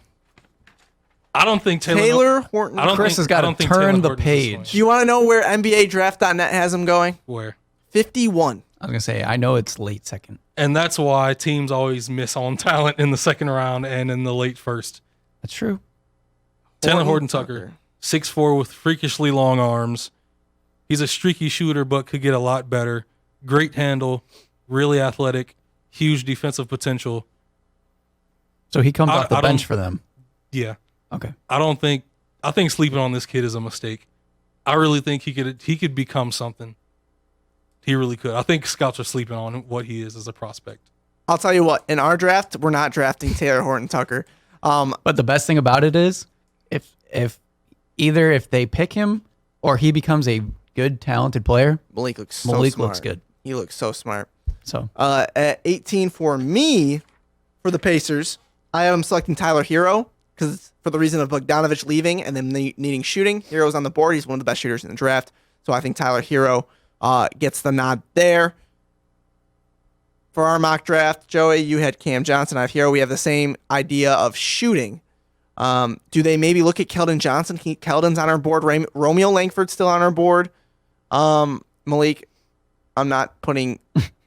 S1: I don't think
S4: Taylor Horton.
S1: I don't
S5: Chris
S1: think,
S5: has got
S1: I
S5: to
S1: don't think
S5: turn
S1: Taylor
S5: the
S1: Horton's
S5: page.
S1: this
S4: Do you want to know where NBADraft.net has him going?
S1: Where?
S4: 51.
S5: I was going to say, I know it's late second.
S1: And that's why teams always miss on talent in the second round and in the late first.
S5: That's true.
S1: Taylor Horton Tucker, 6'4" with freakishly long arms. He's a streaky shooter, but could get a lot better. Great handle, really athletic, huge defensive potential.
S5: So he comes
S1: I-
S5: off the
S1: I
S5: bench
S1: don't-
S5: for them.
S1: Yeah,
S5: Okay.
S1: I think sleeping on this kid is a mistake. I really think he could become something. He really could. I think scouts are sleeping on what he is as a prospect.
S4: I'll tell you what. In our draft, we're not drafting Taylor Horton Tucker.
S5: But the best thing about it is if they pick him or he becomes a good, talented player,
S4: Malik looks so
S5: Malik
S4: smart.
S5: looks good.
S4: He looks so smart.
S5: So
S4: At 18 for me, for the Pacers, I am selecting Tyler Hero because for the reason of Bogdanovich leaving and then needing shooting. Hero's on the board. He's one of the best shooters in the draft. So I think Tyler Hero gets the nod there. For our mock draft, Joey, you had Cam Johnson. I have Hero. We have the same idea of shooting. Do they maybe look at Keldon Johnson? Keldon's on our board. Romeo Langford's still on our board. Malik, I'm not putting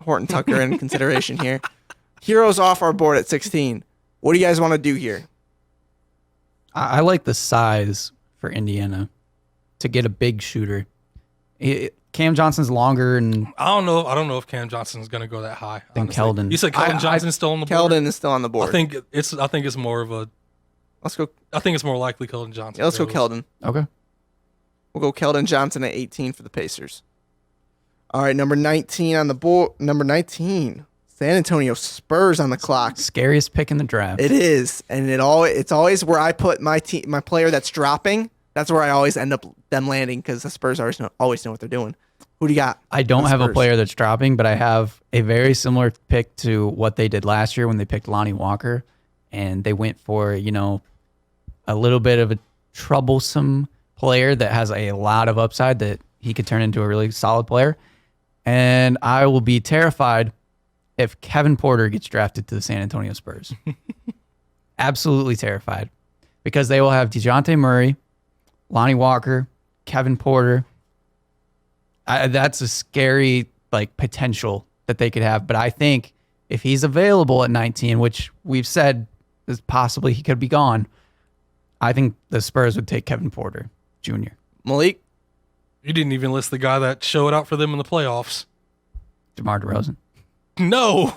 S4: Horton Tucker in consideration here. Hero's off our board at 16. What do you guys want to do here?
S5: I like the size for Indiana to get a big shooter. Cam Johnson's longer and
S1: I don't know if Cam Johnson is going to go that high.
S5: than
S1: honestly.
S5: Keldon.
S1: You said Keldon Johnson's still on the board.
S4: Keldon is still on the board.
S1: I think it's more of a.
S4: Let's go.
S1: I think it's more likely Keldon Johnson.
S4: Yeah, let's go
S1: goes.
S4: Keldon.
S5: Okay.
S4: We'll go Keldon Johnson at 18 for the Pacers. All right, number 19 on the board. Number 19. San Antonio Spurs on the clock.
S5: Scariest pick in the draft.
S4: It is, and it's always where I put my player that's dropping. That's where I always end up them landing because the Spurs always know what they're doing. Who do you got?
S5: I don't have a player that's dropping, but I have a very similar pick to what they did last year when they picked Lonnie Walker, and they went for a little bit of a troublesome player that has a lot of upside that he could turn into a really solid player. And I will be terrified if Kevin Porter gets drafted to the San Antonio Spurs. Absolutely terrified. Because they will have DeJounte Murray, Lonnie Walker, Kevin Porter. That's a scary potential that they could have. But I think if he's available at 19, which we've said is possibly he could be gone, I think the Spurs would take Kevin Porter Jr.
S4: Malik?
S1: You didn't even list the guy that showed out for them in the playoffs.
S5: DeMar DeRozan.
S1: No.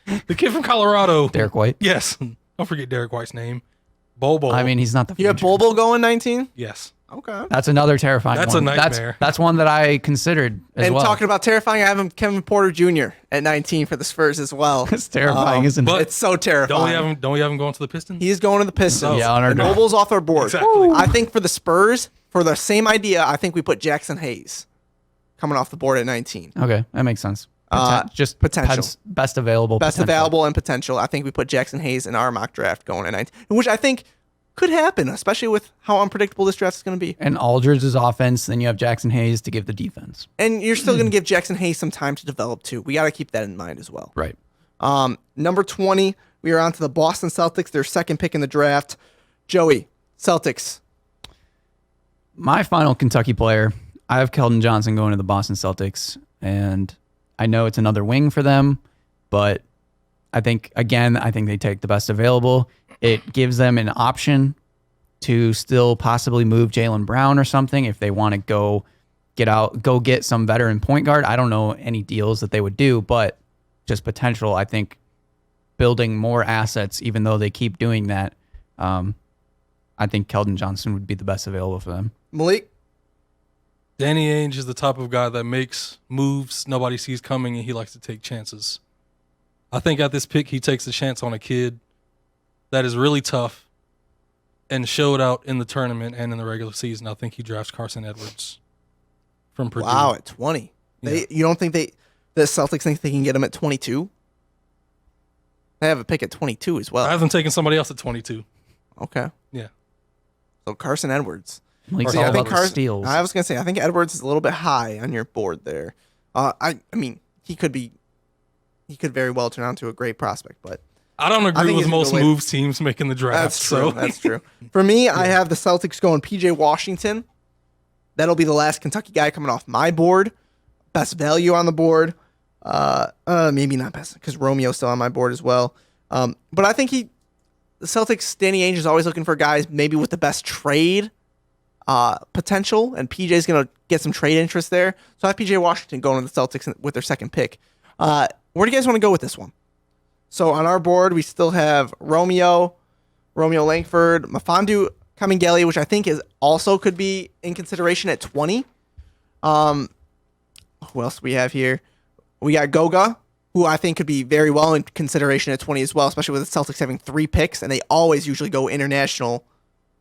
S1: The kid from Colorado.
S5: Derek White.
S1: Yes. Don't forget Derek White's name. Bobo.
S5: I mean, he's not the future.
S4: You have Bobo going 19?
S1: Yes.
S4: Okay.
S5: That's another terrifying
S1: That's
S5: one.
S1: a nightmare.
S5: That's one that I considered as
S4: And
S5: well.
S4: talking about terrifying, I have him Kevin Porter Jr. at 19 for the Spurs as well.
S5: It's terrifying, isn't
S1: but-
S5: it?
S4: It's so terrifying.
S1: Don't we have him going to the Pistons?
S4: He is going to the Pistons.
S5: Yeah, on our
S4: and
S5: draft.
S4: Noble's off our board.
S1: Exactly.
S4: I think for the Spurs, for the same idea, I think we put Jackson Hayes coming off the board at 19.
S5: Okay, that makes sense. Just
S4: potential.
S5: best available.
S4: Best
S5: potential.
S4: available and potential. I think we put Jackson Hayes in our mock draft going at 19, which I think could happen, especially with how unpredictable this draft is going to be.
S5: And Aldridge's offense, then you have Jackson Hayes to give the defense.
S4: And you're still going to give Jackson Hayes some time to develop too. We got to keep that in mind as well.
S5: Right.
S4: Number 20, we are on to the Boston Celtics, their second pick in the draft. Joey, Celtics.
S5: My final Kentucky player, I have Keldon Johnson going to the Boston Celtics, and I know it's another wing for them, but I think they take the best available. It gives them an option to still possibly move Jaylen Brown or something if they want to go get some veteran point guard. I don't know any deals that they would do, but just potential. I think building more assets, even though they keep doing that, I think Keldon Johnson would be the best available for them.
S4: Malik?
S1: Danny Ainge is the type of guy that makes moves nobody sees coming, and he likes to take chances. I think at this pick, he takes a chance on a kid that is really tough and showed out in the tournament and in the regular season. I think he drafts Carson Edwards from Purdue.
S4: Wow, at 20.
S1: Yeah.
S4: You don't think the Celtics think they can get him at 22? They have a pick at 22 as well.
S1: I haven't taken somebody else at 22.
S4: Okay.
S1: Yeah.
S4: So Carson Edwards.
S5: Like
S1: See,
S5: all
S1: I
S5: about
S1: think
S5: the steals.
S4: I was going to say, I think Edwards is a little bit high on your board there. I mean, he could very well turn out into a great prospect, but
S1: I don't
S4: I
S1: agree
S4: think
S1: with
S4: he's
S1: most
S4: gonna win.
S1: moves teams making the draft.
S4: that's true.
S1: So
S4: That's true. For me, I have the Celtics going PJ Washington. That'll be the last Kentucky guy coming off my board. Best value on the board. Maybe not best because Romeo's still on my board as well. But I think the Celtics, Danny Ainge is always looking for guys maybe with the best trade potential, and PJ's going to get some trade interest there. So I have PJ Washington going to the Celtics with their second pick. Where do you guys want to go with this one? So on our board, we still have Romeo Langford, Mfiondu Kabengele, which I think is also could be in consideration at 20. Who else do we have here? We got Goga, who I think could be very well in consideration at 20 as well, especially with the Celtics having 3 picks, and they always usually go international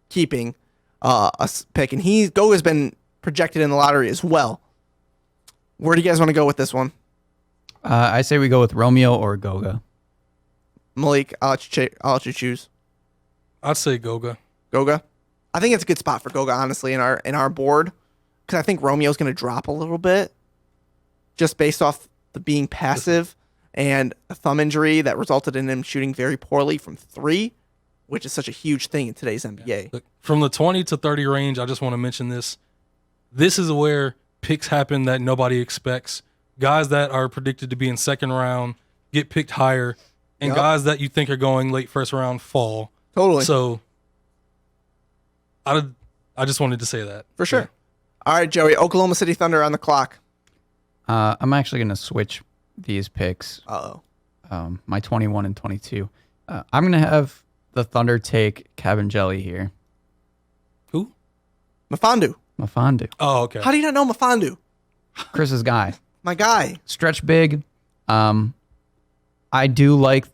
S4: keeping a pick. And Goga's been projected in the lottery as well. Where do you guys want to go with this one?
S5: I say we go with Romeo or Goga.
S4: Malik, I'll let you choose.
S1: I'd say Goga.
S4: Goga? I think it's a good spot for Goga, honestly, in our board, because I think Romeo's going to drop a little bit just based off the being passive and a thumb injury that resulted in him shooting very poorly from 3, which is such a huge thing in today's NBA.
S1: Look, from the 20 to 30 range, I just want to mention this. This is where picks happen that nobody expects. Guys that are predicted to be in second round get picked higher, and
S4: Yep.
S1: guys that you think are going late first round fall.
S4: Totally.
S1: So I just wanted to say that.
S4: For sure.
S1: Yeah.
S4: All right, Joey, Oklahoma City Thunder on the clock.
S5: I'm actually going to switch these picks.
S4: Uh-oh.
S5: My 21 and 22. I'm going to have the Thunder take Kabengele here.
S1: Who?
S4: Mfiondu.
S5: Mfiondu.
S1: Oh, okay.
S4: How do you not know Mfiondu?
S5: Chris's guy.
S4: My guy.
S5: Stretch big. I do like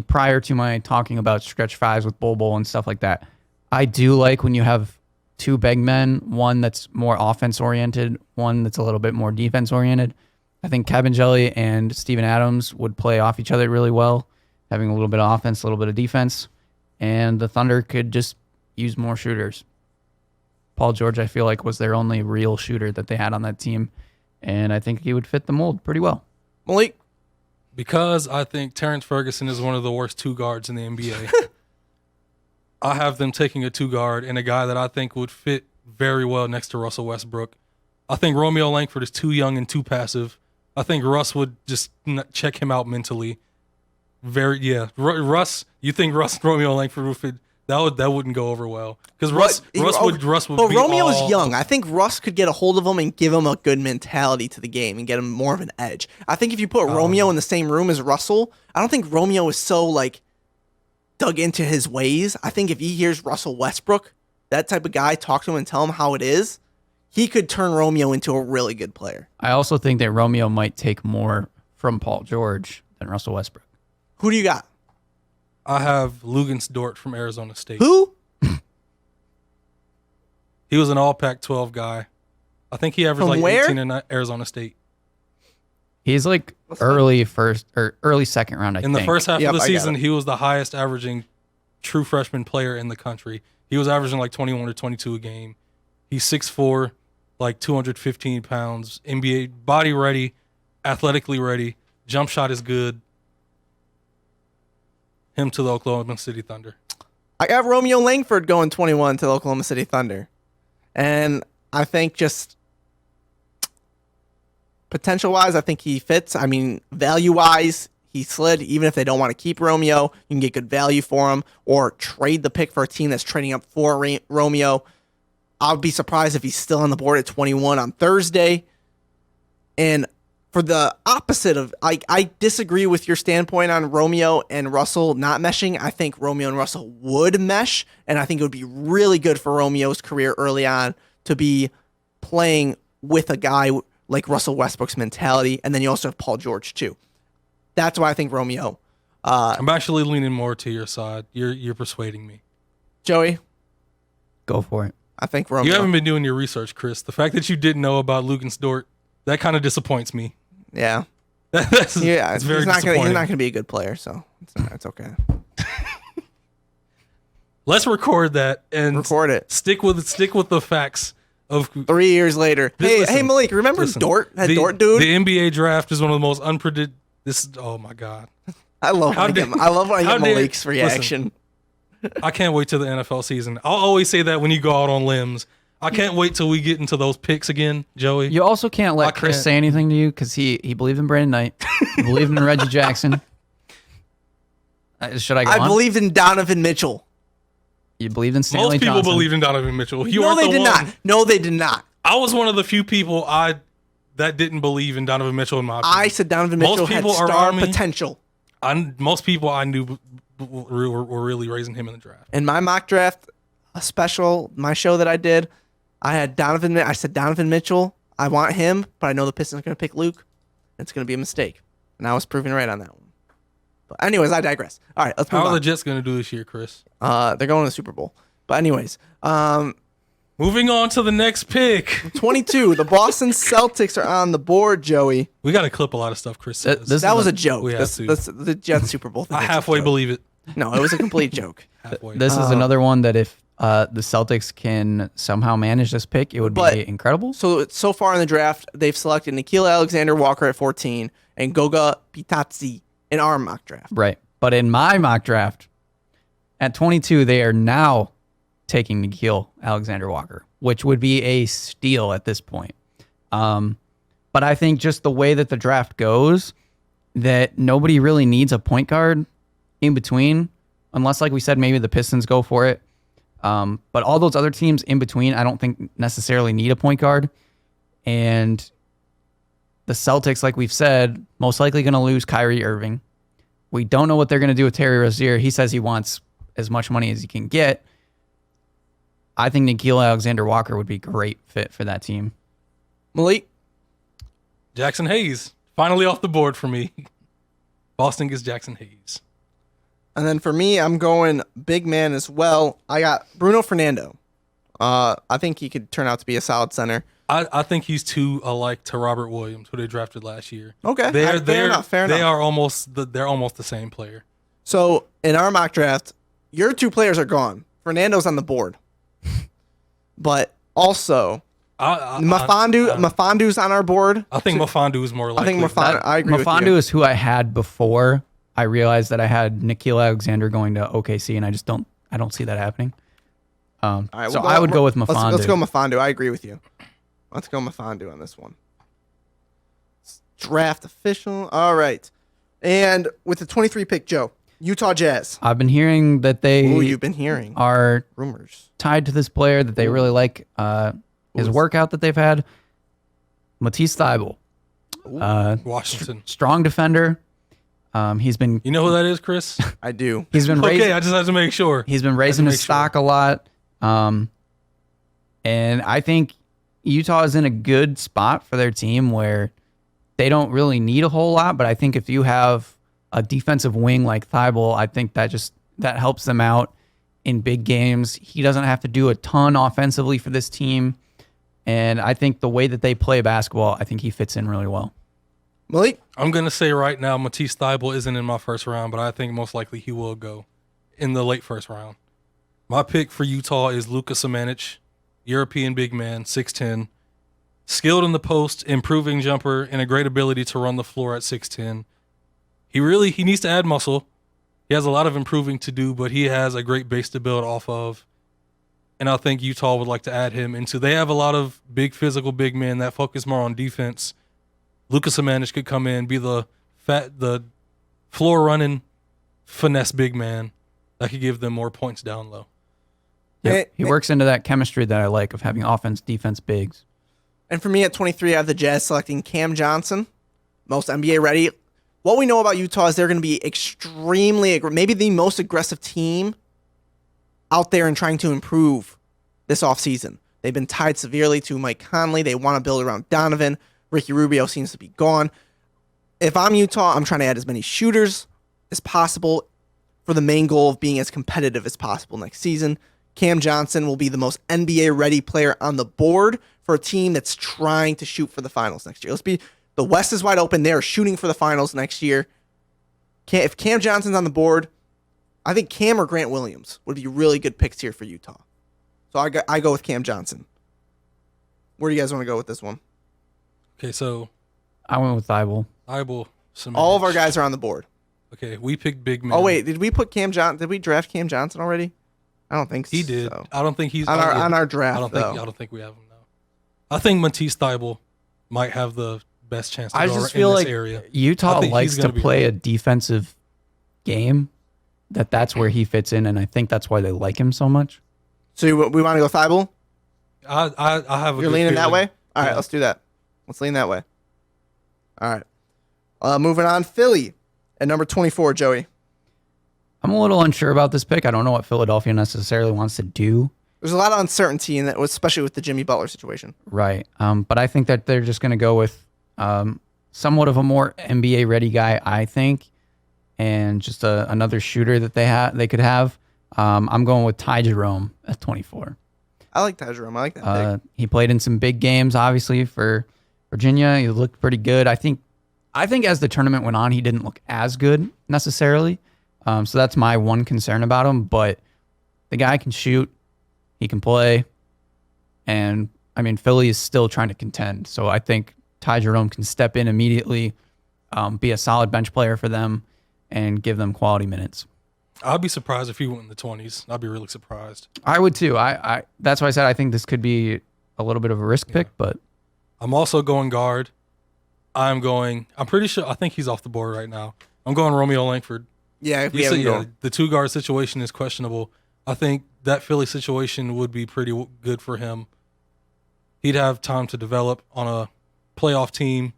S5: prior to my talking about stretch fives with Bol and stuff like that, I do like when you have two big men, one that's more offense oriented, one that's a little bit more defense oriented. I think Kevin Jelly and Steven Adams would play off each other really well, having a little bit of offense, a little bit of defense, and the Thunder could just use more shooters. Paul George, I feel like, was their only real shooter that they had on that team, and I think he would fit the mold pretty well.
S4: Malik?
S1: Because I think Terrence Ferguson is one of the worst two guards in the NBA. I have them taking a two guard and a guy that I think would fit very well next to Russell Westbrook. I think Romeo Langford is too young and too passive. I think Russ would just check him out mentally. Russ, you think Romeo Langford would fit? That wouldn't go over well because Russ would.
S4: But
S1: be
S4: Romeo is
S1: all-
S4: young. I think Russ could get a hold of him and give him a good mentality to the game and get him more of an edge. I think if you put Romeo in the same room as Russell, I don't think Romeo is so like dug into his ways. I think if he hears Russell Westbrook, that type of guy, talk to him and tell him how it is, he could turn Romeo into a really good player.
S5: I also think that Romeo might take more from Paul George than Russell Westbrook.
S4: Who do you got?
S1: I have Logan Stewart from Arizona State.
S4: Who?
S1: He was an all Pac-12 guy. I think he averaged
S4: From
S1: like
S4: where?
S1: 18 in Arizona State.
S5: He's like early second round, I think.
S1: In the first half
S4: Yep,
S1: of the
S4: I got
S1: season,
S4: it.
S1: he was the highest averaging true freshman player in the country. He was averaging like 21 or 22 a game. He's 6'4", like 215 pounds, NBA body ready, athletically ready, jump shot is good. Him to the Oklahoma City Thunder.
S4: I got Romeo Langford going 21 to the Oklahoma City Thunder. And I think just potential-wise, I think he fits. I mean, value-wise, he slid. Even if they don't want to keep Romeo, you can get good value for him or trade the pick for a team that's trading up for Romeo. I'll be surprised if he's still on the board at 21 on Thursday. And for the opposite of, I disagree with your standpoint on Romeo and Russell not meshing. I think Romeo and Russell would mesh, and I think it would be really good for Romeo's career early on to be playing with a guy like Russell Westbrook's mentality, and then you also have Paul George too. That's why I think Romeo.
S1: I'm actually leaning more to your side. You're persuading me.
S4: Joey,
S5: Go for it.
S4: I think Romeo.
S1: You haven't been doing your research, Chris. The fact that you didn't know about Logan Stewart, that kind of disappoints me.
S4: Yeah.
S1: It's very
S4: he's not
S1: disappointing.
S4: going to be a good player, so it's okay.
S1: Let's record that and
S4: Record it.
S1: Stick with the facts of
S4: 3 years later. Hey, Malik, remember Dort? That Dort dude?
S1: The NBA draft is one of the most unpredictable. Oh my god!
S4: I love when I get Malik's
S1: listen.
S4: reaction.
S1: I can't wait till the NFL season. I'll always say that when you go out on limbs. I can't wait till we get into those picks again, Joey.
S5: You also can't let Chris
S1: can't.
S5: say anything to you because he believed in Brandon Knight. He believed in Reggie Jackson. Should I go
S4: I
S5: on?
S4: believed in Donovan Mitchell.
S5: You believed in Stanley
S1: Most people
S5: Johnson.
S1: believed in Donovan Mitchell. You
S4: No,
S1: weren't
S4: they
S1: the
S4: did
S1: one.
S4: not. No, they did not.
S1: I was one of the few people that didn't believe in Donovan Mitchell in my opinion.
S4: I said Donovan Mitchell
S1: Most
S4: had
S1: people
S4: star
S1: around me-
S4: potential.
S1: Most people I knew were really raising him in the draft.
S4: In my mock draft, my show that I did, I said Donovan Mitchell. I want him, but I know the Pistons are going to pick Luke. It's going to be a mistake. And I was proven right on that one. But anyways, I digress. All right, let's move
S1: How are
S4: on.
S1: the Jets going to do this year, Chris?
S4: They're going to the Super Bowl. But anyways,
S1: Moving on to the next pick.
S4: 22. The Boston Celtics are on the board, Joey.
S1: We got to clip a lot of stuff Chris says.
S5: This
S4: That
S5: is
S4: was
S5: a-
S4: a joke.
S1: we have to.
S4: The Jets Super Bowl thing.
S1: I
S4: was a
S1: halfway
S4: joke.
S1: believe it.
S4: No, it was a complete joke.
S1: Halfway.
S5: This is another one that if the Celtics can somehow manage this pick, it would
S4: But-
S5: be incredible.
S4: So far in the draft, they've selected Nikhil Alexander-Walker at 14 and Goga Bitadze in our mock draft.
S5: Right. But in my mock draft, at 22, they are now taking Nikhil Alexander-Walker, which would be a steal at this point. But I think just the way that the draft goes, that nobody really needs a point guard in between, unless, like we said, maybe the Pistons go for it. But all those other teams in between, I don't think necessarily need a point guard. And the Celtics, like we've said, most likely going to lose Kyrie Irving. We don't know what they're going to do with Terry Rozier. He says he wants as much money as he can get. I think Nikhil Alexander-Walker would be a great fit for that team.
S4: Malik,
S1: Jackson Hayes, finally off the board for me. Boston gets Jackson Hayes.
S4: And then for me, I'm going big man as well. I got Bruno Fernando. I think he could turn out to be a solid center.
S1: I think he's too alike to Robert Williams, who they drafted last year.
S4: Okay, fair enough.
S1: They are almost the same player.
S4: So in our mock draft, your two players are gone. Fernando's on the board, but also Mafandu's on our board.
S1: I think Mafandu is more likely.
S4: I think Mafandu. I agree.
S5: Mafandu is who I had before. I realized that I had Nickeil Alexander going to OKC, and I don't see that happening.
S4: All right,
S5: so I would go with Mafandu.
S4: Let's go Mafandu. I agree with you. Let's go Mafandu on this one. Draft official. All right. And with the 23 pick, Joe, Utah Jazz.
S5: I've been hearing that
S4: you've been hearing
S5: are
S4: rumors
S5: tied to this player, that they really like his workout that they've had. Matisse Thybulle.
S1: Washington.
S5: Strong defender. He's been.
S1: You know who that is, Chris?
S4: I do.
S5: He's been raising,
S1: I just have to make sure.
S5: He's been raising his stock a lot. And I think Utah is in a good spot for their team where they don't really need a whole lot, but I think if you have a defensive wing like Thybulle, I think that helps them out in big games. He doesn't have to do a ton offensively for this team, and I think the way that they play basketball, I think he fits in really well.
S4: Malik?
S1: I'm going to say right now Matisse Thybulle isn't in my first round, but I think most likely he will go in the late first round. My pick for Utah is Luka Samanic, European big man, 6'10", skilled in the post, improving jumper, and a great ability to run the floor at 6'10". He needs to add muscle. He has a lot of improving to do, but he has a great base to build off of. And I think Utah would like to add him into. They have a lot of big physical big men that focus more on defense. Luka Samanic could come in, be the floor running finesse big man that could give them more points down low.
S5: Yep. He works into that chemistry that I like of having offense, defense, bigs.
S4: And for me at 23, I have the Jazz selecting Cam Johnson, most NBA ready. What we know about Utah is they're going to be maybe the most aggressive team out there and trying to improve this offseason. They've been tied severely to Mike Conley. They want to build around Donovan. Ricky Rubio seems to be gone. If I'm Utah, I'm trying to add as many shooters as possible for the main goal of being as competitive as possible next season. Cam Johnson will be the most NBA-ready player on the board for a team that's trying to shoot for the finals next year. The West is wide open. They are shooting for the finals next year. If Cam Johnson's on the board, I think Cam or Grant Williams would be really good picks here for Utah. So I go with Cam Johnson. Where do you guys want to go with this one?
S1: Okay, so
S5: I went with Thybulle.
S4: All of our guys are on the board.
S1: Okay, we picked big man.
S4: Oh wait, did we put Cam Johnson? Did we draft Cam Johnson already? I don't think
S1: he did.
S4: So.
S1: I don't think he's
S4: on our draft.
S1: I don't think we have him now. I think Matisse Thybulle might have the best chance to go
S5: just
S1: in
S5: feel
S1: this
S5: like
S1: area.
S5: Utah likes to play a defensive game. That's where he fits in, and I think that's why they like him so much.
S4: So we want to go Thybulle?
S1: I have.
S4: You're leaning that way. All right, let's do that. Let's lean that way. All right. Moving on, Philly at number 24, Joey.
S5: I'm a little unsure about this pick. I don't know what Philadelphia necessarily wants to do.
S4: There's a lot of uncertainty in that, especially with the Jimmy Butler situation.
S5: Right. But I think that they're just going to go with somewhat of a more NBA-ready guy, I think, and just another shooter that they could have. I'm going with Ty Jerome at 24.
S4: I like Ty Jerome. I like that pick.
S5: He played in some big games, obviously, for Virginia. He looked pretty good. I think as the tournament went on, he didn't look as good necessarily. So that's my one concern about him. But the guy can shoot. He can play. And, I mean, Philly is still trying to contend. So I think Ty Jerome can step in immediately, be a solid bench player for them, and give them quality minutes.
S1: I'd be surprised if he went in the 20s. I'd be really surprised.
S5: I would too. I that's why I said I think this could be a little bit of a risk pick, but
S1: I'm also going guard. I'm pretty sure, I think he's off the board right now. I'm going Romeo Langford.
S4: Yeah, if we have him
S1: the two guard situation is questionable. I think that Philly situation would be pretty good for him. He'd have time to develop on a playoff team.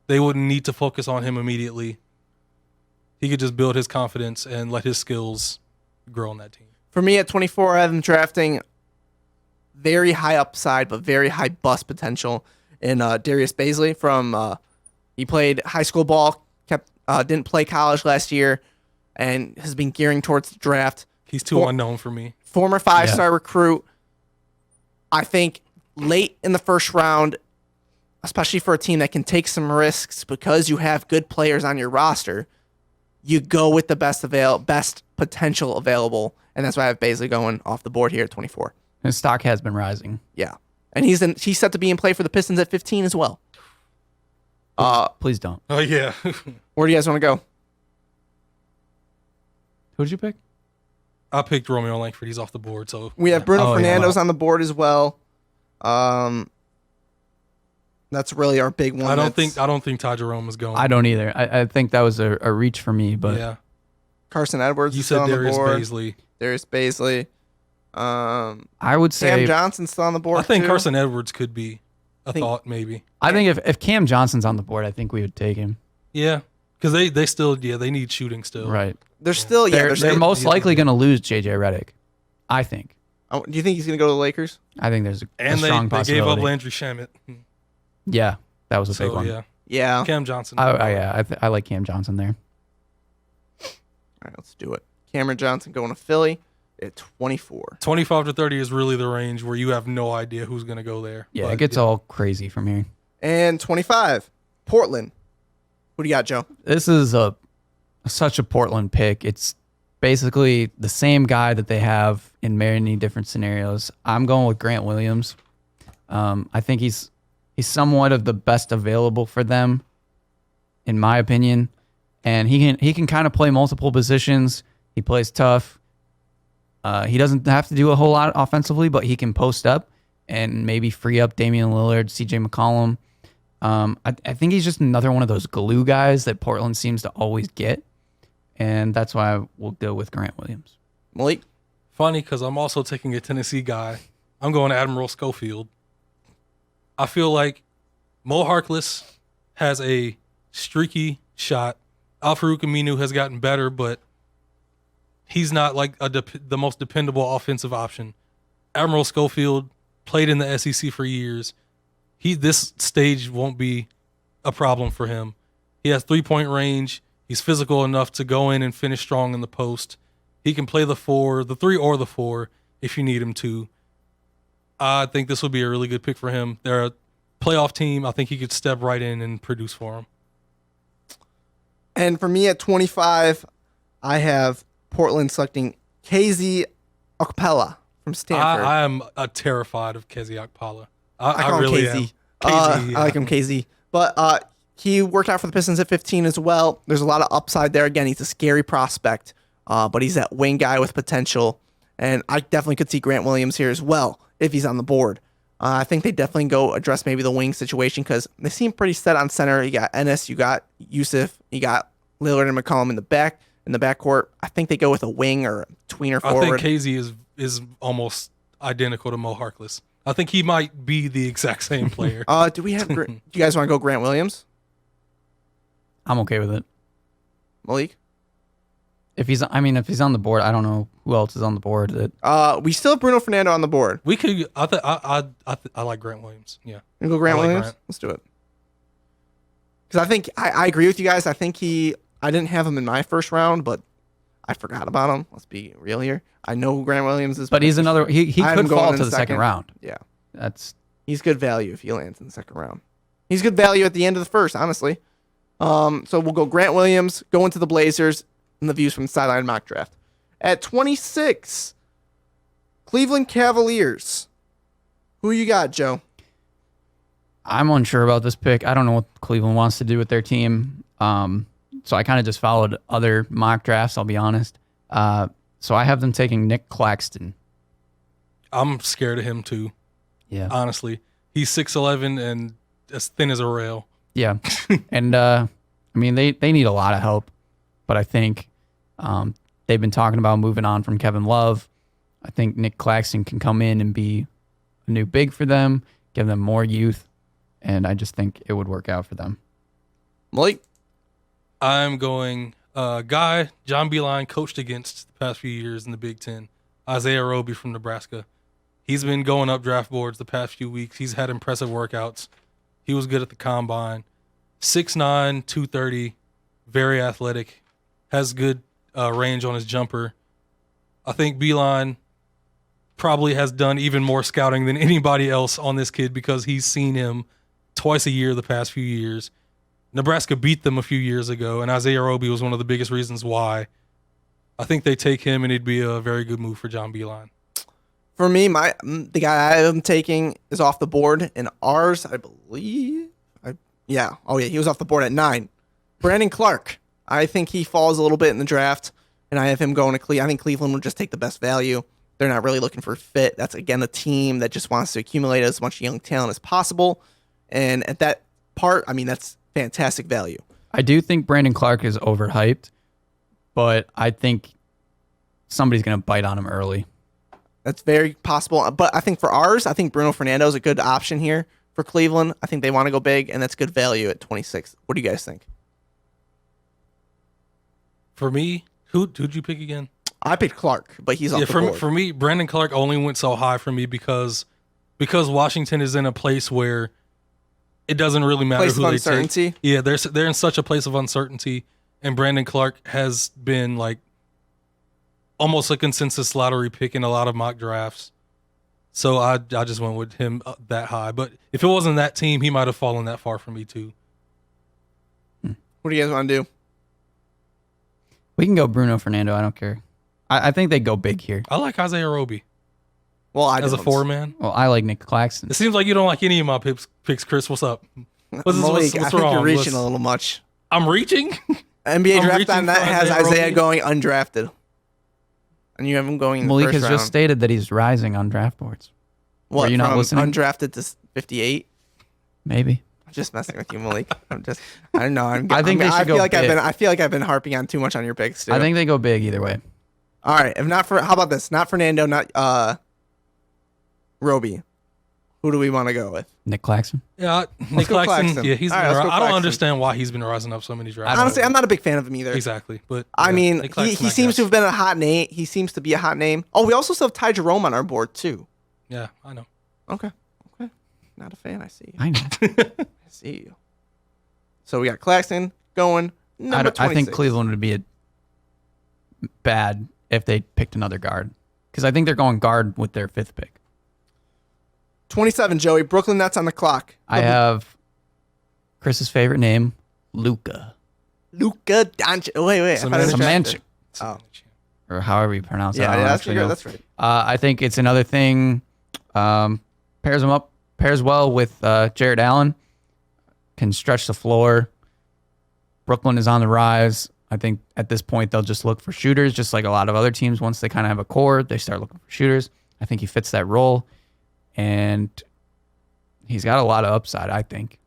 S1: They wouldn't need to focus on him immediately. He could just build his confidence and let his skills grow on that team.
S4: For me at 24, I have him drafting very high upside, but very high bust potential in Darius Bazley. He played high school ball, kept didn't play college last year, and has been gearing towards the draft.
S1: He's too unknown for me.
S4: Former 5-star recruit. I think late in the first round, especially for a team that can take some risks because you have good players on your roster, you go with the best potential available, and that's why I have Bazley going off the board here at 24.
S5: His stock has been rising.
S4: Yeah, and he's set to be in play for the Pistons at 15 as well.
S5: Please don't.
S1: Oh, yeah.
S4: Where do you guys want to go?
S5: Who did you pick?
S1: I picked Romeo Langford. He's off the board. So
S4: We have Bruno
S5: Oh,
S4: Fernando's
S5: yeah.
S4: on the board as well. That's really our big one.
S1: I don't think Ty Jerome is going.
S5: I don't either. I think that was a reach for me, but
S1: Yeah.
S4: Carson Edwards
S1: You
S4: is still
S1: said
S4: on the
S1: Darius
S4: board.
S1: Bazley.
S4: Darius Bazley.
S5: I would say
S4: Cam Johnson's still on the board.
S1: I think
S4: too.
S1: Carson Edwards could be a
S4: think-
S1: thought, maybe.
S5: I think if Cam Johnson's on the board, I think we would take him.
S1: Yeah. Because they still, they need shooting still.
S5: Right.
S4: They're still,
S5: They're
S4: still-
S5: most likely going to lose JJ Redick. I think.
S4: Oh, do you think he's going to go to the Lakers?
S5: I think there's a
S1: And
S5: strong
S1: they gave
S5: possibility.
S1: up Landry Shamet.
S5: Yeah, that was a big
S1: So,
S5: one.
S1: yeah.
S4: Yeah.
S1: Cam Johnson.
S5: I like Cam Johnson there.
S4: All right, let's do it. Cameron Johnson going to Philly at 24.
S1: 25 to 30 is really the range where you have no idea who's going to go there.
S5: Yeah,
S1: But,
S5: it gets all crazy from here.
S4: And 25, Portland. Who do you got, Joe?
S5: This is such a Portland pick. It's basically the same guy that they have in many different scenarios. I'm going with Grant Williams. I think he's somewhat of the best available for them, in my opinion. And he can kind of play multiple positions. He plays tough. He doesn't have to do a whole lot offensively, but he can post up and maybe free up Damian Lillard, CJ McCollum. I think he's just another one of those glue guys that Portland seems to always get. And that's why we'll go with Grant Williams.
S4: Malik?
S1: Funny because I'm also taking a Tennessee guy. I'm going Admiral Schofield. I feel like Mo Harkless has a streaky shot. Al-Farouq Aminu has gotten better, but he's not like the most dependable offensive option. Admiral Schofield played in the SEC for years. This stage won't be a problem for him. He has 3-point range. He's physical enough to go in and finish strong in the post. He can play the 4, the 3 or the 4 if you need him to. I think this will be a really good pick for him. They're a playoff team. I think he could step right in and produce for them.
S4: And for me at 25, I have Portland selecting KZ Okpala from Stanford.
S1: I am terrified of Kezi Okpala.
S4: I
S1: I
S4: call
S1: really
S4: him
S1: am.
S4: KZ.
S1: KZ,
S4: I like him KZ. But he worked out for the Pistons at 15 as well. There's a lot of upside there. Again, he's a scary prospect, but he's that wing guy with potential. And I definitely could see Grant Williams here as well if he's on the board. I think they definitely go address maybe the wing situation because they seem pretty set on center. You got Ennis, you got Yusuf, you got Lillard and McCollum in the backcourt. I think they go with a wing or a tweener
S1: I
S4: forward.
S1: think KZ is almost identical to Mo Harkless. I think he might be the exact same player.
S4: Do we have? Do you guys want to go Grant Williams,
S5: I'm okay with it.
S4: Malik?
S5: If he's on the board, I don't know who else is on the board. That
S4: We still have Bruno Fernando on the board.
S1: We could. I like Grant Williams. Yeah.
S4: You go Grant
S1: I like
S4: Williams.
S1: Grant.
S4: Let's do it. Because I think I agree with you guys. I think I didn't have him in my first round, but I forgot about him. Let's be real here. I know who Grant Williams is,
S5: but he's another. He
S4: I have him
S5: could
S4: going
S5: fall
S4: in
S5: to the second round.
S4: Yeah,
S5: That's
S4: he's good value if he lands in the second round. He's good value at the end of the first, honestly. So we'll go Grant Williams, go into the Blazers, and the views from the Sideline Mock Draft. At 26, Cleveland Cavaliers. Who you got, Joe?
S5: I'm unsure about this pick. I don't know what Cleveland wants to do with their team. So I kind of just followed other mock drafts, I'll be honest. So I have them taking Nick Claxton.
S1: I'm scared of him too.
S5: Yeah.
S1: Honestly, he's 6'11" and as thin as a rail.
S5: Yeah. And I mean, they need a lot of help, but I think they've been talking about moving on from Kevin Love. I think Nick Claxton can come in and be a new big for them, give them more youth, and I just think it would work out for them.
S4: Malik?
S1: I'm going guy John Beilein coached against the past few years in the Big Ten, Isaiah Roby from Nebraska. He's been going up draft boards the past few weeks. He's had impressive workouts. He was good at the combine. 6'9", 230, very athletic, has good range on his jumper. I think Beeline probably has done even more scouting than anybody else on this kid because he's seen him twice a year the past few years. Nebraska beat them a few years ago, and Isaiah Roby was one of the biggest reasons why. I think they take him, and it'd be a very good move for John Beeline.
S4: For me, the guy I am taking is off the board, and ours, I believe. He was off the board at 9. Brandon Clark. I think he falls a little bit in the draft, and I have him going to Cleveland. I think Cleveland will just take the best value. They're not really looking for fit. That's, again, a team that just wants to accumulate as much young talent as possible. And at that part, I mean, that's fantastic value.
S5: I do think Brandon Clark is overhyped, but I think somebody's going to bite on him early.
S4: That's very possible. But I think for ours, I think Bruno Fernando is a good option here for Cleveland. I think they want to go big, and that's good value at 26. What do you guys think?
S1: For me, who'd you pick again?
S4: I picked Clark, but he's off the board.
S1: For me, Brandon Clark only went so high for me because Washington is in a place where it doesn't really matter
S4: Place
S1: who
S4: of
S1: they
S4: uncertainty.
S1: take. Yeah, they're in such a place of uncertainty, and Brandon Clark has been like almost a consensus lottery pick in a lot of mock drafts. So I just went with him that high. But if it wasn't that team, he might have fallen that far for me too.
S4: What do you guys want to do?
S5: We can go Bruno Fernando. I don't care. I think they go big here.
S1: I like Isaiah Roby
S4: Well,
S1: as a 4-man.
S5: Well, I like Nick Claxton.
S1: It seems like you don't like any of my picks, Chris. What's up? What's
S4: Malik, I think
S1: wrong?
S4: you're reaching a little much.
S1: I'm reaching?
S4: NBA
S1: I'm
S4: draft
S1: reaching
S4: on that
S1: for
S4: has
S1: Isaiah
S4: Isaiah
S1: Roby.
S4: going undrafted. And you have him going in the
S5: Malik
S4: first
S5: has
S4: round.
S5: just stated that he's rising on draft boards.
S4: What,
S5: Were you not
S4: from
S5: listening?
S4: undrafted to 58?
S5: Maybe.
S4: I'm just messing with you, Malik. I don't know.
S5: I think they should go big.
S4: I feel like I've been harping on too much on your picks, too.
S5: I think they go big either way.
S4: All right. If not for, how about this? Not Fernando, not Roby. Who do we want to go with?
S5: Nick Claxton.
S1: Yeah, Nick
S4: go
S1: Claxton.
S4: Claxton.
S1: Yeah, he's.
S4: All right, let's go
S1: I don't
S4: Claxton.
S1: understand why he's been rising up so many drafts.
S4: Honestly, I'm not a big fan of him either.
S1: Exactly, but
S4: I
S1: yeah,
S4: mean,
S1: Nick
S4: he
S1: Claxton,
S4: seems to
S1: I
S4: have been a hot name. He seems to be a hot name. Oh, we also still have Ty Jerome on our board, too.
S1: guess. Yeah, I know.
S4: Okay. Not a fan. I see you.
S5: I know.
S4: I see you. So we got Claxton going. Number 26.
S5: I think Cleveland would be bad if they picked another guard. Because I think they're going guard with their 5th pick.
S4: 27, Joey. Brooklyn Nets on the clock.
S5: I have Chris's favorite name, Luka.
S4: Luka Doncic. Oh, wait. I thought it was
S5: Semantic.
S4: drafted. Oh.
S5: Or however you pronounce it. I
S4: Yeah,
S5: don't
S4: that's
S5: actually
S4: right.
S5: know.
S4: That's right.
S5: I think it's another thing. Pairs well with Jared Allen. Can stretch the floor. Brooklyn is on the rise. I think at this point they'll just look for shooters, just like a lot of other teams. Once they kind of have a core, they start looking for shooters. I think he fits that role, and he's got a lot of upside, I think,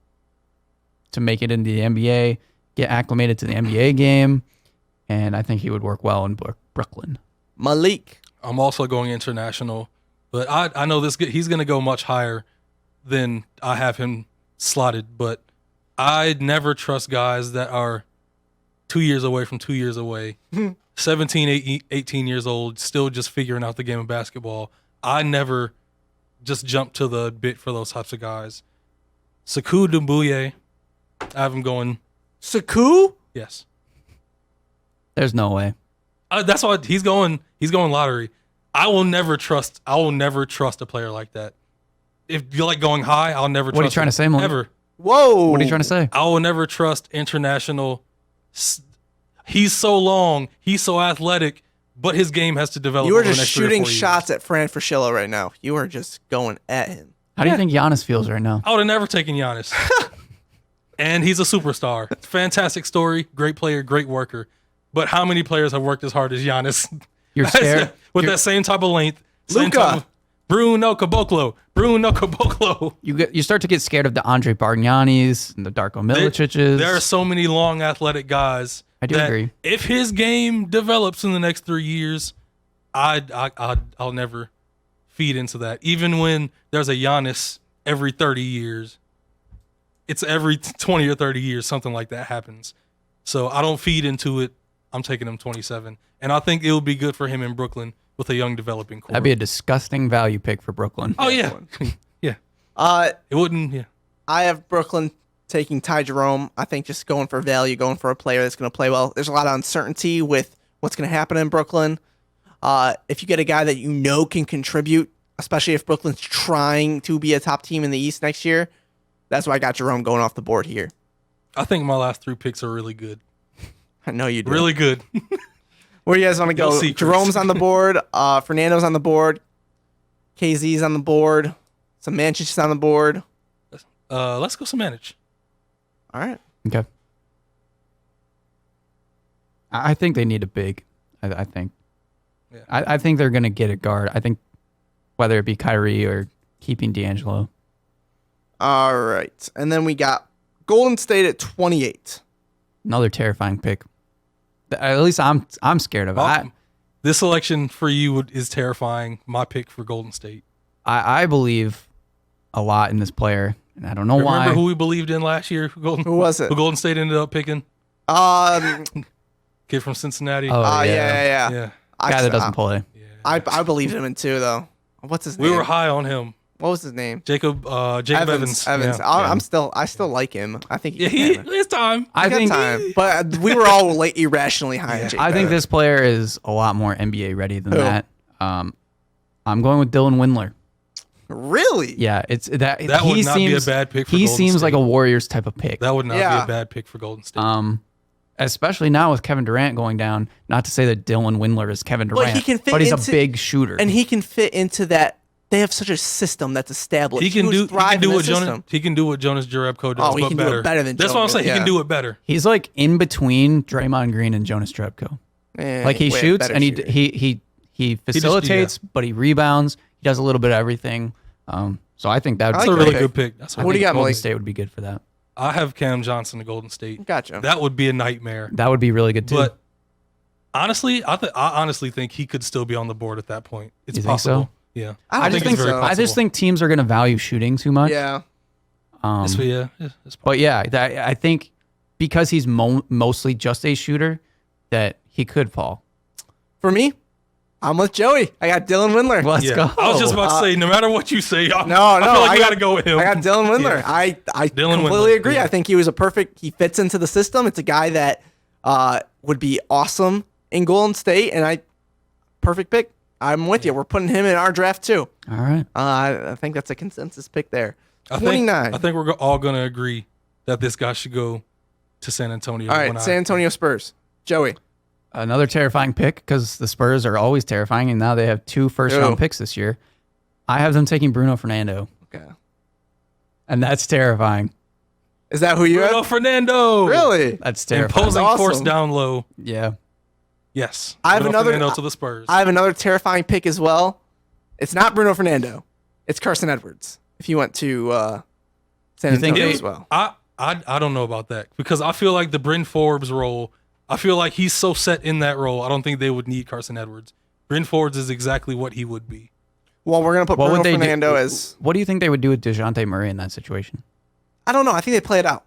S5: to make it into the NBA, get acclimated to the NBA game, and I think he would work well in Brooklyn.
S4: Malik.
S1: I'm also going international, but I know he's going to go much higher than I have him slotted, but I never trust guys that are 2 years away from 2 years away, 17, 18 years old, still just figuring out the game of basketball. I never just jump to the bit for those types of guys. Sekou Doumbouya, I have him going.
S4: Sekou?
S1: Yes.
S5: There's no way.
S1: That's why he's going lottery. I will never trust a player like that. If you like going high, I'll never trust
S5: What are you trying to say, Malik?
S1: ever.
S4: Whoa.
S5: What are you trying to say?
S1: I will never trust international. He's so long, he's so athletic, but his game has to develop.
S4: You are
S1: over the
S4: just
S1: next 3 or 4
S4: shooting
S1: years.
S4: shots at Fran Fraschilla right now. You are just going at him.
S5: How do you think Giannis feels right now?
S1: I would have never taken Giannis. And he's a superstar. Fantastic story, great player, great worker. But how many players have worked as hard as Giannis?
S5: You're scared.
S1: With that same type of length. Same
S4: Luka.
S1: type of- Bruno Caboclo.
S5: You start to get scared of the Andre Bargnanis and the Darko Milicic's.
S1: There are so many long athletic guys.
S5: I do
S1: that
S5: agree.
S1: If his game develops in the next 3 years, I'll never feed into that. Even when there's a Giannis every 30 years, it's every 20 or 30 years something like that happens. So I don't feed into it. I'm taking him 27, and I think it will be good for him in Brooklyn with a young developing core.
S5: That'd be a disgusting value pick for Brooklyn.
S1: Oh yeah, yeah.
S4: Uh,
S1: It wouldn't. Yeah.
S4: I have Brooklyn taking Ty Jerome. I think just going for value, going for a player that's going to play well. There's a lot of uncertainty with what's going to happen in Brooklyn. If you get a guy that you know can contribute, especially if Brooklyn's trying to be a top team in the East next year, that's why I got Jerome going off the board here.
S1: I think my last 3 picks are really good.
S4: I know you do.
S1: Really good.
S4: Where do you guys want to go?
S1: No secrets.
S4: Jerome's on the board. Fernando's on the board. KZ's on the board. Some Manch's on the board.
S1: Let's go some manage.
S4: All right.
S5: Okay. I think they need a big. I think.
S1: Yeah.
S5: I think they're going to get a guard. I think whether it be Kyrie or keeping D'Angelo.
S4: All right. And then we got Golden State at 28.
S5: Another terrifying pick. At least I'm scared of it.
S1: This selection for you is terrifying. My pick for Golden State.
S5: I believe a lot in this player, and I don't know why.
S1: Remember who we believed in last year?
S4: Who was it?
S1: Who Golden State ended up picking? Kid from Cincinnati.
S4: Yeah.
S5: Guy that doesn't play.
S4: I believed him in too, though. What's his name?
S1: We were high on him.
S4: What was his name?
S1: Jacob Evans.
S4: Evans.
S1: Yeah.
S4: I still like him. I think
S1: it's time.
S5: I think
S4: time. But we were all irrationally high on Jacob
S5: I think
S4: Evans.
S5: this player is a lot more NBA ready than that. I'm going with Dylan Windler.
S4: Really?
S5: Yeah, it's that.
S1: That would not be a bad pick for
S5: He
S1: Golden
S5: seems
S1: State.
S5: like a Warriors type of pick.
S1: That would not be a bad pick for Golden State.
S5: Especially now with Kevin Durant going down. Not to say that Dylan Windler is Kevin Durant, but he's a big shooter,
S4: and he can fit into that. They have such a system that's established.
S1: He can do what Jonas Jerebko does,
S4: he
S1: but
S4: can
S1: better.
S4: do it better than
S1: That's what I'm
S4: Jonas,
S1: saying.
S4: yeah.
S1: He can do it better.
S5: He's like in between Draymond Green and Jonas Jerebko. Like he shoots and he facilitates, but he rebounds. He does a little bit of everything. So I think that's
S1: a really good pick.
S4: What do you got,
S5: Golden
S4: Malik?
S5: State would be good for that.
S1: I have Cam Johnson to Golden State.
S4: Gotcha.
S1: That would be a nightmare.
S5: That would be really good too.
S1: But honestly, I honestly think he could still be on the board at that point. It's
S5: You think
S1: possible.
S5: so?
S1: Yeah.
S4: I
S1: think
S4: think
S1: it's very
S4: so.
S1: possible.
S5: I just think teams are going to value shooting too much.
S4: Yeah.
S1: It's possible.
S5: But yeah, I think because he's mostly just a shooter, that he could fall.
S4: For me, I'm with Joey. I got Dylan Windler.
S5: Let's go.
S1: I was just about to say, no matter what you say, I feel
S4: I
S1: like you got to go with him.
S4: I got Dylan Windler.
S1: Yeah.
S4: I
S1: Dylan
S4: completely
S1: Windler,
S4: agree.
S1: yeah.
S4: I think he fits into the system. It's a guy that would be awesome in Golden State, and perfect pick. I'm with you. We're putting him in our draft too.
S5: All right.
S4: I think that's a consensus pick there.
S1: I
S4: 29.
S1: think we're all going to agree that this guy should go to San Antonio.
S4: All right, San Antonio Spurs. Joey.
S5: Another terrifying pick because the Spurs are always terrifying, and now they have 2 first-round picks this year. I have them taking Bruno Fernando,
S4: Okay.
S5: and that's terrifying.
S4: Is that who you
S1: Bruno
S4: have?
S1: Fernando.
S4: Really?
S5: That's terrifying.
S1: Imposing
S4: That's
S1: force
S4: awesome.
S1: down low.
S5: Yeah.
S1: Yes.
S4: I have
S1: Bruno
S4: another-
S1: Fernando to the Spurs.
S4: I have another terrifying pick as well. It's not Bruno Fernando. It's Carson Edwards. If you went to San
S5: You think
S4: Antonio
S5: they-
S4: as well.
S1: I don't know about that because I feel like the Bryn Forbes role, I feel like he's so set in that role. I don't think they would need Carson Edwards. Bryn Forbes is exactly what he would be.
S4: Well, we're gonna put
S5: What
S4: Bruno
S5: would they
S4: Fernando
S5: do?
S4: as.
S5: What do you think they would do with DeJounte Murray in that situation?
S4: I don't know. I think they play it out.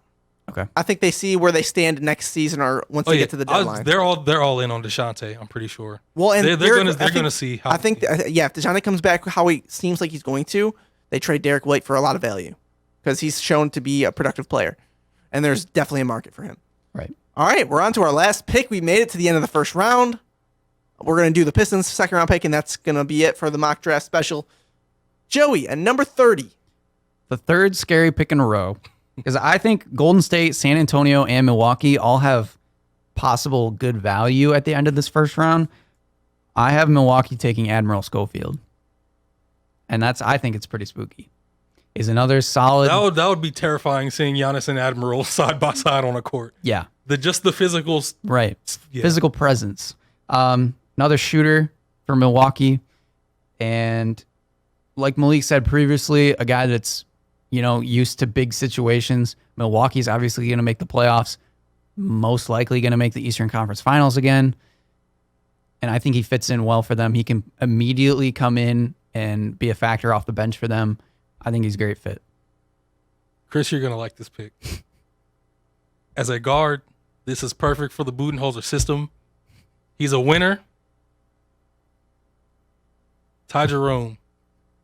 S5: Okay.
S4: I think they see where they stand next season or once they get to the deadline.
S1: They're all in on DeJounte. I'm pretty sure.
S4: Well, and
S1: they're gonna see how.
S4: I think if DeJounte comes back how he seems like he's going to, they trade Derek White for a lot of value because he's shown to be a productive player, and there's definitely a market for him.
S5: Right.
S4: All right, we're on to our last pick. We made it to the end of the first round. We're going to do the Pistons second round pick, and that's going to be it for the mock draft special. Joey, at number 30.
S5: The third scary pick in a row, because I think Golden State, San Antonio, and Milwaukee all have possible good value at the end of this first round. I have Milwaukee taking Admiral Schofield. And I think it's pretty spooky. Is another solid.
S1: that would be terrifying seeing Giannis and Admiral side by side on a court.
S5: Yeah.
S1: Just the physical.
S5: Right.
S1: Yeah.
S5: Physical presence. Another shooter for Milwaukee. And like Malik said previously, a guy that's, used to big situations. Milwaukee's obviously going to make the playoffs. Most likely going to make the Eastern Conference Finals again. And I think he fits in well for them. He can immediately come in and be a factor off the bench for them. I think he's a great fit.
S1: Chris, you're gonna like this pick. As a guard, this is perfect for the Budenholzer system. He's a winner. Ty Jerome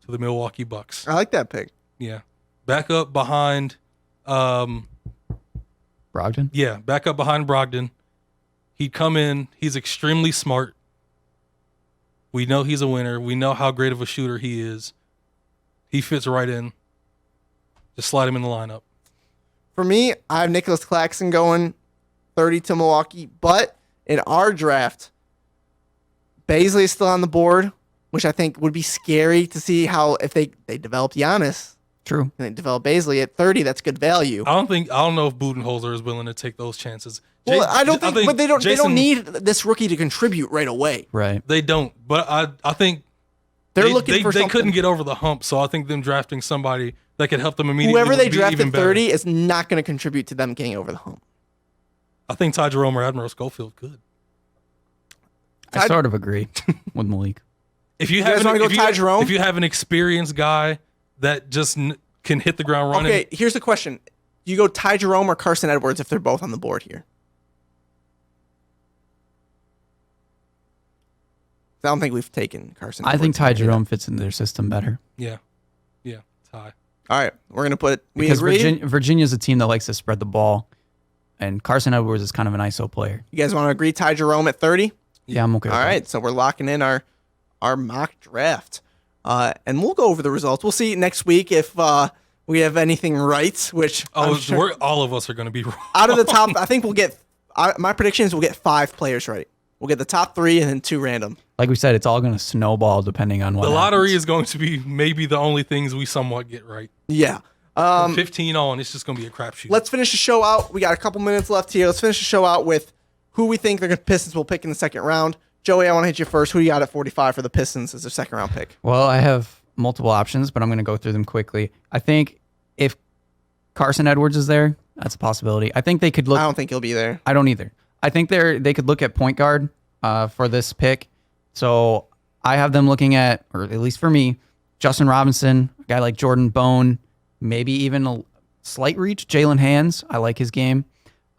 S1: to the Milwaukee Bucks.
S4: I like that pick.
S1: Yeah. Back up behind
S5: Brogdon?
S1: Yeah, back up behind Brogdon. He'd come in. He's extremely smart. We know he's a winner. We know how great of a shooter he is. He fits right in. Just slide him in the lineup.
S4: For me, I have Nicholas Claxton going 30 to Milwaukee. But in our draft, Bazley is still on the board, which I think would be scary to see how if they develop Giannis
S5: True.
S4: and they develop Bazley at 30, that's good value.
S1: I don't know if Budenholzer is willing to take those chances.
S4: Well, I don't think, but they don't
S1: Jason-
S4: need this rookie to contribute right away.
S5: Right.
S1: They don't. But I think
S4: They're looking for
S1: they
S4: something.
S1: couldn't get over the hump. So I think them drafting somebody that could help them immediately.
S4: Whoever they
S1: would be
S4: draft
S1: even
S4: at
S1: better.
S4: 30 is not going to contribute to them getting over the hump.
S1: I think Ty Jerome or Admiral Schofield could.
S5: I sort of agree with Malik.
S1: If you
S4: guys
S1: have
S4: wanna go Ty Jerome?
S1: if you have an experienced guy that just can hit the ground running,
S4: Okay, here's the question. Do you go Ty Jerome or Carson Edwards if they're both on the board here? I don't think we've taken Carson
S5: I
S4: Edwards.
S5: think Ty Jerome fits in their system better.
S1: yeah, Ty.
S4: All right, we're going to put we
S5: Because
S4: agree.
S5: Virginia's a team that likes to spread the ball, and Carson Edwards is kind of an ISO player.
S4: You guys want to agree Ty Jerome at 30?
S5: Yeah, I'm okay
S4: All
S5: with
S4: right, so we're locking in our mock draft. And we'll go over the results. We'll see next week if we have anything right, which I'm sure
S1: All of us are going to be wrong.
S4: out of the top, I think we'll get my prediction is we'll get 5 players right. We'll get the top 3 and then 2 random.
S5: Like we said, it's all going to snowball depending on what
S1: The lottery
S5: happens.
S1: is going to be maybe the only things we somewhat get right.
S4: Yeah.
S1: From 15 on, it's just going to be a crapshoot.
S4: Let's finish the show out. We got a couple minutes left here. Let's finish the show out with who we think the Pistons will pick in the second round. Joey, I want to hit you first. Who do you got at 45 for the Pistons as their second round pick?
S5: Well, I have multiple options, but I'm going to go through them quickly. I think if Carson Edwards is there, that's a possibility. I think they could look.
S4: I don't think he'll be there.
S5: I don't either. I think they could look at point guard for this pick. So I have them looking at, or at least for me, Justin Robinson, a guy like Jordan Bone, maybe even a slight reach, Jalen Hands. I like his game.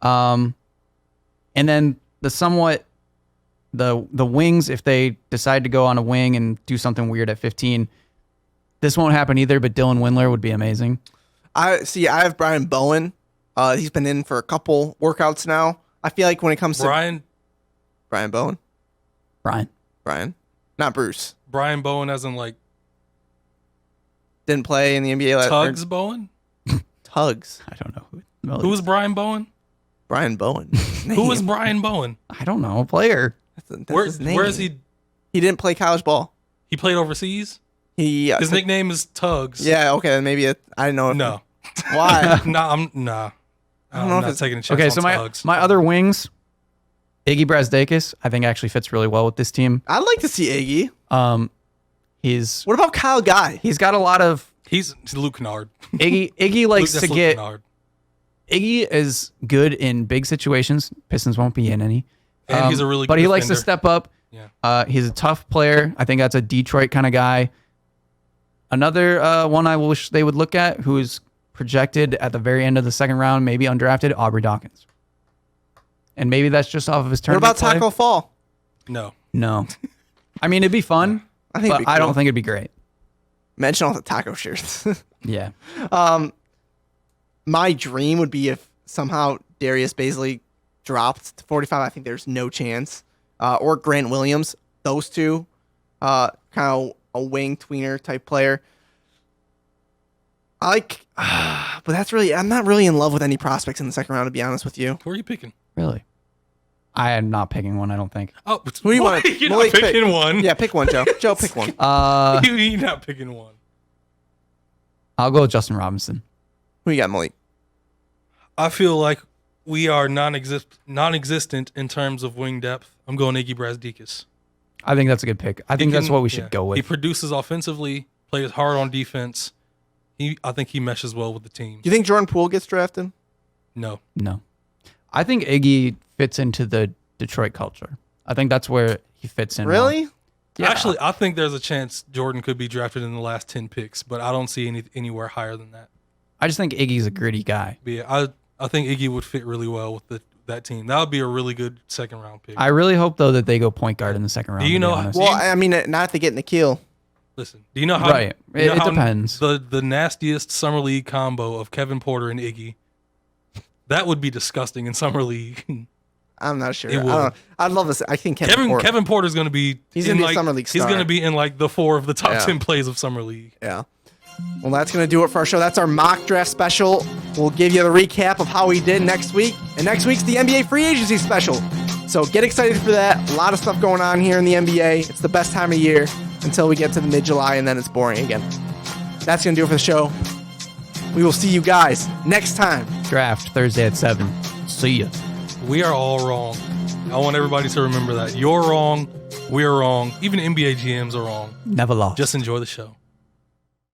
S5: And then the wings, if they decide to go on a wing and do something weird at 15, this won't happen either, but Dylan Windler would be amazing.
S4: I have Brian Bowen. He's been in for a couple workouts now. I feel like when it comes to
S1: Brian
S4: Bowen,
S5: Brian.
S4: not Bruce,
S1: Bowen as in like
S4: didn't play in the NBA last
S1: Tugs Bowen?
S4: Tugs.
S5: I don't know.
S1: Who was Brian Bowen?
S4: Brian Bowen.
S1: Who was Brian Bowen?
S5: I don't know. A player.
S4: That's his name.
S1: Where is he?
S4: He didn't play college ball.
S1: He played overseas?
S4: His
S1: nickname is Tugs.
S4: Yeah, okay, then maybe I don't know.
S1: No.
S4: Why?
S1: Nah.
S4: I don't know
S1: I'm
S4: if
S1: not
S4: it's-
S1: taking a chance
S5: Okay,
S1: on
S5: so
S1: Tugs.
S5: my other wings, Iggy Brazdakis, I think actually fits really well with this team.
S4: I'd like to see Iggy.
S5: He's
S4: What about Kyle Guy?
S5: he's got a lot of
S1: He's Luke Kennard.
S5: Iggy likes
S1: That's
S5: to
S1: Luke
S5: get
S1: Kennard.
S5: Iggy is good in big situations. Pistons won't be in any.
S1: And he's a really
S5: but
S1: good
S5: he likes to
S1: defender.
S5: step up.
S1: Yeah.
S5: He's a tough player. I think that's a Detroit kind of guy. Another one I wish they would look at, who's projected at the very end of the second round, maybe undrafted, Aubrey Dawkins. And maybe that's just off of his
S4: What
S5: tournament
S4: about Taco
S5: play.
S4: Fall?
S1: No.
S5: No. I mean, it'd be fun,
S4: I think
S5: but
S4: it'd be
S5: I don't
S4: cool.
S5: think it'd be great.
S4: Mention all the taco shirts.
S5: Yeah.
S4: My dream would be if somehow Darius Bazley dropped to 45. I think there's no chance. Or Grant Williams. Those two. Kind of a wing tweener type player. I like, but I'm not really in love with any prospects in the second round, to be honest with you.
S1: Who are you picking?
S5: Really? I am not picking one, I don't think.
S1: Oh,
S4: Who do you
S1: what?
S4: want?
S1: You're not
S4: Malik,
S1: picking one.
S4: Yeah, pick one, Joe. Joe, pick one.
S1: You're not picking one.
S5: I'll go with Justin Robinson.
S4: Who you got, Malik?
S1: I feel like we are non-existent in terms of wing depth. I'm going Iggy Brazdakis.
S5: I think that's a good pick. I think that's what we should go with.
S1: He produces offensively, plays hard on defense. I think he meshes well with the team.
S4: Do you think Jordan Poole gets drafted?
S1: No.
S5: No. I think Iggy fits into the Detroit culture. I think that's where he fits in. well.
S4: Really?
S5: Yeah.
S1: Actually, I think there's a chance Jordan could be drafted in the last 10 picks, but I don't see anywhere higher than that.
S5: I just think Iggy's a gritty guy.
S1: But yeah, I think Iggy would fit really well with that team. That would be a really good second round pick.
S5: I really hope, though, that they go point guard in the second round.
S1: Do you
S5: to be
S1: know-
S5: honest.
S4: Well, I mean, not if they get Nikhil.
S1: Listen, do you know how?
S5: Right.
S1: you know
S5: It
S1: how
S5: depends.
S1: The nastiest summer league combo of Kevin Porter and Iggy. That would be disgusting in summer league.
S4: I'm not sure.
S1: It
S4: I
S1: would.
S4: don't know. I'd love this. I think
S1: Kevin Porter's going to be.
S4: He's going to be
S1: like,
S4: a summer league star.
S1: He's going to be in like the 4 of the top
S4: Yeah.
S1: 10 plays of summer league.
S4: Yeah. Well, that's going to do it for our show. That's our mock draft special. We'll give you the recap of how we did next week. And next week's the NBA free agency special. So get excited for that. A lot of stuff going on here in the NBA. It's the best time of year until we get to the mid-July, and then it's boring again. That's going to do it for the show. We will see you guys next time.
S5: Draft Thursday at 7. See ya.
S1: We are all wrong. I want everybody to remember that. You're wrong. We're wrong. Even NBA GMs are wrong.
S5: Never lost.
S1: Just enjoy the show.